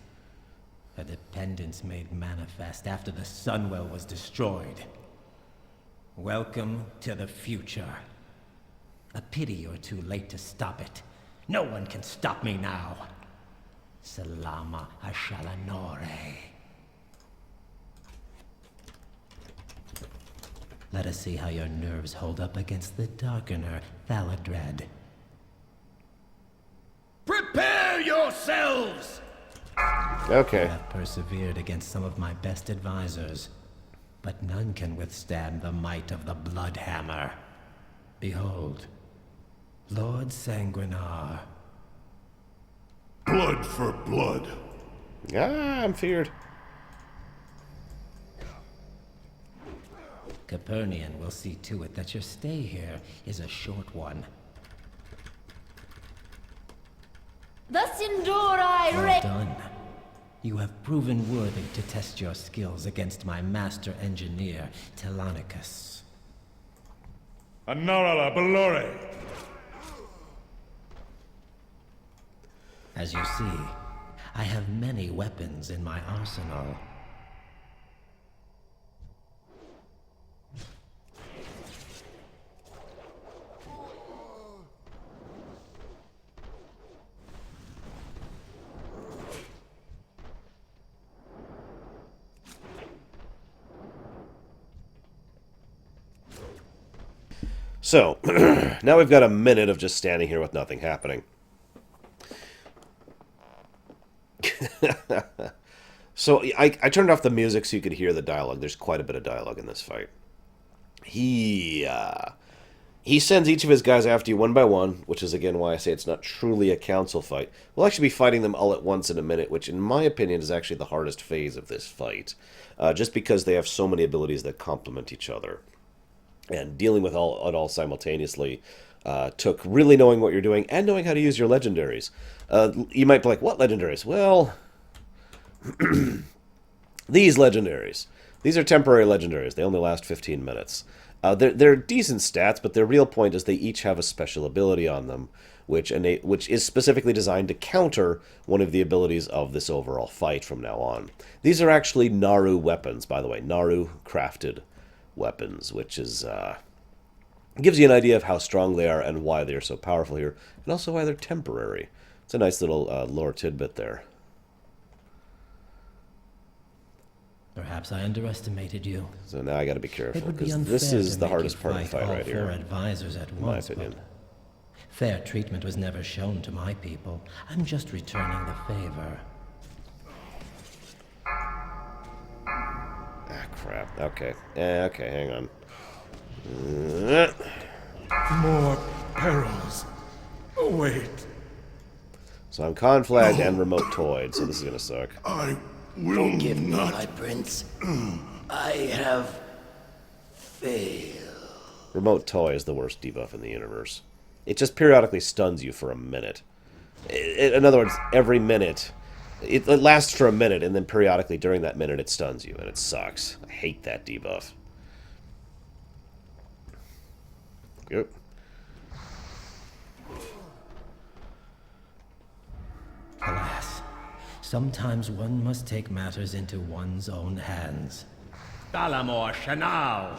A dependence made manifest after the Sunwell was destroyed. Welcome to the future. A pity you're too late to stop it. No one can stop me now. Salama Ashalanore. Let us see how your nerves hold up against the Darkener, Thaladred. Prepare yourselves! Okay. I have persevered against some of my best advisors, but none can withstand the might of the Bloodhammer. Behold, Lord Sanguinar. Blood for blood. Ah, I'm feared. Capernian will see to it that your stay here is a short one. The Sindorai Well done. You have proven worthy to test your skills against my master engineer, Telonicus. Anarala Belore. As you see, I have many weapons in my arsenal. So, now we've got a minute of just standing here with nothing happening. So, I turned off the music so you could hear the dialogue. There's quite a bit of dialogue in this fight. He sends each of his guys after you one by one, which is again why I say it's not truly a council fight. We'll actually be fighting them all at once in a minute, which in my opinion is actually the hardest phase of this fight. Just because they have so many abilities that complement each other. And dealing with it all simultaneously took really knowing what you're doing and knowing how to use your legendaries. You might be like, what legendaries? Well, these legendaries. These are temporary legendaries. They only last 15 minutes. They're decent stats, but their real point is they each have a special ability on them, which is specifically designed to counter one of the abilities of this overall fight from now on. These are actually Naru weapons, by the way. Naru crafted weapons, which is gives you an idea of how strong they are and why they are so powerful here, and also why they're temporary. It's a nice little lore tidbit there. Perhaps I underestimated you. So now I got to be careful, It would be because unfair this is to the make hardest you part of the fight all right here, four advisors at in once, my opinion. but fair treatment was never shown to my people. I'm just returning the favor. Ah, crap. Okay. Okay, hang on. More perils await. So I'm conflagged and remote toyed, so this is gonna suck. I will Forgive me, not. my prince. I have failed. Remote toy is the worst debuff in the universe. It just periodically stuns you for a minute. In other words, every minute. It lasts for a minute, and then periodically during that minute it stuns you, and it sucks. I hate that debuff. Yep. Alas, sometimes one must take matters into one's own hands. Dalamor Chanal.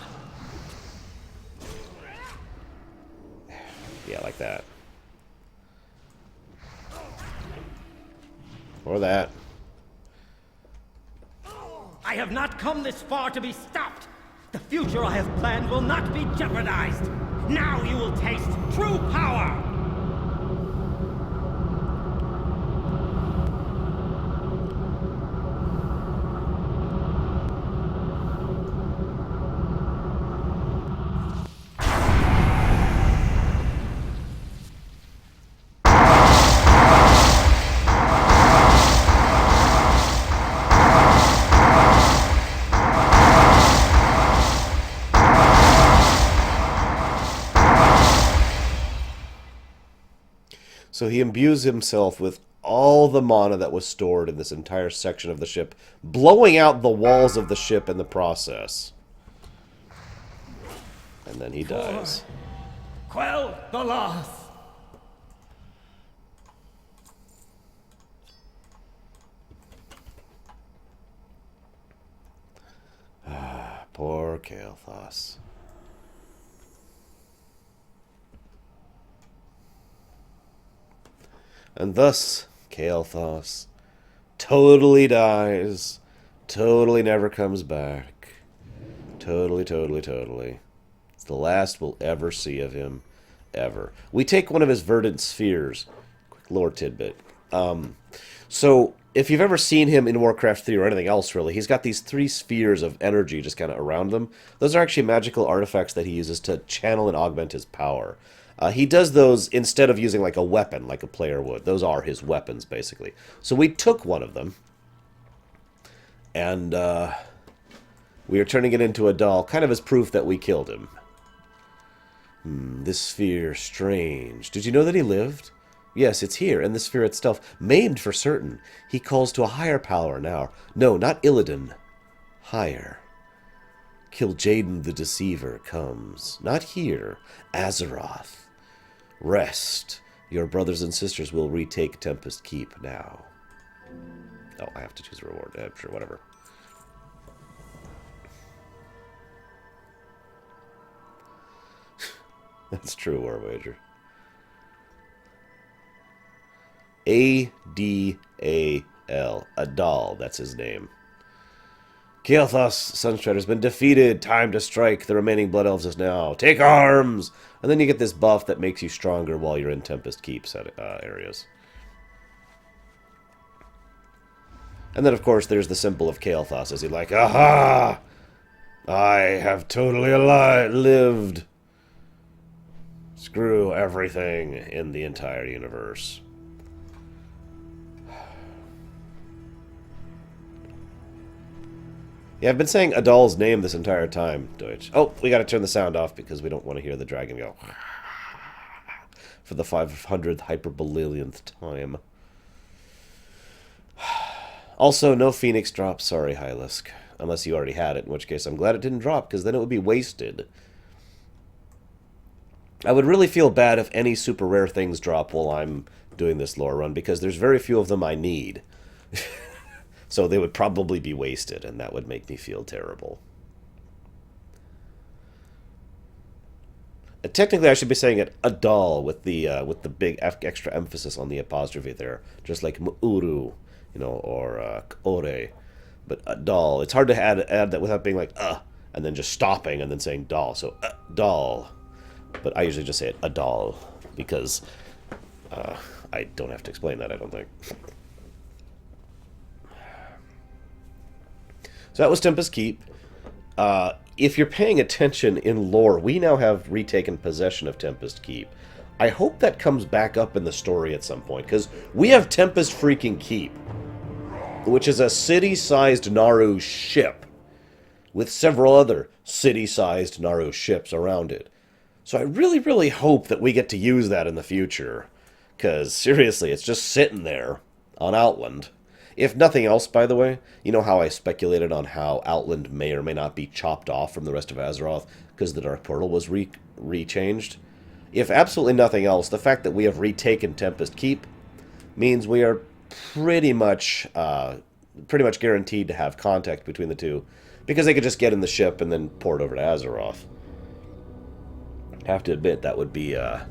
Yeah, like that. Or that. I have not come this far to be stopped. The future I have planned will not be jeopardized. Now you will taste true power. So he imbues himself with all the mana that was stored in this entire section of the ship, blowing out the walls of the ship in the process. And then he dies. Quell the loss. Poor Kael'thas. And thus, Kael'thas totally dies, totally never comes back. Totally. It's the last we'll ever see of him, ever. We take one of his verdant spheres. Quick lore tidbit. So, if you've ever seen him in Warcraft 3 or anything else, really, he's got these 3 spheres of energy just kind of around them. Those are actually magical artifacts that he uses to channel and augment his power. He does those instead of using like a weapon, like a player would. Those are his weapons, basically. So we took one of them, and we are turning it into a doll, kind of as proof that we killed him. This sphere, strange. Did you know that he lived? Yes, it's here, and the sphere itself, maimed for certain. He calls to a higher power now. No, not Illidan. Higher. Kil'jaeden the Deceiver comes. Not here. Azeroth. Rest. Your brothers and sisters will retake Tempest Keep now. Oh, I have to choose a reward. Sure, whatever. That's true, War Wager. A-D-A-L. Adal, that's his name. Kael'thas Sunstrider has been defeated. Time to strike. The remaining Blood Elves is now. Take arms! And then you get this buff that makes you stronger while you're in Tempest Keep areas. And then, of course, there's the symbol of Kael'thas as he's like, aha! I have totally lived. Screw everything in the entire universe. Yeah, I've been saying Adal's name this entire time, Deutsch. Oh, we gotta turn the sound off because we don't want to hear the dragon go for the 500th hyperbolianth time. Also, no Phoenix drop. Sorry, Hylisk. Unless you already had it, in which case I'm glad it didn't drop, because then it would be wasted. I would really feel bad if any super rare things drop while I'm doing this lore run, because there's very few of them I need. So they would probably be wasted, and that would make me feel terrible. Technically, I should be saying it Adal with the big extra emphasis on the apostrophe there, just like M'uru, you know, or Ore. But Adal, it's hard to add that without being like and then just stopping and then saying Dal. So Dal, but I usually just say it Adal because I don't have to explain that. I don't think. So that was Tempest Keep. If you're paying attention in lore, we now have retaken possession of Tempest Keep. I hope that comes back up in the story at some point, because we have Tempest freaking Keep, which is a city-sized Naru ship, with several other city-sized Naru ships around it. So I really, really hope that we get to use that in the future, because seriously, it's just sitting there on Outland. If nothing else, by the way, you know how I speculated on how Outland may or may not be chopped off from the rest of Azeroth because the Dark Portal was rechanged? If absolutely nothing else, the fact that we have retaken Tempest Keep means we are pretty much guaranteed to have contact between the two, because they could just get in the ship and then port over to Azeroth. I have to admit, that would be a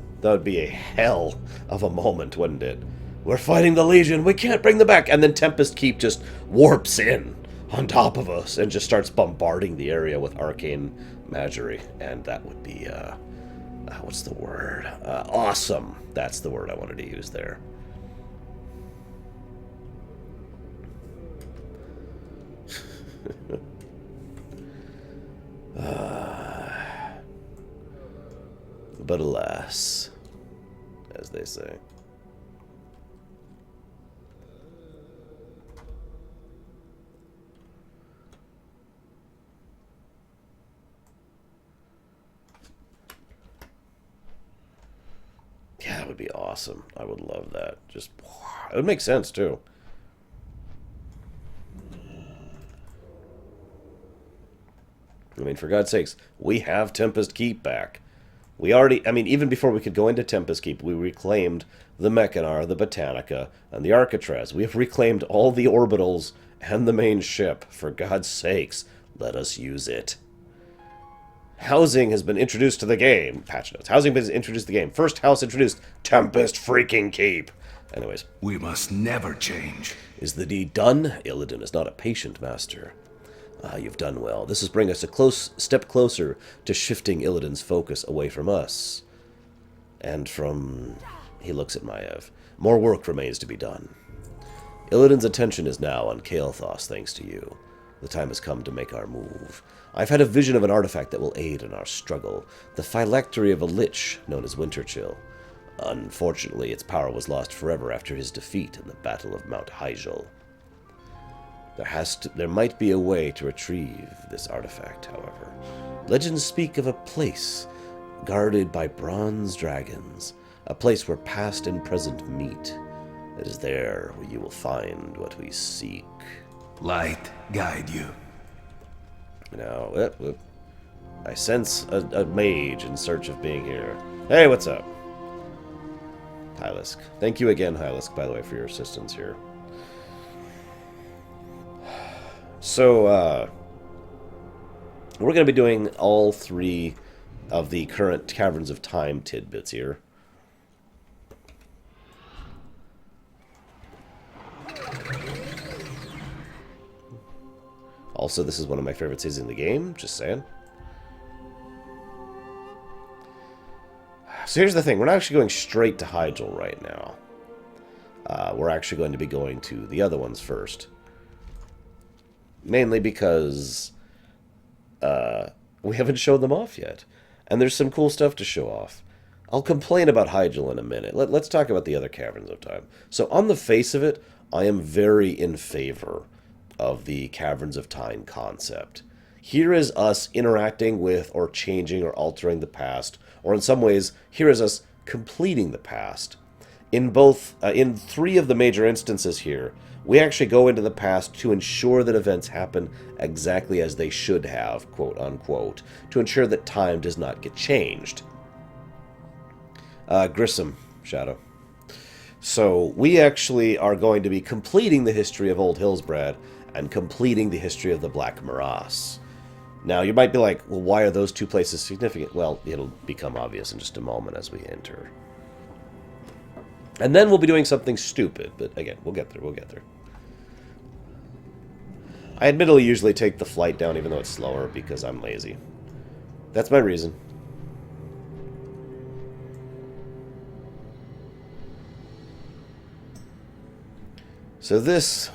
hell of a moment, wouldn't it? We're fighting the Legion, we can't bring them back! And then Tempest Keep just warps in on top of us and just starts bombarding the area with arcane Menagerie. And that would be, what's the word? Awesome. That's the word I wanted to use there. But alas, as they say. Yeah, That would be awesome. I would love that. Just, it would make sense, too. I mean, for God's sakes, we have Tempest Keep back. We already, I mean, even before we could go into Tempest Keep, we reclaimed the Mechanar, the Botanica, and the Arcatraz. We have reclaimed all the orbitals and the main ship. For God's sakes, let us use it. Housing has been introduced to the game. Patch notes. Housing has been introduced to the game. First house introduced, Tempest freaking Keep. Anyways. We must never change. Is the deed done? Illidan is not a patient master. Ah, you've done well. This has bring us a close step closer to shifting Illidan's focus away from us. And from... He looks at Maiev. More work remains to be done. Illidan's attention is now on Kael'thas, thanks to you. The time has come to make our move. I've had a vision of an artifact that will aid in our struggle. The phylactery of a lich known as Winterchill. Unfortunately, its power was lost forever after his defeat in the Battle of Mount Hyjal. There might be a way to retrieve this artifact, however. Legends speak of a place guarded by bronze dragons, a place where past and present meet. It is there where you will find what we seek. Light guide you. Now, I sense a mage in search of being here. Hey, what's up? Hylisk. Thank you again, Hylisk, by the way, for your assistance here. So, we're going to be doing all 3 of the current Caverns of Time tidbits here. Also, this is one of my favorite cities in the game, just saying. So here's the thing, we're not actually going straight to Hyjal right now. We're actually going to be going to the other ones first. Mainly because we haven't shown them off yet. And there's some cool stuff to show off. I'll complain about Hyjal in a minute. Let's talk about the other Caverns of Time. So on the face of it, I am very in favor of the Caverns of Time concept. Here is us interacting with or changing or altering the past, or in some ways, here is us completing the past. In 3 of the major instances here, we actually go into the past to ensure that events happen exactly as they should have, quote unquote, to ensure that time does not get changed. Grissom, Shadow. So, we actually are going to be completing the history of Old Hillsbrad and completing the history of the Black Morass. Now, you might be like, well, why are those 2 places significant? Well, it'll become obvious in just a moment as we enter. And then we'll be doing something stupid, but again, we'll get there, we'll get there. I admittedly usually take the flight down even though it's slower because I'm lazy. That's my reason. So this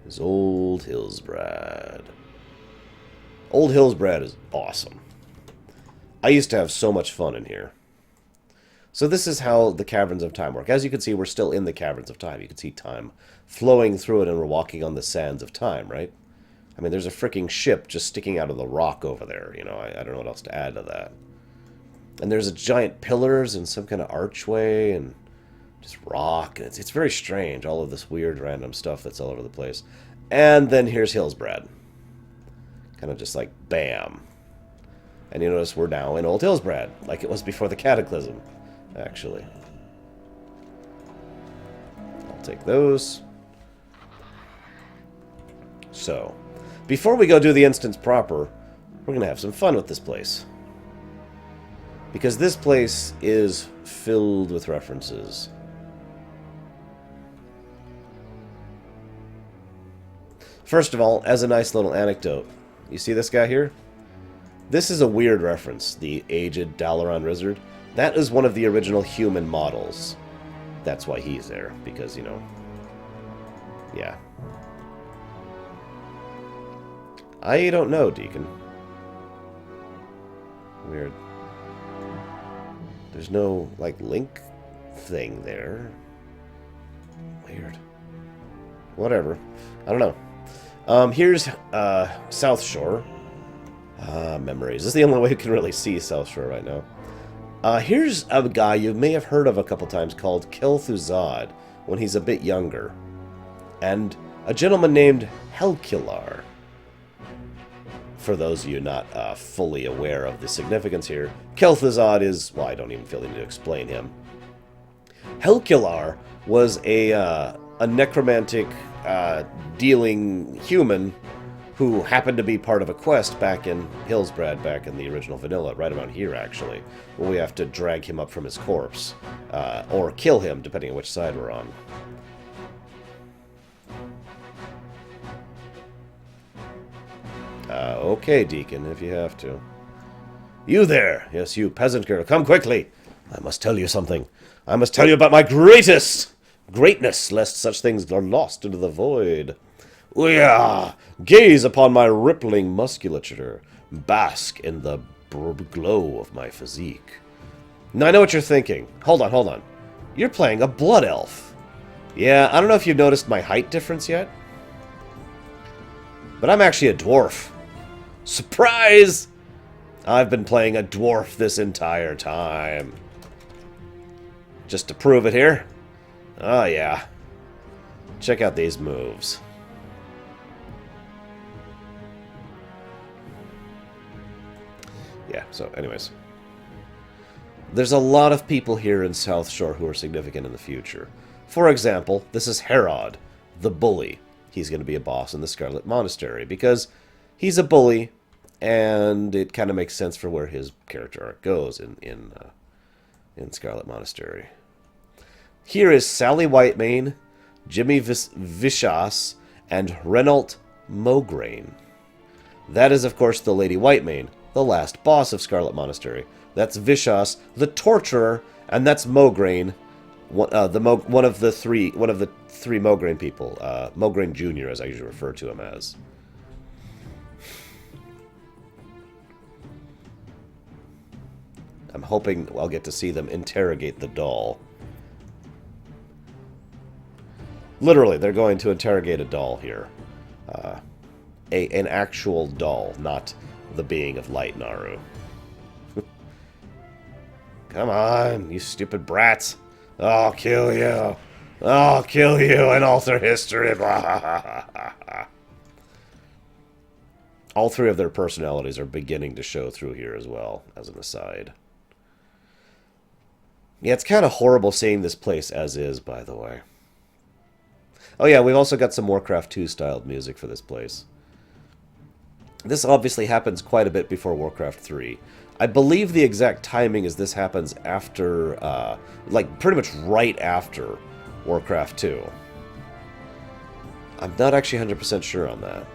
is Old Hillsbrad. Old Hillsbrad is awesome. I used to have so much fun in here. So this is how the Caverns of Time work. As you can see, we're still in the Caverns of Time. You can see time flowing through it, and we're walking on the sands of time, right? I mean, there's a freaking ship just sticking out of the rock over there. You know, I don't know what else to add to that. And there's a giant pillars and some kind of archway and just rock. And it's very strange, all of this weird random stuff that's all over the place. And then here's Hillsbrad. Kind of just like, bam. And you notice we're now in Old Hillsbrad, like it was before the Cataclysm, actually. I'll take those. So, before we go do the instance proper, we're going to have some fun with this place. Because this place is filled with references. First of all, as a nice little anecdote, you see this guy here? This is a weird reference, the aged Dalaran Wizard. That is one of the original human models. That's why he's there, because, you know, yeah. I don't know, Deacon. Weird. There's no, like, link thing there. Weird. Whatever. I don't know. Here's South Shore. Memories. This is the only way we can really see South Shore right now. Here's a guy you may have heard of a couple times called Kel'Thuzad when he's a bit younger. And a gentleman named Helkilar. For those of you not fully aware of the significance here, Kel'Thuzad is... well, I don't even feel the need to explain him. Helkilar was a necromantic dealing human who happened to be part of a quest back in Hillsbrad, back in the original vanilla, right around here, actually, where we have to drag him up from his corpse, or kill him, depending on which side we're on. Okay, Deacon, if you have to. You there! Yes, you peasant girl, come quickly! I must tell you something. I must tell you about my greatness! Greatness, lest such things are lost into the void. Ooyah! Gaze upon my rippling musculature. Bask in the glow of my physique. Now, I know what you're thinking. Hold on, hold on. You're playing a blood elf. Yeah, I don't know if you've noticed my height difference yet. But I'm actually a dwarf. Surprise! I've been playing a dwarf this entire time. Just to prove it here. Oh, yeah. Check out these moves. Yeah, so anyways. There's a lot of people here in South Shore who are significant in the future. For example, this is Herod, the bully. He's going to be a boss in the Scarlet Monastery because he's a bully, and it kind of makes sense for where his character arc goes in Scarlet Monastery. Here is Sally Whitemane, Jimmy Vishas, and Renault Mograine. That is, of course, the Lady Whitemane, the last boss of Scarlet Monastery. That's Vishas, the Torturer, and that's Mograine, one of the three Mograine people, Mograine Jr., as I usually refer to him as. I'm hoping I'll get to see them interrogate the doll. Literally, they're going to interrogate a doll here. An actual doll, not the being of light Naru. Come on, you stupid brats. I'll kill you. I'll kill you and alter history. All three of their personalities are beginning to show through here as well, as an aside. Yeah, it's kind of horrible seeing this place as is, by the way. Oh yeah, we've also got some Warcraft 2 styled music for this place. This obviously happens quite a bit before Warcraft 3. I believe the exact timing is this happens after, like, pretty much right after Warcraft 2. I'm not actually 100% sure on that.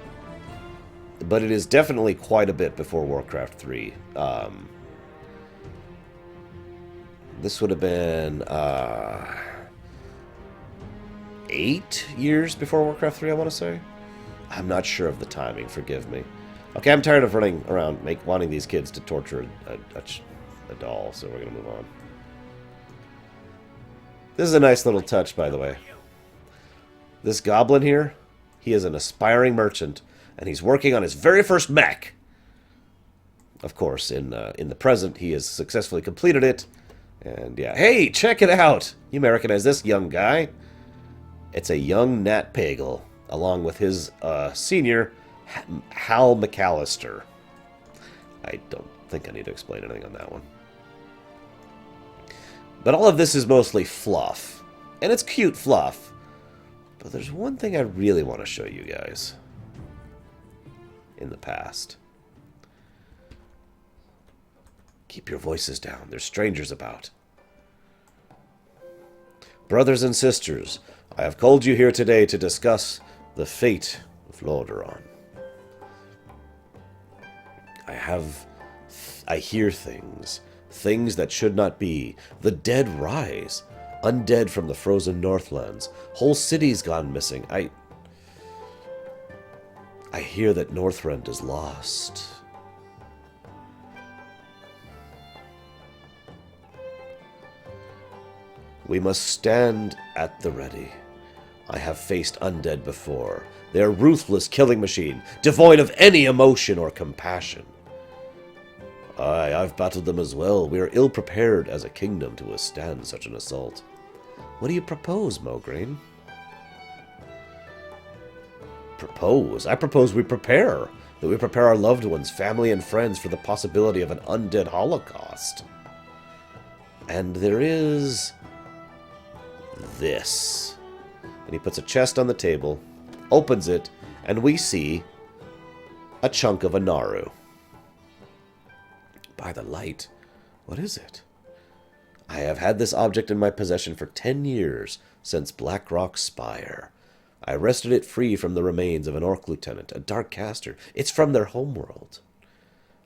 But it is definitely quite a bit before Warcraft 3. This would have been, 8 years before Warcraft 3, I want to say? I'm not sure of the timing, forgive me. Okay, I'm tired of running around wanting these kids to torture a doll, so we're going to move on. This is a nice little touch, by the way. This goblin here, he is an aspiring merchant, and he's working on his very first mech. Of course, in the present, he has successfully completed it. And yeah, hey, check it out! You may recognize this young guy. It's a young Nat Pagel, along with his senior, Hal McAllister. I don't think I need to explain anything on that one. But all of this is mostly fluff. And it's cute fluff. But there's one thing I really want to show you guys. In the past. Keep your voices down. There's strangers about. Brothers and sisters, I have called you here today to discuss the fate of Lorerun. I hear things that should not be. The dead rise, undead from the frozen Northlands. Whole cities gone missing. I hear that Northrend is lost. We must stand at the ready. I have faced undead before. They are ruthless killing machine, devoid of any emotion or compassion. Aye, I've battled them as well. We are ill-prepared as a kingdom to withstand such an assault. What do you propose, Mograine? Propose? I propose we prepare. That we prepare our loved ones, family, and friends for the possibility of an undead holocaust. And there is... this. And he puts a chest on the table, opens it, and we see a chunk of a Naru. By the light, what is it? I have had this object in my possession for 10 years, since Blackrock Spire. I wrested it free from the remains of an Orc lieutenant, a dark caster. It's from their homeworld.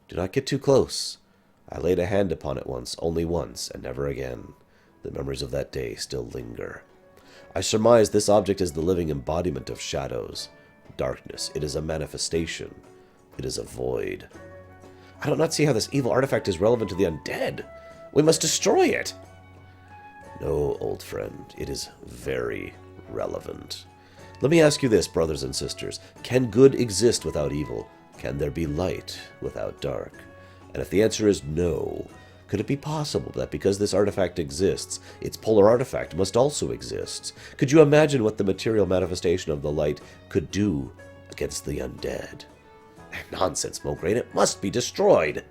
Do not get too close. I laid a hand upon it once, only once, and never again. The memories of that day still linger. I surmise this object is the living embodiment of shadows. Darkness. It is a manifestation. It is a void. I do not see how this evil artifact is relevant to the undead. We must destroy it. No, old friend. It is very relevant. Let me ask you this, brothers and sisters. Can good exist without evil? Can there be light without dark? And if the answer is no, could it be possible that because this artifact exists, its polar artifact must also exist? Could you imagine what the material manifestation of the light could do against the undead? Nonsense, Mograine. It must be destroyed.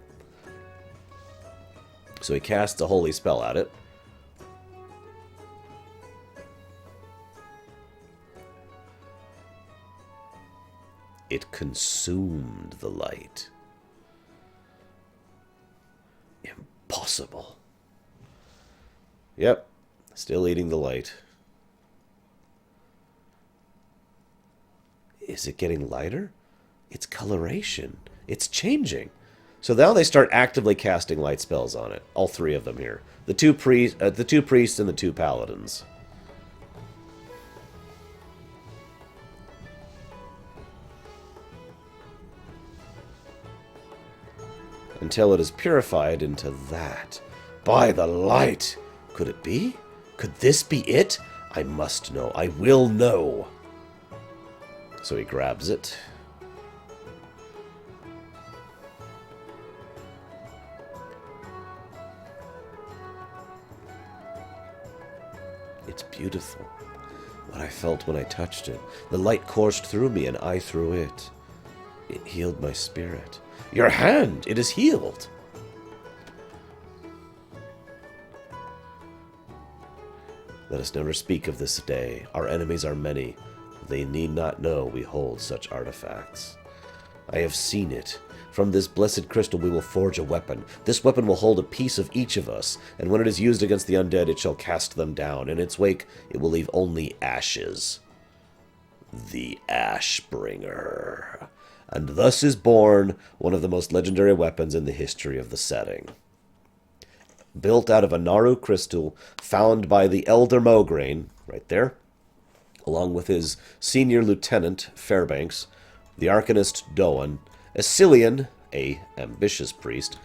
So he casts a holy spell at it. It consumed the light. Impossible. Yep, still eating the light. Is it getting lighter? It's coloration. It's changing. So now they start actively casting light spells on it. All three of them here. The two priests and the two paladins. Until it is purified into that. By the light! Could it be? Could this be it? I must know. I will know. So he grabs it. It's beautiful. What I felt when I touched it. The light coursed through me and I through it. It healed my spirit. Your hand! It is healed! Let us never speak of this day. Our enemies are many. They need not know we hold such artifacts. I have seen it. From this blessed crystal we will forge a weapon. This weapon will hold a piece of each of us, and when it is used against the undead, it shall cast them down. In its wake, it will leave only ashes. The Ashbringer. And thus is born one of the most legendary weapons in the history of the setting. Built out of a Naru crystal found by the Elder Mograine, right there, along with his senior lieutenant, Fairbanks, the Arcanist Doan, Asilian, a ambitious priest,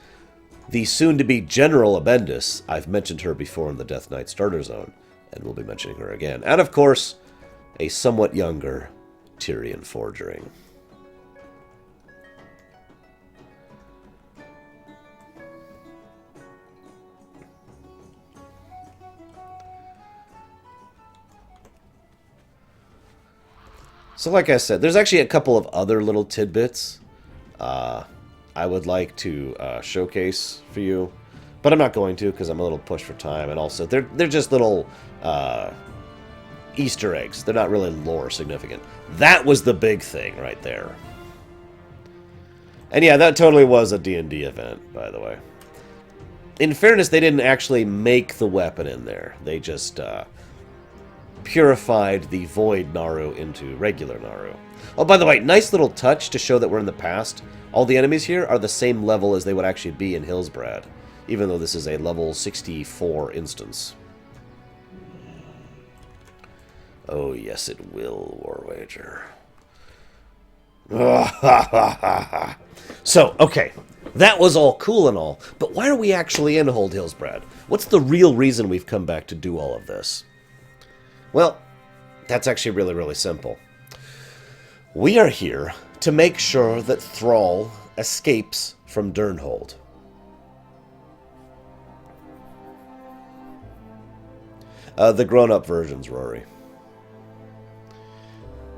the soon-to-be General Abendis, I've mentioned her before in the Death Knight Starter Zone, and we'll be mentioning her again, and of course, a somewhat younger Tyrion Forgering. So like I said, there's actually a couple of other little tidbits I would like to showcase for you. But I'm not going to because I'm a little pushed for time. And also, they're just little Easter eggs. They're not really lore significant. That was the big thing right there. And yeah, that totally was a D&D event, by the way. In fairness, they didn't actually make the weapon in there. They just... purified the Void Naru into regular Naru. Oh, by the way, nice little touch to show that we're in the past. All the enemies here are the same level as they would actually be in Hillsbrad, even though this is a level 64 instance. Oh, yes, it will, Warwager. So, okay, that was all cool and all, but why are we actually in Old Hillsbrad? What's the real reason we've come back to do all of this? Well, that's actually really, really simple. We are here to make sure that Thrall escapes from Durnholde. The grown-up versions, Rory.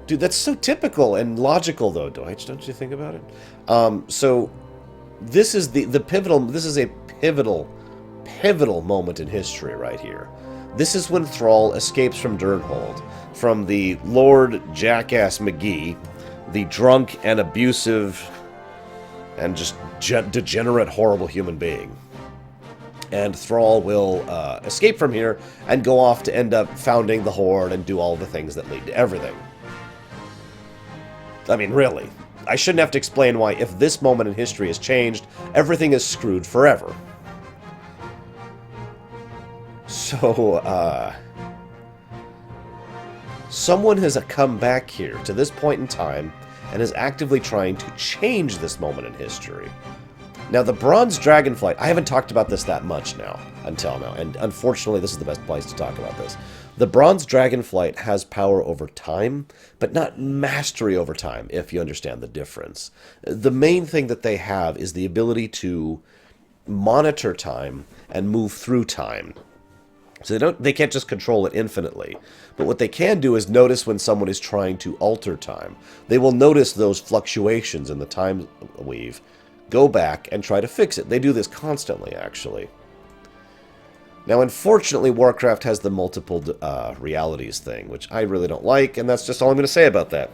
Dude, that's so typical and logical, though, Deutsch. Don't you think about it? So, this is the pivotal. This is a pivotal moment in history right here. This is when Thrall escapes from Durnholde, from the Lord Jackass McGee, the drunk and abusive and just degenerate, horrible human being. And Thrall will escape from here and go off to end up founding the Horde and do all the things that lead to everything. I mean, really. I shouldn't have to explain why, if this moment in history has changed, everything is screwed forever. So, someone has come back here to this point in time and is actively trying to change this moment in history. Now, the Bronze Dragonflight, I haven't talked about this that much now, until now, and unfortunately this is the best place to talk about this. The Bronze Dragonflight has power over time, but not mastery over time, if you understand the difference. The main thing that they have is the ability to monitor time and move through time. So they can't just control it infinitely. But what they can do is notice when someone is trying to alter time. They will notice those fluctuations in the time weave, go back and try to fix it. They do this constantly, actually. Now, unfortunately, Warcraft has the multiple realities thing, which I really don't like, and that's just all I'm going to say about that.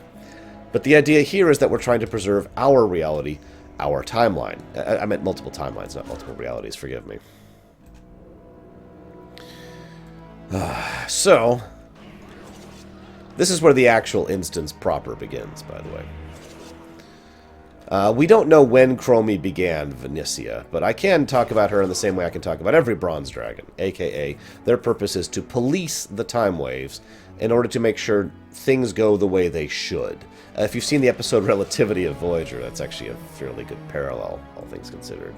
But the idea here is that we're trying to preserve our reality, our timeline. I meant multiple timelines, not multiple realities, forgive me. So, this is where the actual instance proper begins, by the way. We don't know when Chromie began Venetia, but I can talk about her in the same way I can talk about every Bronze Dragon, aka their purpose is to police the time waves in order to make sure things go the way they should. If you've seen the episode Relativity of Voyager, that's actually a fairly good parallel, all things considered.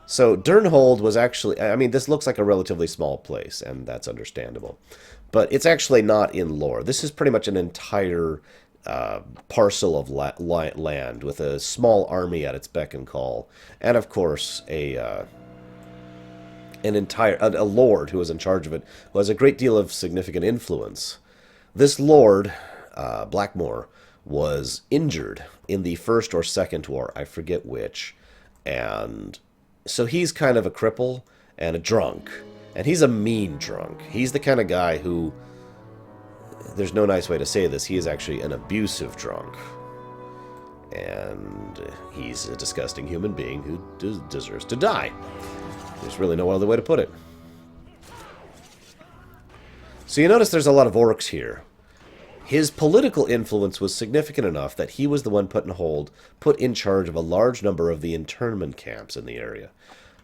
So Durnholde was actually, I mean, this looks like a relatively small place, and that's understandable. But it's actually not in lore. This is pretty much an entire parcel of land with a small army at its beck and call. And, of course, a lord who was in charge of it, who has a great deal of significant influence. This lord, Blackmore, was injured in the first or second war, I forget which, and so he's kind of a cripple and a drunk. And he's a mean drunk. He's the kind of guy who, there's no nice way to say this, he is actually an abusive drunk. And he's a disgusting human being who deserves to die. There's really no other way to put it. So you notice there's a lot of orcs here. His political influence was significant enough that he was the one put in charge of a large number of the internment camps in the area.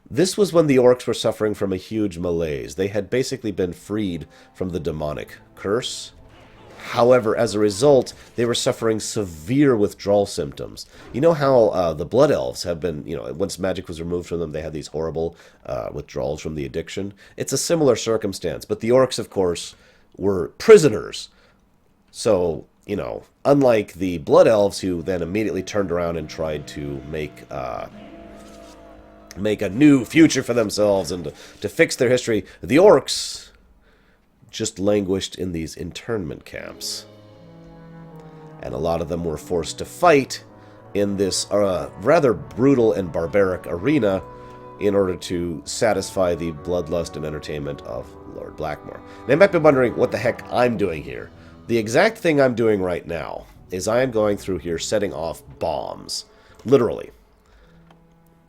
This was when the orcs were suffering from a huge malaise. They had basically been freed from the demonic curse. However, as a result, they were suffering severe withdrawal symptoms. You know how the Blood Elves have been, once magic was removed from them, they had these horrible withdrawals from the addiction? It's a similar circumstance, but the orcs, of course, were prisoners. So, unlike the Blood Elves, who then immediately turned around and tried to make a new future for themselves and to fix their history, the orcs just languished in these internment camps. And a lot of them were forced to fight in this rather brutal and barbaric arena in order to satisfy the bloodlust and entertainment of Lord Blackmore. Now, you might be wondering what the heck I'm doing here. The exact thing I'm doing right now is I am going through here setting off bombs. Literally.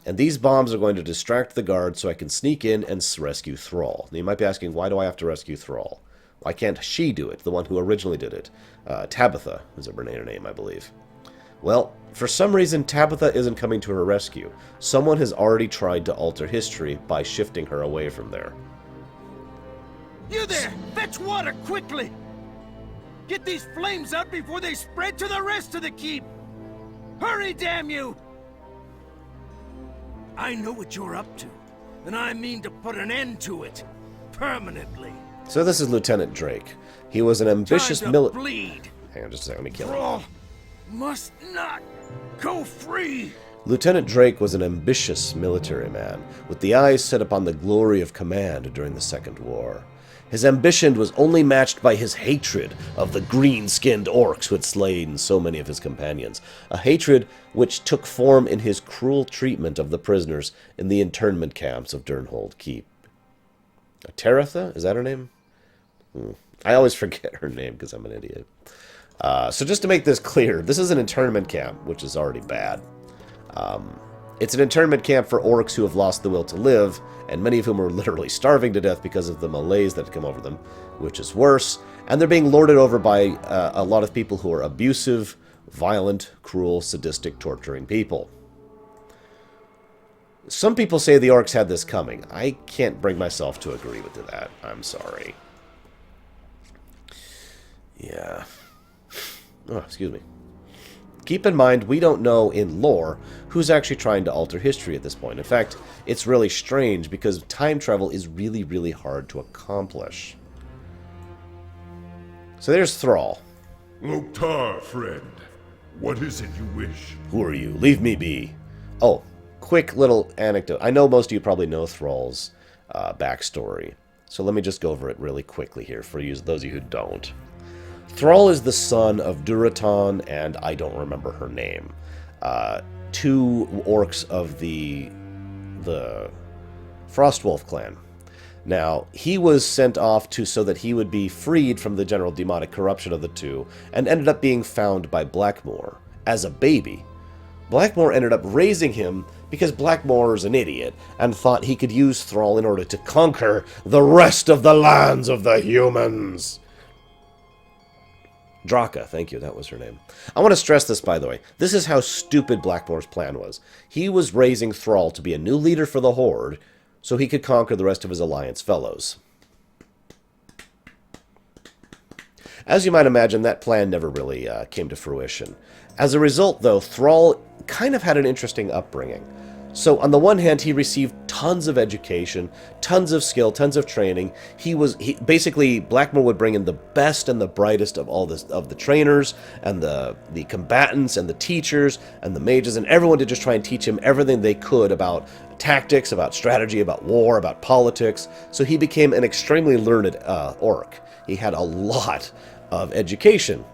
And these bombs are going to distract the guard so I can sneak in and rescue Thrall. Now you might be asking, why do I have to rescue Thrall? Why can't she do it, the one who originally did it? Tabitha is her name, I believe. Well, for some reason, Tabitha isn't coming to her rescue. Someone has already tried to alter history by shifting her away from there. You there! Fetch water quickly! Get these flames out before they spread to the rest of the keep! Hurry, damn you! I know what you're up to, and I mean to put an end to it. Permanently. So this is Lieutenant Drake. He was an ambitious bleed. Hang on just a second, let me kill him. Thrall must not go free! Lieutenant Drake was an ambitious military man, with the eyes set upon the glory of command during the Second War. His ambition was only matched by his hatred of the green-skinned orcs who had slain so many of his companions, a hatred which took form in his cruel treatment of the prisoners in the internment camps of Durnholde Keep. Teretha? Is that her name? I always forget her name because I'm an idiot. So just to make this clear, this is an internment camp, which is already bad. It's an internment camp for orcs who have lost the will to live, and many of whom are literally starving to death because of the malaise that had come over them, which is worse. And they're being lorded over by a lot of people who are abusive, violent, cruel, sadistic, torturing people. Some people say the orcs had this coming. I can't bring myself to agree with that. I'm sorry. Yeah. Oh, excuse me. Keep in mind, we don't know in lore who's actually trying to alter history at this point. In fact, it's really strange because time travel is really, really hard to accomplish. So there's Thrall. Loktar, friend. What is it you wish? Who are you? Leave me be. Oh, quick little anecdote. I know most of you probably know Thrall's backstory. So let me just go over it really quickly here for you, those of you who don't. Thrall is the son of Durotan and I don't remember her name. Two orcs of the Frostwolf clan. Now, he was sent off so that he would be freed from the general demonic corruption of the two, and ended up being found by Blackmore as a baby. Blackmore ended up raising him because Blackmore is an idiot, and thought he could use Thrall in order to conquer the rest of the lands of the humans. Draka, thank you, that was her name. I want to stress this, by the way. This is how stupid Blackmore's plan was. He was raising Thrall to be a new leader for the Horde, so he could conquer the rest of his Alliance fellows. As you might imagine, that plan never really came to fruition. As a result, though, Thrall kind of had an interesting upbringing. So, on the one hand, he received tons of education, tons of skill, tons of training. Basically, Blackmore would bring in the best and the brightest of all of the trainers, and the combatants, and the teachers, and the mages, and everyone to just try and teach him everything they could about tactics, about strategy, about war, about politics. So he became an extremely learned orc. He had a lot of education.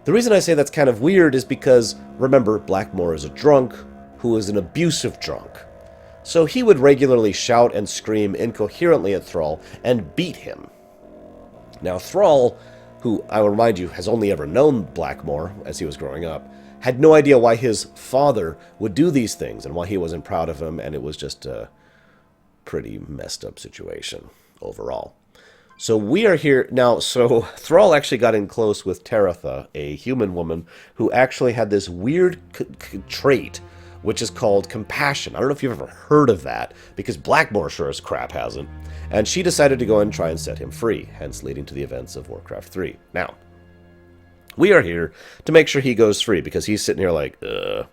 The reason I say that's kind of weird is because, remember, Blackmore is a drunk who was an abusive drunk. So he would regularly shout and scream incoherently at Thrall and beat him. Now Thrall, who I will remind you has only ever known Blackmore as he was growing up, had no idea why his father would do these things and why he wasn't proud of him, and it was just a pretty messed up situation overall. So we are here now. So Thrall actually got in close with Teretha, a human woman who actually had this weird trait, which is called compassion. I don't know if you've ever heard of that, because Blackmore sure as crap hasn't. And she decided to go and try and set him free, hence leading to the events of Warcraft 3. Now, we are here to make sure he goes free, because he's sitting here like, ugh.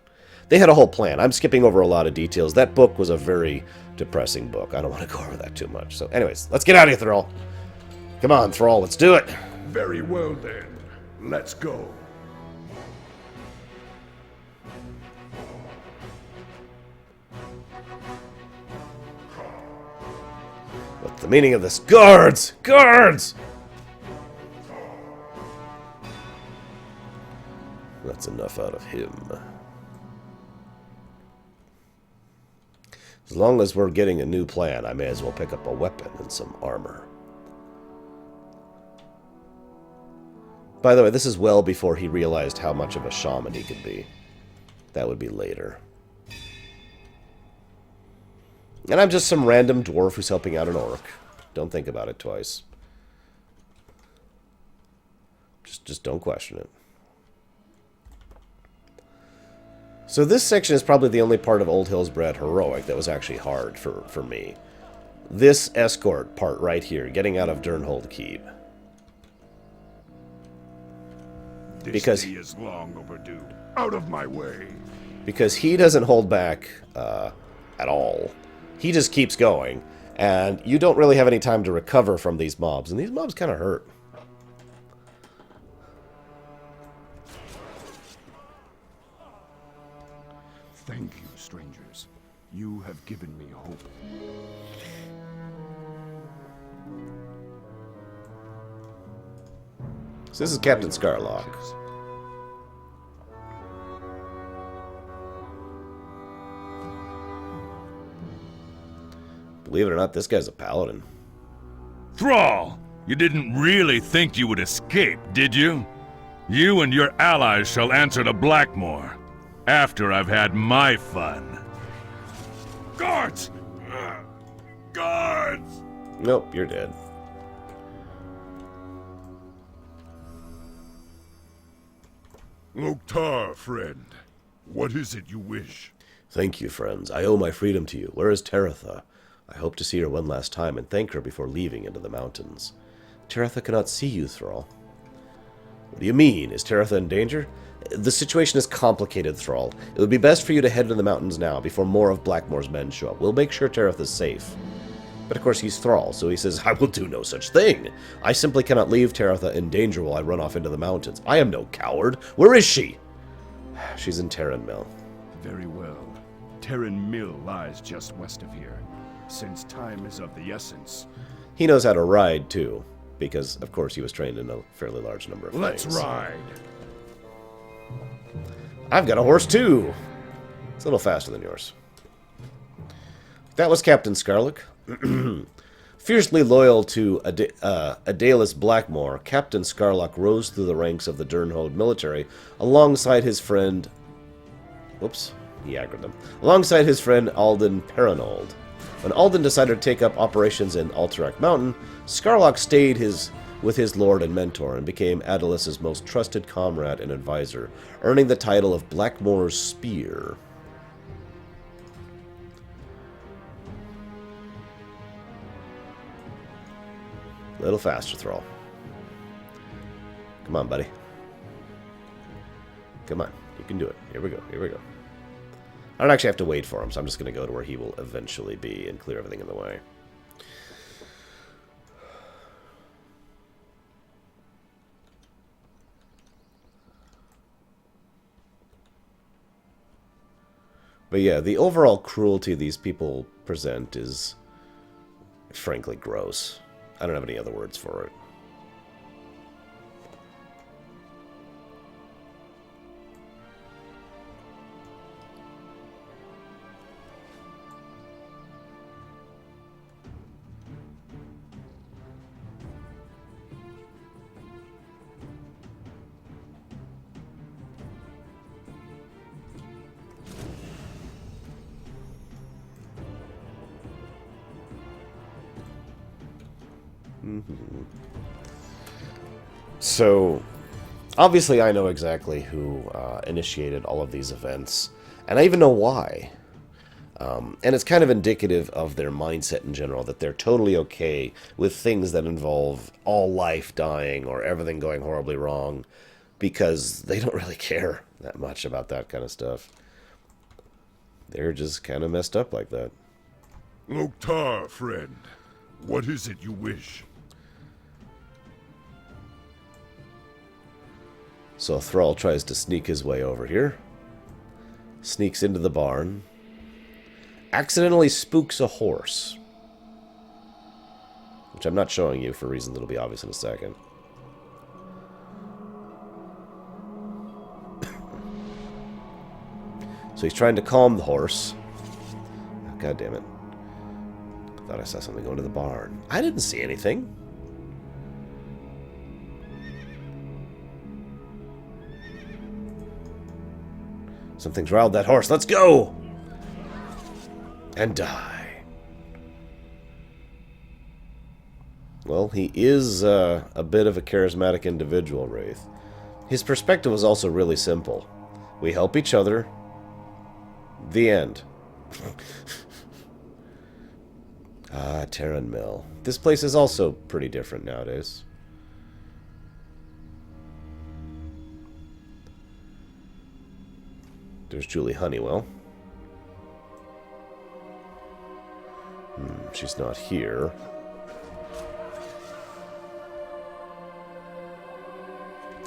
They had a whole plan. I'm skipping over a lot of details. That book was a very depressing book. I don't want to go over that too much. So anyways, let's get out of here, Thrall. Come on, Thrall, let's do it. Very well then. Let's go. What's the meaning of this? Guards! Guards! That's enough out of him. As long as we're getting a new plan, I may as well pick up a weapon and some armor. By the way, this is well before he realized how much of a shaman he could be. That would be later. And I'm just some random dwarf who's helping out an orc. Don't think about it twice. Just don't question it. So this section is probably the only part of Old Hillsbrad Heroic that was actually hard for me. This escort part right here, getting out of Durnholde Keep. This day is long overdue. Out of my way. Because he doesn't hold back at all. He just keeps going, and you don't really have any time to recover from these mobs, and these mobs kind of hurt. Thank you, You have given me hope. So this is Captain Scarlock. Believe it or not, this guy's a paladin. Thrall, you didn't really think you would escape, did you? You and your allies shall answer to Blackmoor, after I've had my fun. Guards! Guards! Nope, you're dead. Loktar, friend. What is it you wish? Thank you, friends. I owe my freedom to you. Where is Teretha? I hope to see her one last time and thank her before leaving into the mountains. Teretha cannot see you, Thrall. What do you mean? Is Teretha in danger? The situation is complicated, Thrall. It would be best for you to head to the mountains now before more of Blackmoor's men show up. We'll make sure Teretha's safe. But of course he's Thrall, so he says, I will do no such thing. I simply cannot leave Teretha in danger while I run off into the mountains. I am no coward. Where is she? She's in Terran Mill. Very well. Terran Mill lies just west of here. Since time is of the essence. He knows how to ride, too, because, of course, he was trained in a fairly large number of Let's things. ride. I've got a horse, too. It's a little faster than yours. That was Captain Scarlock. Fiercely loyal to Adalus Blackmoor, Captain Scarlock rose through the ranks of the Durnholde military alongside his friend... Whoops, he aggroed them. Alongside his friend Alden Perinold. When Alden decided to take up operations in Alterac Mountain, Scarlock stayed with his lord and mentor and became Adalus's most trusted comrade and advisor, earning the title of Blackmoor's Spear. A little faster, Thrall. Come on, buddy. Come on. You can do it. Here we go. Here we go. I don't actually have to wait for him, so I'm just going to go to where he will eventually be and clear everything in the way. But yeah, the overall cruelty these people present is frankly gross. I don't have any other words for it. So, obviously I know exactly who initiated all of these events, and I even know why. And it's kind of indicative of their mindset in general, that they're totally okay with things that involve all life dying or everything going horribly wrong, because they don't really care that much about that kind of stuff. They're just kind of messed up like that. Loktar, friend. What is it you wish? So Thrall tries to sneak his way over here. Sneaks into the barn. Accidentally spooks a horse. Which I'm not showing you for reasons that'll be obvious in a second. So he's trying to calm the horse. Oh, God damn it. I thought I saw something going to the barn. I didn't see anything. Something's riled that horse. Let's go! And die. Well, he is a bit of a charismatic individual, Wraith. His perspective was also really simple. We help each other. The end. Terran Mill. This place is also pretty different nowadays. There's Julie Honeywell. She's not here.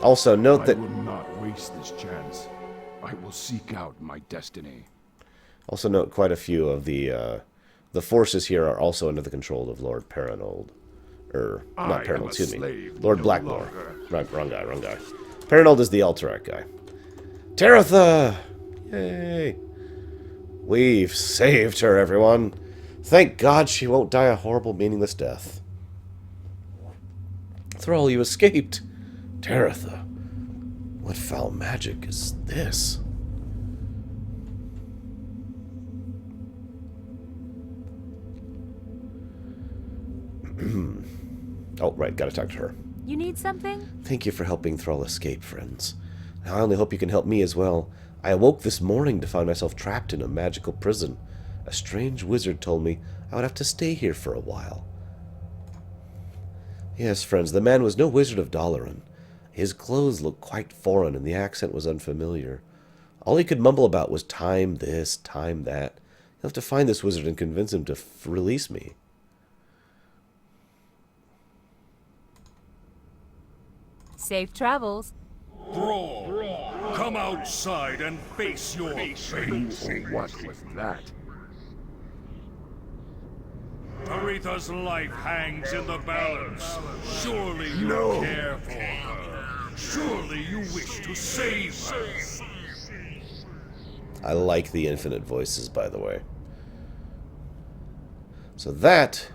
Also, note that... I will not waste this chance. I will seek out my destiny. Also note quite a few of the forces here are also under the control of Lord Durnholde. Not Durnholde, excuse me. Lord Blackmore. Right, wrong guy. Durnholde is the Alterac guy. Teretha! Yay! We've saved her, everyone. Thank God she won't die a horrible, meaningless death. Thrall, you escaped. Teretha, what foul magic is this? Oh, right, gotta talk to her. You need something? Thank you for helping Thrall escape, friends. Now I only hope you can help me as well. I awoke this morning to find myself trapped in a magical prison. A strange wizard told me I would have to stay here for a while. Yes, friends, the man was no wizard of Lorerun. His clothes looked quite foreign and the accent was unfamiliar. All he could mumble about was time this, time that. You'll have to find this wizard and convince him to release me. Safe travels. Thrall, come outside and face your fate. What was that? Aretha's life hangs in the balance. Surely you care for her. Surely you wish to save her. I like the infinite voices, by the way. So that...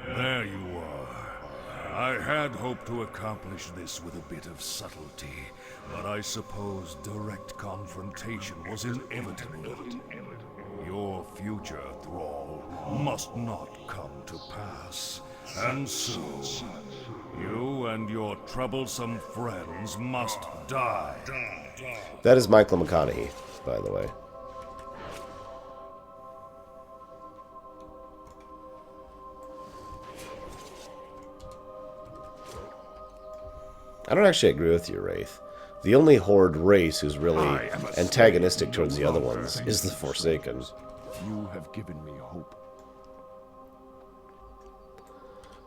There you are. I had hoped to accomplish this with a bit of subtlety, but I suppose direct confrontation was inevitable. Your future, Thrall, must not come to pass. And so, you and your troublesome friends must die. That is Michael McConaughey, by the way. I don't actually agree with you, Wraith. The only Horde race who's really antagonistic towards the other ones is the Forsaken. You have given me hope.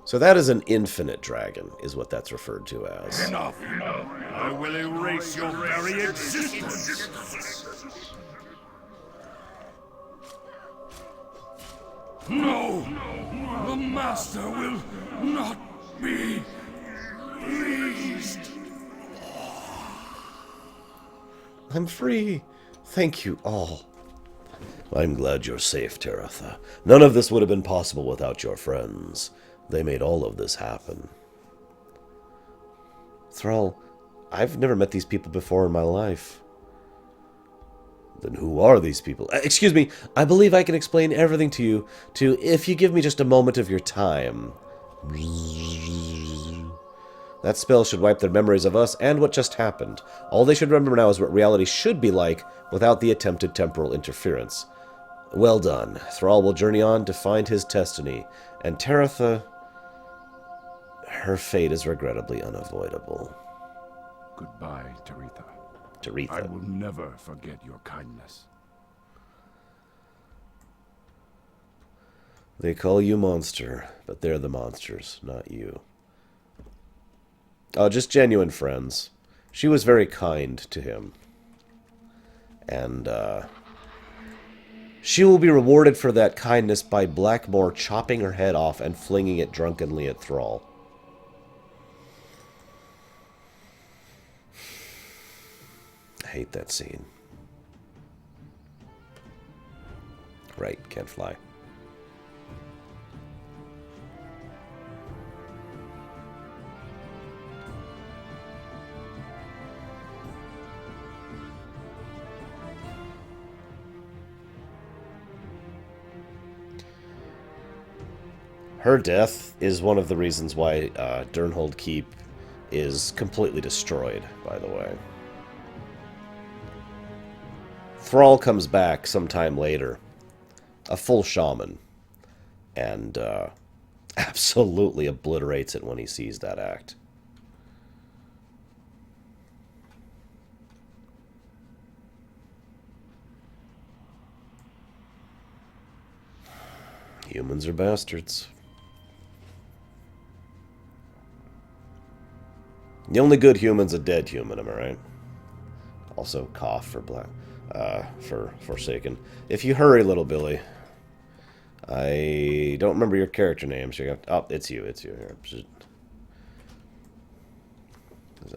So that is an infinite dragon, is what that's referred to as. Enough! I will erase your very existence! No! The Master will not be pleased! I'm free. Thank you all. I'm glad you're safe, Teretha. None of this would have been possible without your friends. They made all of this happen. Thrall, I've never met these people before in my life. Then who are these people? Excuse me, I believe I can explain everything to you, if you give me just a moment of your time. That spell should wipe their memories of us and what just happened. All they should remember now is what reality should be like without the attempted temporal interference. Well done. Thrall will journey on to find his destiny, and Teretha, her fate is regrettably unavoidable. Goodbye, Teretha. Teretha. I will never forget your kindness. They call you monster, but they're the monsters, not you. Oh, just genuine friends. She was very kind to him. And, she will be rewarded for that kindness by Blackmore chopping her head off and flinging it drunkenly at Thrall. I hate that scene. Right, can't fly. Her death is one of the reasons why Durnholde Keep is completely destroyed, by the way. Thrall comes back sometime later, a full shaman, and absolutely obliterates it when he sees that act. Humans are bastards. The only good human's a dead human, am I right? Also, cough for black. for Forsaken. If you hurry, little Billy. I don't remember your character name, so you got... Oh, it's you. Here.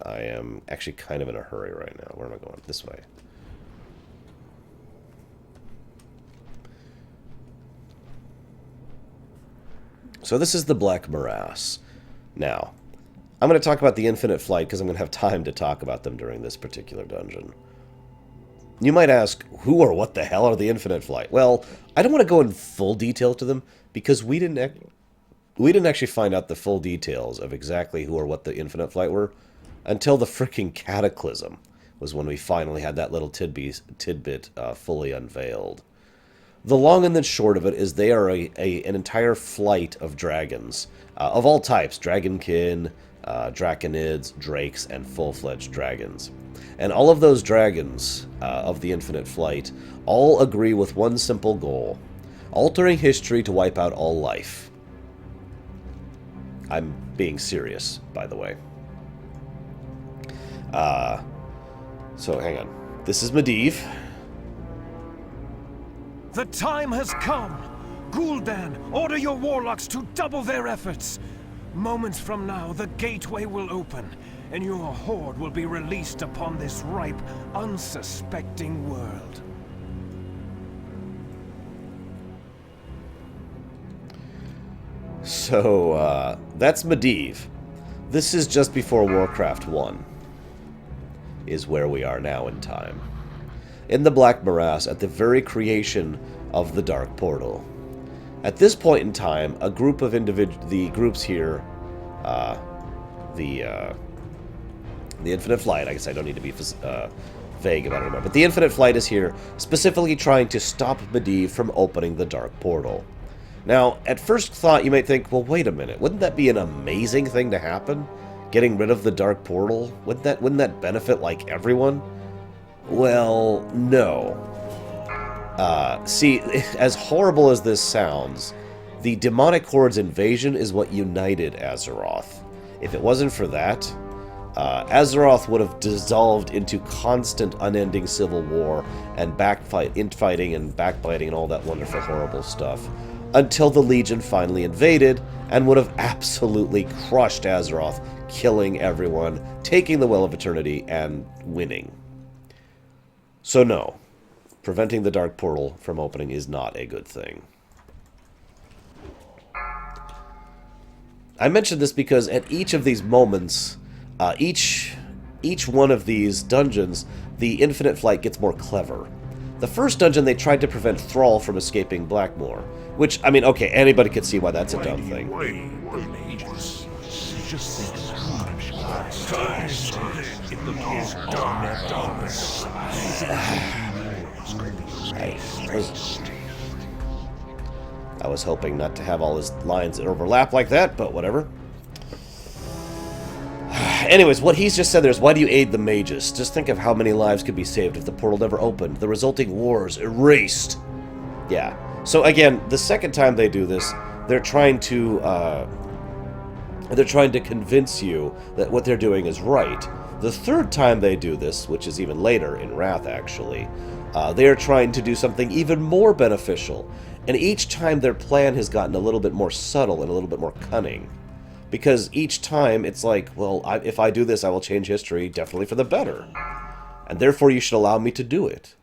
I am actually kind of in a hurry right now. Where am I going? This way. So this is the Black Morass. Now, I'm going to talk about the Infinite Flight because I'm going to have time to talk about them during this particular dungeon. You might ask, who or what the hell are the Infinite Flight? Well, I don't want to go in full detail to them because we didn't actually find out the full details of exactly who or what the Infinite Flight were until the frickin' Cataclysm was when we finally had that little tidbit fully unveiled. The long and the short of it is they are an entire flight of dragons of all types: dragonkin, draconids, drakes, and full-fledged dragons. And all of those dragons of the Infinite Flight all agree with one simple goal: altering history to wipe out all life. I'm being serious, by the way. So hang on. This is Medivh. The time has come! Gul'dan, order your warlocks to double their efforts! Moments from now, the gateway will open, and your horde will be released upon this ripe, unsuspecting world. So, that's Medivh. This is just before Warcraft 1, is where we are now in time. In the Black Morass, at the very creation of the Dark Portal. At this point in time, a group of the groups here, the Infinite Flight, I guess I don't need to be vague about it anymore, but the Infinite Flight is here, specifically trying to stop Medivh from opening the Dark Portal. Now, at first thought, you might think, well, wait a minute, wouldn't that be an amazing thing to happen? Getting rid of the Dark Portal? Wouldn't that benefit, like, everyone? Well, no. See, as horrible as this sounds, the Demonic Horde's invasion is what united Azeroth. If it wasn't for that, Azeroth would have dissolved into constant, unending civil war and infighting and backbiting and all that wonderful, horrible stuff, until the Legion finally invaded and would have absolutely crushed Azeroth, killing everyone, taking the Well of Eternity, and winning. So no, preventing the Dark Portal from opening is not a good thing. I mentioned this because at each of these moments, each one of these dungeons, the Infinite Flight gets more clever. The first dungeon, they tried to prevent Thrall from escaping Blackmoor, which, I mean, okay, anybody could see why that's a dumb thing. I was hoping not to have all his lines that overlap like that, but whatever. Anyways, what he's just said there is, why do you aid the mages? Just think of how many lives could be saved if the portal never opened. The resulting wars erased. Yeah. So again, the second time they do this, they're trying to convince you that what they're doing is right. The third time they do this, which is even later in Wrath actually, they are trying to do something even more beneficial. And each time their plan has gotten a little bit more subtle and a little bit more cunning. Because each time it's like, well, if I do this, I will change history definitely for the better. And therefore you should allow me to do it.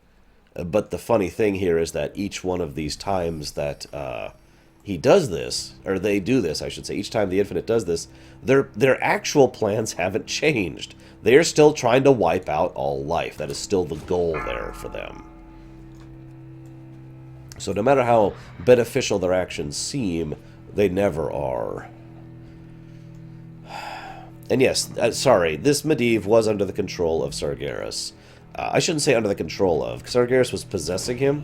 But the funny thing here is that each one of these times that he does this, or they do this, I should say, each time the Infinite does this, their actual plans haven't changed. They are still trying to wipe out all life. That is still the goal there for them. So no matter how beneficial their actions seem, they never are. And yes, sorry, this Medivh was under the control of Sargeras. I shouldn't say under the control of, because Sargeras was possessing him,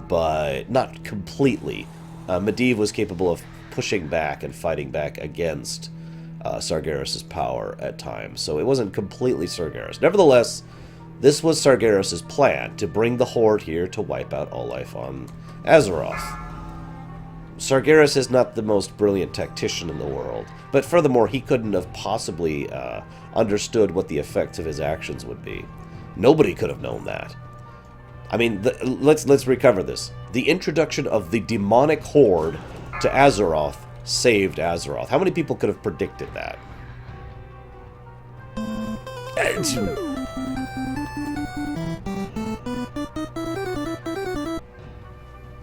but not completely. Medivh was capable of pushing back and fighting back against Sargeras' power at times, so it wasn't completely Sargeras. Nevertheless, this was Sargeras' plan, to bring the Horde here to wipe out all life on Azeroth. Sargeras is not the most brilliant tactician in the world, but furthermore, he couldn't have possibly understood what the effects of his actions would be. Nobody could have known that. I mean, let's recover this. The introduction of the demonic horde to Azeroth saved Azeroth. How many people could have predicted that?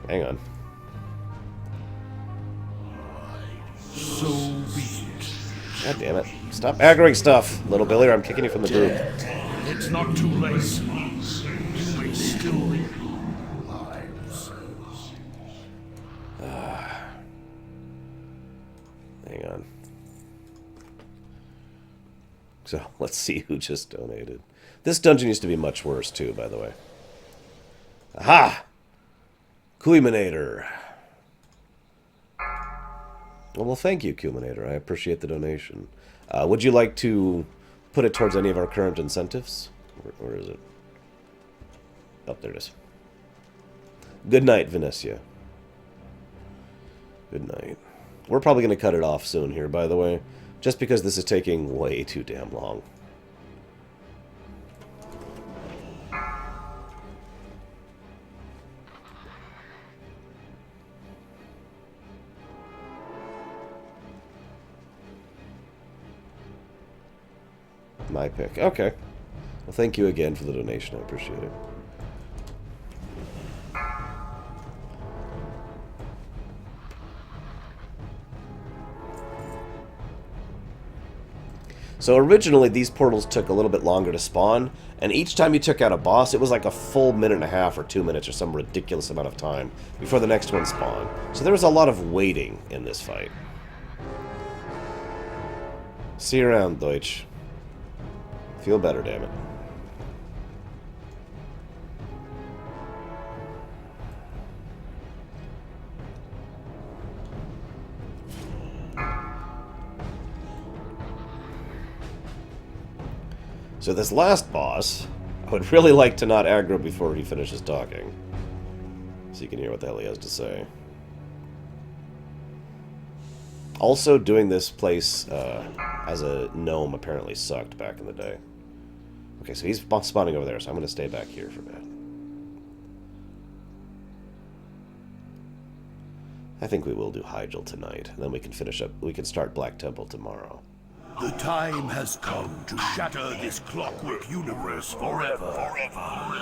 Hang on. So be it. God damn it. Stop aggroing stuff, little Billy, or I'm kicking you from the group. It's not too late. You may still lives. Hang on. So, let's see who just donated. This dungeon used to be much worse, too, by the way. Aha! Cuiminator. Well, thank you, Cuiminator. I appreciate the donation. Would you like to put it towards any of our current incentives? Where is it? Oh, there it is. Good night, Venetia. Good night. We're probably going to cut it off soon here, by the way, just because this is taking way too damn long. My pick. Okay. Well, thank you again for the donation. I appreciate it. So originally these portals took a little bit longer to spawn, and each time you took out a boss, it was like a full minute and a half or 2 minutes or some ridiculous amount of time before the next one spawned. So there was a lot of waiting in this fight. See you around, Deutsch. Feel better, damn it. So this last boss, I would really like to not aggro before he finishes talking, so you can hear what the hell he has to say. Also, doing this place as a gnome apparently sucked back in the day. Okay, so he's spawning over there, so I'm going to stay back here for a bit. I think we will do Hyjal tonight, and then we can finish up. We can start Black Temple tomorrow. The time has come to shatter this clockwork universe forever.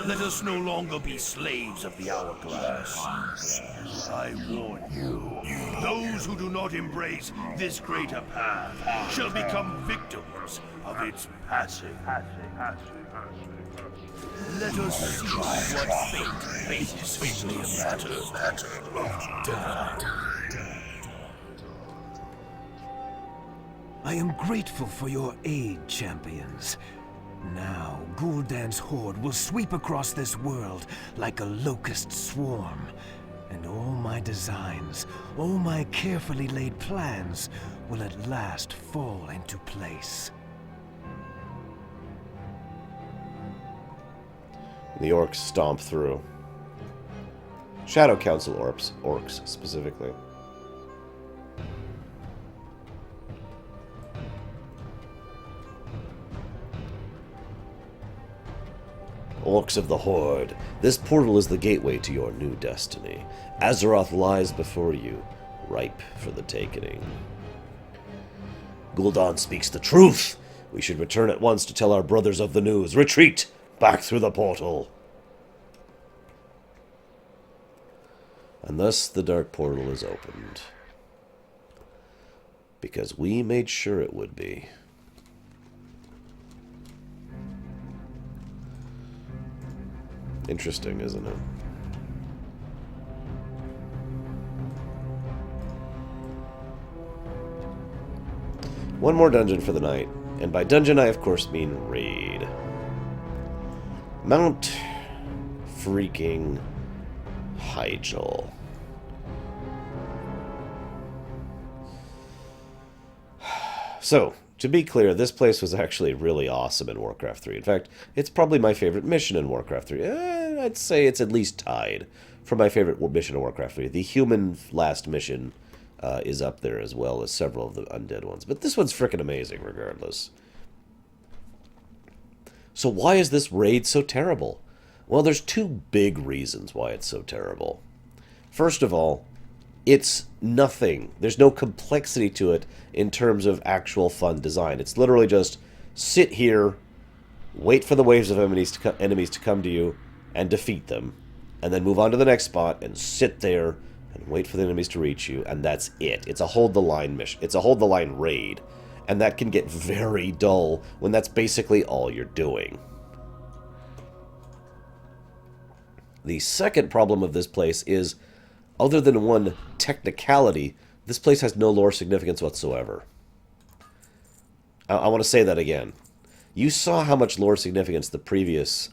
Let us no longer be slaves of the hourglass. I warn you, those who do not embrace this greater path shall become victims of its passing. Let us see what fate faces only a matter of time. I am grateful for your aid, champions. Now, Gul'dan's horde will sweep across this world like a locust swarm, and all my designs, all my carefully laid plans will at last fall into place. The orcs stomp through. Shadow Council orcs specifically. Orcs of the Horde, this portal is the gateway to your new destiny. Azeroth lies before you, ripe for the taking. Gul'dan speaks the truth! We should return at once to tell our brothers of the news. Retreat! Back through the portal! And thus the dark portal is opened. Because we made sure it would be. Interesting, isn't it? One more dungeon for the night. And by dungeon, I of course mean raid. Mount freaking Hyjal. So, to be clear, this place was actually really awesome in Warcraft 3. In fact, it's probably my favorite mission in Warcraft 3. I'd say it's at least tied for my favorite mission in Warcraft 3. The human last mission is up there as well as several of the undead ones. But this one's frickin' amazing regardless. So why is this raid so terrible? Well, there's two big reasons why it's so terrible. First of all, it's nothing. There's no complexity to it in terms of actual fun design. It's literally just sit here, wait for the waves of enemies to come to you, and defeat them. And then move on to the next spot and sit there and wait for the enemies to reach you, and that's it. It's a hold the line mission. It's a hold the line raid. And that can get very dull when that's basically all you're doing. The second problem of this place is, other than one technicality, this place has no lore significance whatsoever. I want to say that again. You saw how much lore significance the previous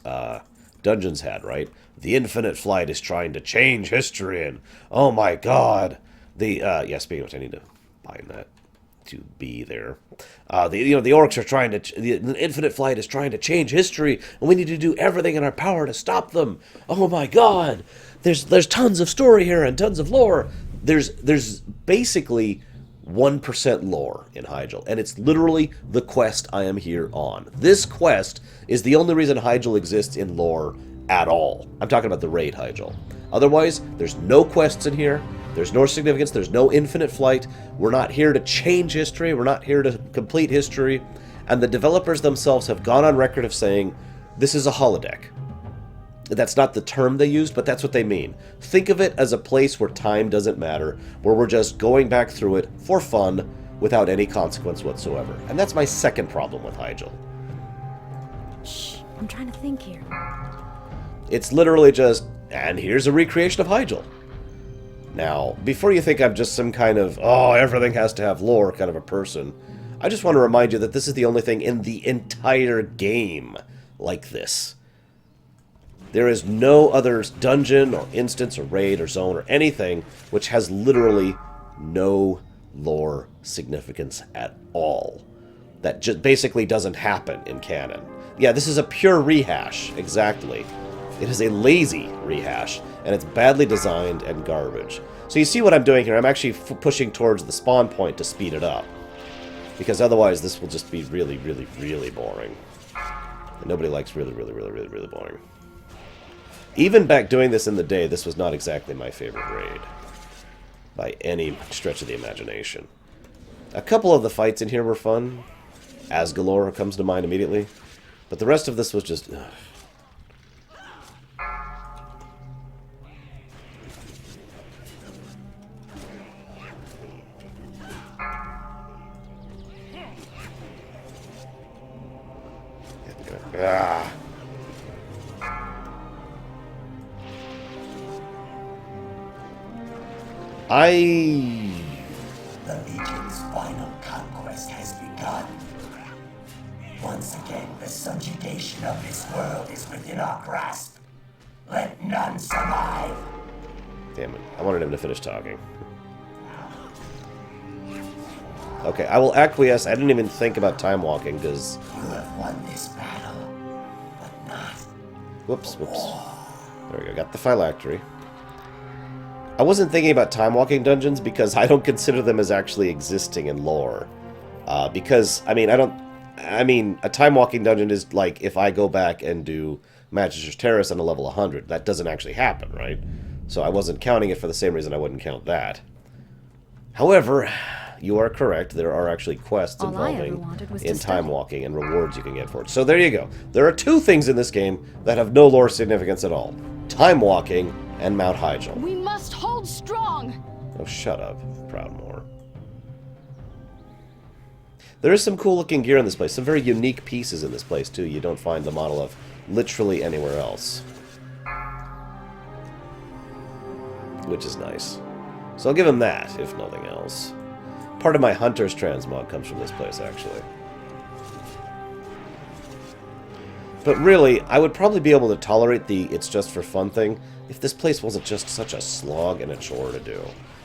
dungeons had, right? The Infinite Flight is trying to change history, and oh my god, the yeah. Speaking of which, I need to find that to be there. The orcs are trying to. The Infinite Flight is trying to change history, and we need to do everything in our power to stop them. Oh my god, there's tons of story here and tons of lore. There's basically 1% lore in Hyjal, and it's literally the quest I am here on. This quest is the only reason Hyjal exists in lore at all. I'm talking about the raid Hyjal. Otherwise, there's no quests in here, there's no significance, there's no infinite flight, we're not here to change history, we're not here to complete history, and the developers themselves have gone on record of saying, this is a holodeck. That's not the term they used, but that's what they mean. Think of it as a place where time doesn't matter, where we're just going back through it for fun, without any consequence whatsoever. And that's my second problem with Hyjal. Shh, I'm trying to think here. It's literally just, and here's a recreation of Hyjal. Now, before you think I'm just some kind of, oh, everything has to have lore kind of a person, I just want to remind you that this is the only thing in the entire game like this. There is no other dungeon or instance or raid or zone or anything which has literally no lore significance at all. That just basically doesn't happen in canon. Yeah, this is a pure rehash, exactly. It is a lazy rehash, and it's badly designed and garbage. So you see what I'm doing here? I'm actually pushing towards the spawn point to speed it up. Because otherwise this will just be really, really, really boring. And nobody likes really, really, really, really, really boring. Even back doing this in the day, this was not exactly my favorite raid. By any stretch of the imagination. A couple of the fights in here were fun. Asgalore comes to mind immediately. But the rest of this was just... ugh. Ah. The Legion's final conquest has begun. Once again, the subjugation of this world is within our grasp. Let none survive. Damn it. I wanted him to finish talking. Okay, I will acquiesce. I didn't even think about time walking, because... You have won this battle, but not... Whoops, whoops. There we go. Got the phylactery. I wasn't thinking about time walking dungeons because I don't consider them as actually existing in lore. Because, I mean, a time walking dungeon is like if I go back and do Magister's Terrace on a level 100. That doesn't actually happen, right? So I wasn't counting it for the same reason I wouldn't count that. However, you are correct. There are actually quests involving in time walking and rewards you can get for it. So there you go. There are two things in this game that have no lore significance at all. Time walking and Mount Hyjal. We must hold strong. Oh, shut up, Proudmoore. There is some cool looking gear in this place. Some very unique pieces in this place, too. You don't find the model of literally anywhere else. Which is nice. So I'll give him that, if nothing else. Part of my Hunter's transmog comes from this place, actually. But really, I would probably be able to tolerate the it's just for fun thing if this place wasn't just such a slog and a chore to do.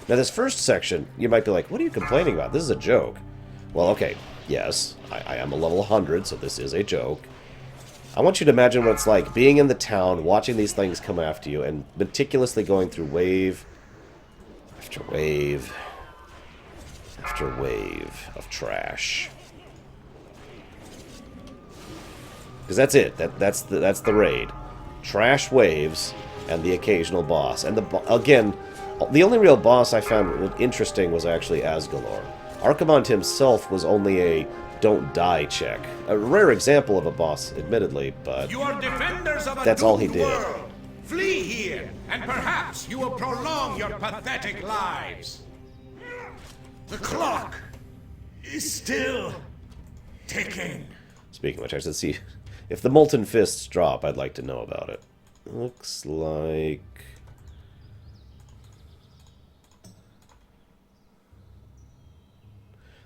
Now, this first section, you might be like, what are you complaining about? This is a joke. Well, okay, yes, I am a level 100, so this is a joke. I want you to imagine what it's like being in the town, watching these things come after you, and meticulously going through wave after wave after wave of trash. Because that's it. That's the raid. trash waves, and the occasional boss. And again, the only real boss I found interesting was actually Asgalor. Archimond himself was only a don't die check. A rare example of a boss, admittedly, but You are defenders of a that's all he doomed did. world. Flee here, and perhaps you will prolong your pathetic lives. The clock is still ticking. Speaking of which, I should see if the Molten Fists drop, I'd like to know about it. Looks like...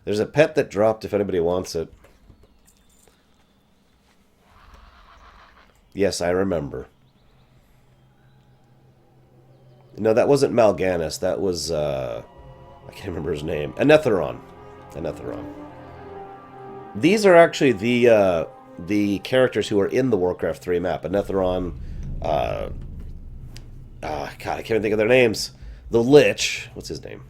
There's a pet that dropped if anybody wants it. Yes, I remember. No, that wasn't Mal'Ganis. That was, I can't remember his name. Anetheron. Anetheron. These are actually the characters who are in the Warcraft 3 map. Anetheron, God, I can't even think of their names. The Lich, what's his name?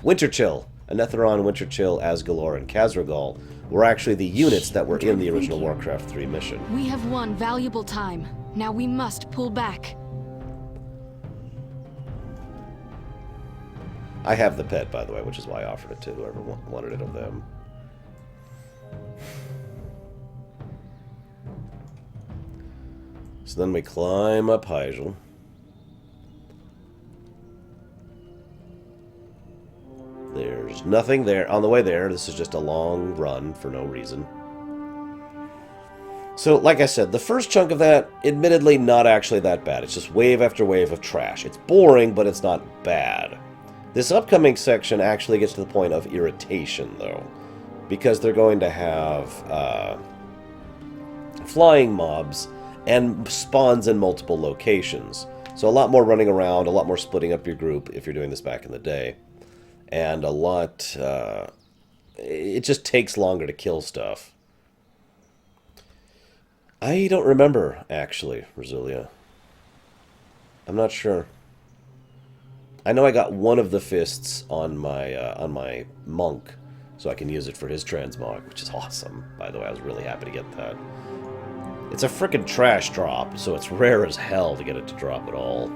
Winterchill. Anetheron, Winterchill, Asgalor, and Khazragal were actually the units that were in the original Warcraft 3 mission. We have won valuable time. Now we must pull back. I have the pet, by the way, which is why I offered it to whoever wanted it of them. So then we climb up Hyjal. There's nothing there. On the way there, this is just a long run for no reason. So, like I said, the first chunk of that, admittedly, not actually that bad. It's just wave after wave of trash. It's boring, but it's not bad. This upcoming section actually gets to the point of irritation, though. Because they're going to have flying mobs and spawns in multiple locations. So a lot more running around, a lot more splitting up your group if you're doing this back in the day. And a lot... it just takes longer to kill stuff. I don't remember, actually, Rosulia. I'm not sure. I know I got one of the fists on my monk, so I can use it for his transmog, which is awesome. By the way, I was really happy to get that. It's a frickin' trash drop, so it's rare as hell to get it to drop at all.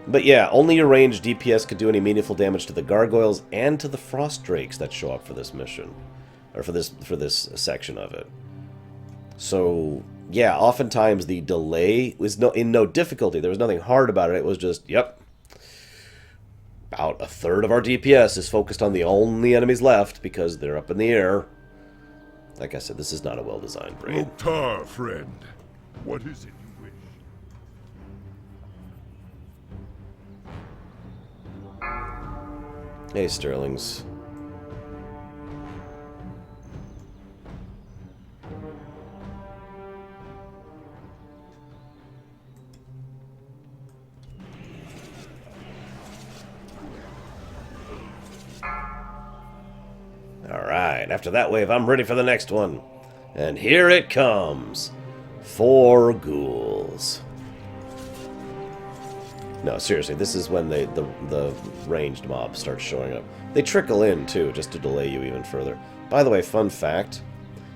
But yeah, only your ranged DPS could do any meaningful damage to the gargoyles and to the frost drakes that show up for this mission, or for this section of it. So yeah, oftentimes the delay was in no difficulty. There was nothing hard about it. It was just, yep, about a third of our DPS is focused on the only enemies left because they're up in the air. Like I said, this is not a well-designed raid. Loktar, friend. What is it you wish? Hey, Sterlings. Alright, after that wave, I'm ready for the next one. And here it comes. 4 ghouls. No, seriously, this is when the ranged mobs start showing up. They trickle in, too, just to delay you even further. By the way, fun fact,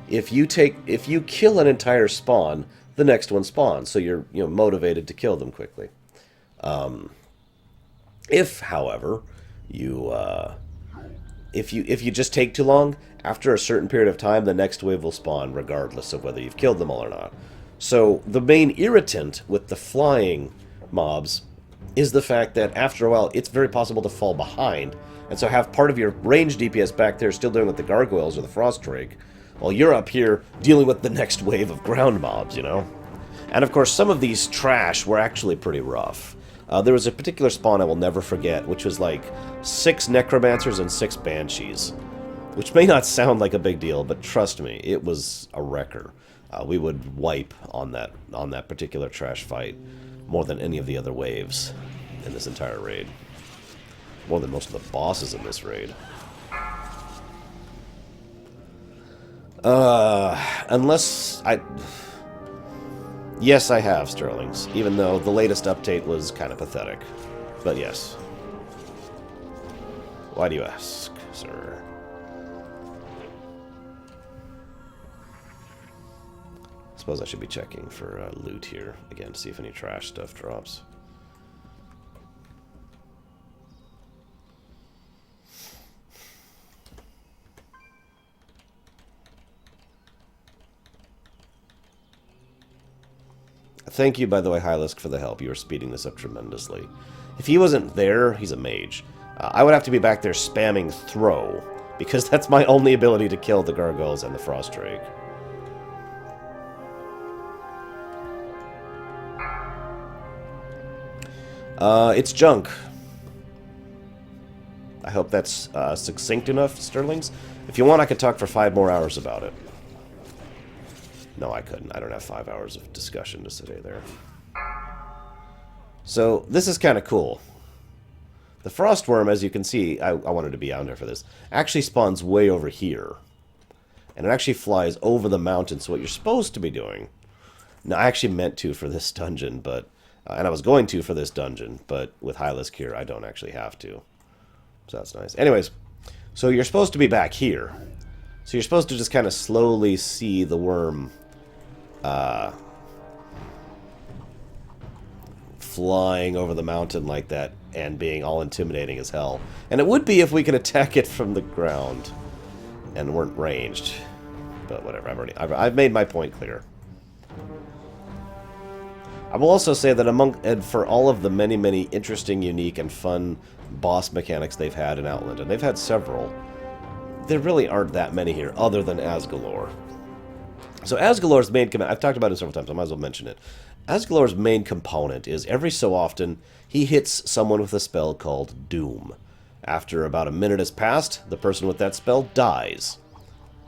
if you kill an entire spawn, the next one spawns, so you're motivated to kill them quickly. If, however, if you just take too long, after a certain period of time, the next wave will spawn regardless of whether you've killed them all or not. So the main irritant with the flying mobs is the fact that after a while, it's very possible to fall behind, and so have part of your range DPS back there still dealing with the gargoyles or the frost drake, while you're up here dealing with the next wave of ground mobs, you know? And of course, some of these trash were actually pretty rough. There was a particular spawn I will never forget, which was like 6 necromancers and 6 banshees, which may not sound like a big deal, but trust me, it was a wrecker. We would wipe on that particular trash fight more than any of the other waves in this entire raid. More than most of the bosses in this raid. Unless I... Yes, I have, Sterlings, even though the latest update was kind of pathetic. But yes. Why do you ask, sir? suppose I should be checking for loot here again to see if any trash stuff drops. Thank you, by the way, Hylisk, for the help. You are speeding this up tremendously. If he wasn't there, he's a mage. I would have to be back there spamming throw, because that's my only ability to kill the gargoyles and the frost drake. It's junk. I hope that's succinct enough, Sterlings. If you want, I could talk for 5 more hours about it. No, I couldn't. I don't have 5 hours of discussion to stay there. So, this is kind of cool. The frostworm, as you can see, I wanted to be out there for this, actually spawns way over here. And it actually flies over the mountain, so what you're supposed to be doing... Now, I actually meant to for this dungeon, but... and I was going to for this dungeon, but with Hylisk here, I don't actually have to. So that's nice. Anyways, so you're supposed to be back here. So you're supposed to just kind of slowly see the worm... flying over the mountain like that and being all intimidating as hell. And it would be if we could attack it from the ground and weren't ranged. But whatever, I've made my point clear. I will also say that for all of the many, many interesting, unique, and fun boss mechanics they've had in Outland, and they've had several, there really aren't that many here other than Asgalor. So Asgalor's main command, I've talked about it several times, I might as well mention it. Asgalor's main component is every so often he hits someone with a spell called Doom. After about a minute has passed, the person with that spell dies.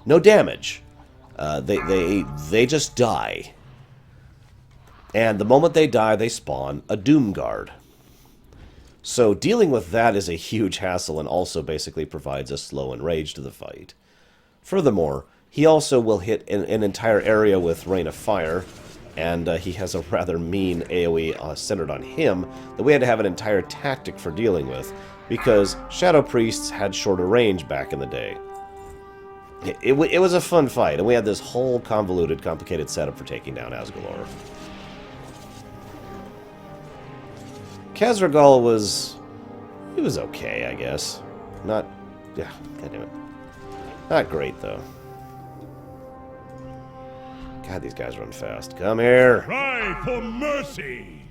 No damage. They just die. And the moment they die, they spawn a Doom Guard. So dealing with that is a huge hassle and also basically provides a slow and rage to the fight. Furthermore, he also will hit an entire area with Rain of Fire, and he has a rather mean AoE centered on him that we had to have an entire tactic for dealing with, because Shadow Priests had shorter range back in the day. It was a fun fight, and we had this whole convoluted, complicated setup for taking down Asgalor. Khazragal was okay, I guess. Not... yeah, goddammit. Not great, though. God, these guys run fast. Come here! Cry for mercy!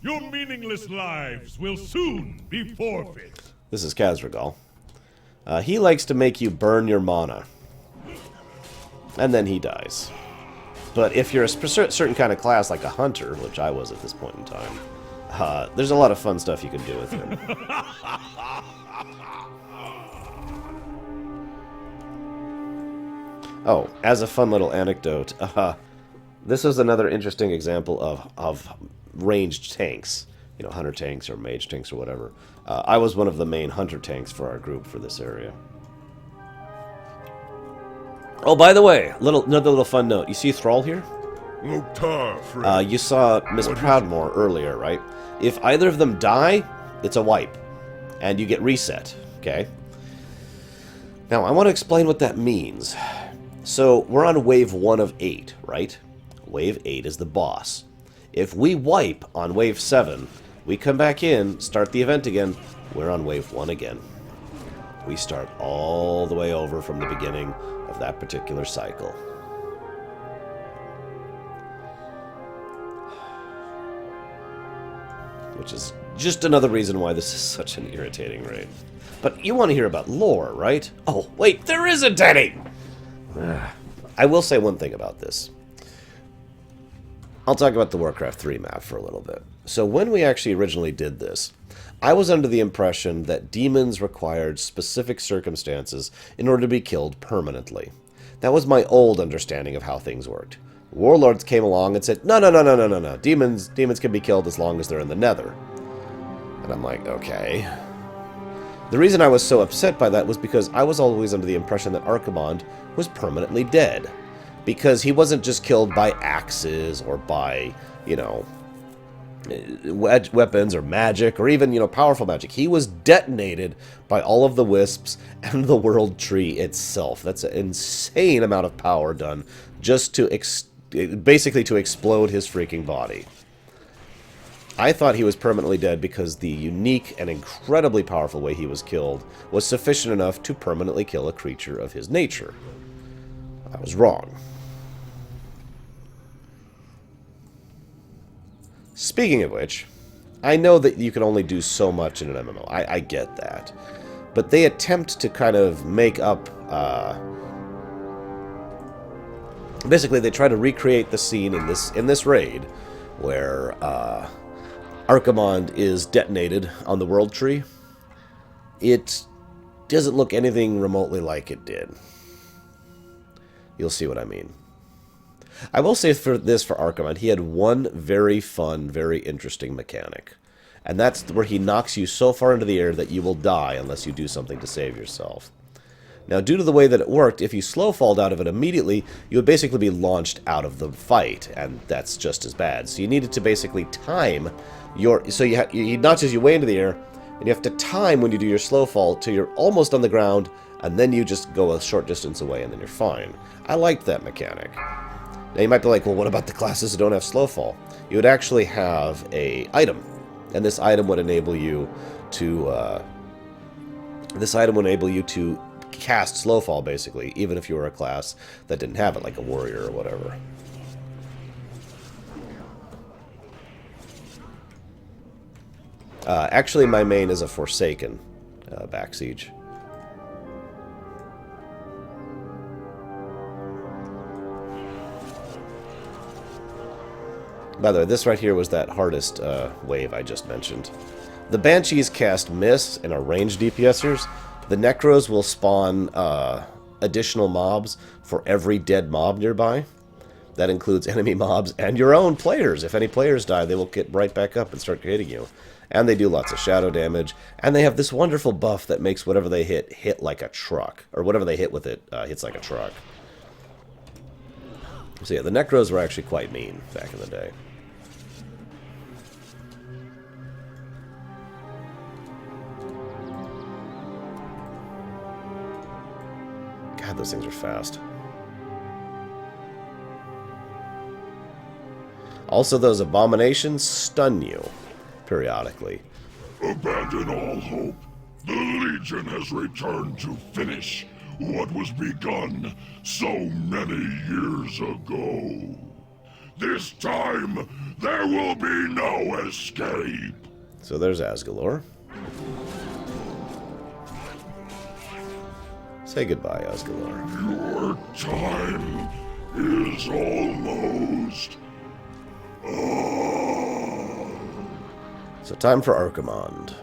Your meaningless lives will soon be forfeit. This is Khazragal. He likes to make you burn your mana. And then he dies. But if you're a certain kind of class, like a hunter, which I was at this point in time, there's a lot of fun stuff you can do with him. Oh, as a fun little anecdote, this was another interesting example of ranged tanks. You know, hunter tanks or mage tanks or whatever. I was one of the main hunter tanks for our group for this area. Oh, by the way, another little fun note. You see Thrall here? You saw Miss Proudmoore earlier, right? If either of them die, it's a wipe. And you get reset, okay? Now, I want to explain what that means. So, we're on wave 1 of 8, right? Wave 8 is the boss. If we wipe on wave 7, we come back in, start the event again, we're on wave 1 again. We start all the way over from the beginning of that particular cycle. Which is just another reason why this is such an irritating raid. But you want to hear about lore, right? Oh, wait, there isn't any! I will say one thing about this. I'll talk about the Warcraft 3 map for a little bit. So when we actually originally did this, I was under the impression that demons required specific circumstances in order to be killed permanently. That was my old understanding of how things worked. Warlords came along and said, no. Demons can be killed as long as they're in the Nether. And I'm like, okay. The reason I was so upset by that was because I was always under the impression that Archimonde was permanently dead. Because he wasn't just killed by axes or by, you know, weapons or magic or even, you know, powerful magic. He was detonated by all of the wisps and the world tree itself. That's an insane amount of power done just to basically to explode his freaking body. I thought he was permanently dead because the unique and incredibly powerful way he was killed was sufficient enough to permanently kill a creature of his nature. I was wrong. Speaking of which, I know that you can only do so much in an MMO. I get that. But they attempt to kind of make up... basically, they try to recreate the scene in this raid where Arcamond is detonated on the World Tree. It doesn't look anything remotely like it did. You'll see what I mean. I will say for Arcamond, he had one very fun, very interesting mechanic. And that's where he knocks you so far into the air that you will die unless you do something to save yourself. Now, due to the way that it worked, if you slow falled out of it immediately, you would basically be launched out of the fight, and that's just as bad. So you needed to basically time your... So he notches you way into the air, and you have to time when you do your slow fall till you're almost on the ground, and then you just go a short distance away, and then you're fine. I liked that mechanic. Now, you might be like, well, what about the classes that don't have slow fall? You would actually have a item, and this item would enable you to... cast Slowfall, basically, even if you were a class that didn't have it, like a warrior or whatever. Actually, my main is a Forsaken Backsiege. By the way, this right here was that hardest wave I just mentioned. The Banshees cast Miss and are ranged DPSers. The Necros will spawn additional mobs for every dead mob nearby. That includes enemy mobs and your own players. If any players die, they will get right back up and start hitting you. And they do lots of shadow damage. And they have this wonderful buff that makes whatever they hit like a truck. Or whatever they hit with it hits like a truck. So yeah, the Necros were actually quite mean back in the day. God, those things are fast. Also, those abominations stun you periodically. Abandon all hope. The Legion has returned to finish what was begun so many years ago. This time, there will be no escape. So there's Asgalor. Say goodbye, Asgalor. Your time is almost... So time for Arcamond.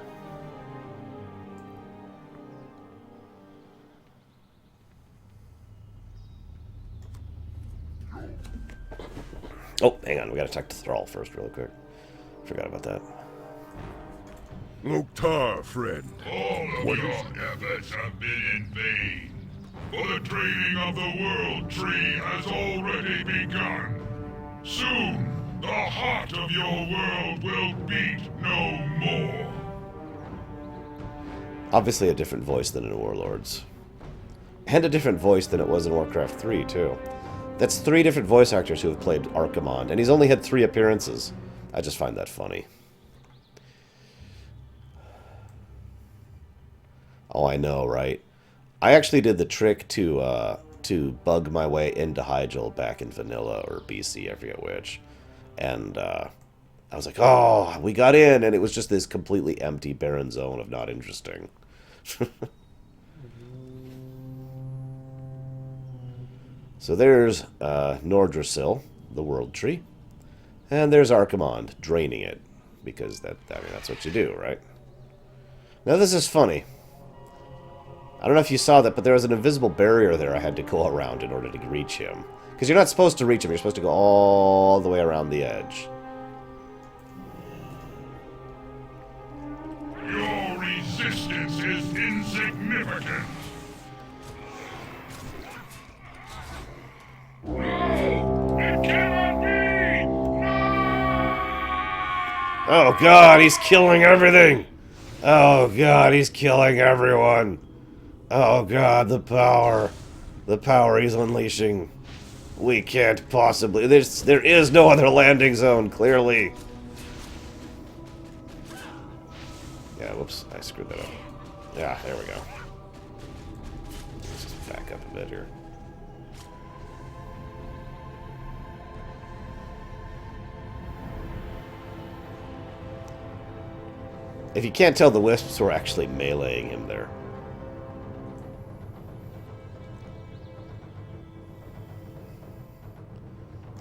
Oh, hang on. We gotta talk to Thrall first real quick. Forgot about that. Loktar, friend. All of your efforts have been in vain. For the draining of the World Tree has already begun. Soon, the heart of your world will beat no more. Obviously a different voice than in Warlords. And a different voice than it was in Warcraft 3, too. That's 3 different voice actors who have played Arcamond, and he's only had 3 appearances. I just find that funny. Oh, I know, right? I actually did the trick to bug my way into Hyjal back in Vanilla or BC, I forget which. And I was like, oh, we got in, and it was just this completely empty, barren zone of not interesting. So there's Nordrassil, the World Tree. And there's Arcamond, draining it. Because that's what you do, right? Now this is funny. I don't know if you saw that, but there was an invisible barrier there I had to go around in order to reach him. Because you're not supposed to reach him, you're supposed to go all the way around the edge. Your resistance is insignificant. No! It cannot be! Oh god, he's killing everything! Oh god, he's killing everyone! Oh god, the power. The power he's unleashing. We can't possibly... There is no other landing zone, clearly. Yeah, whoops. I screwed that up. Yeah, there we go. Let's just back up a bit here. If you can't tell, the Wisps were actually meleeing him there.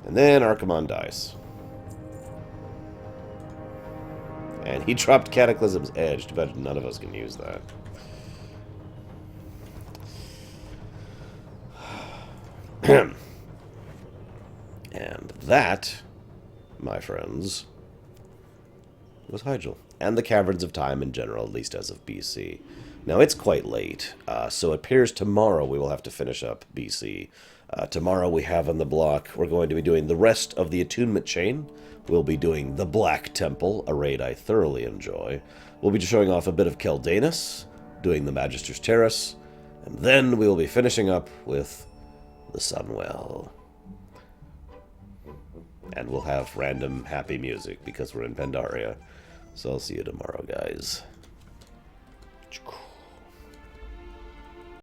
And then Archimonde dies. And he dropped Cataclysm's Edge. Too bad none of us can use that. And that, my friends, was Hyjal. And the Caverns of Time in general, at least as of BC. Now, it's quite late, so it appears tomorrow we will have to finish up BC. Tomorrow we have on the block, we're going to be doing the rest of the Attunement chain. We'll be doing the Black Temple, a raid I thoroughly enjoy. We'll be showing off a bit of Kael'thas, doing the Magister's Terrace, and then we will be finishing up with the Sunwell. And we'll have random happy music because we're in Pandaria. So I'll see you tomorrow, guys.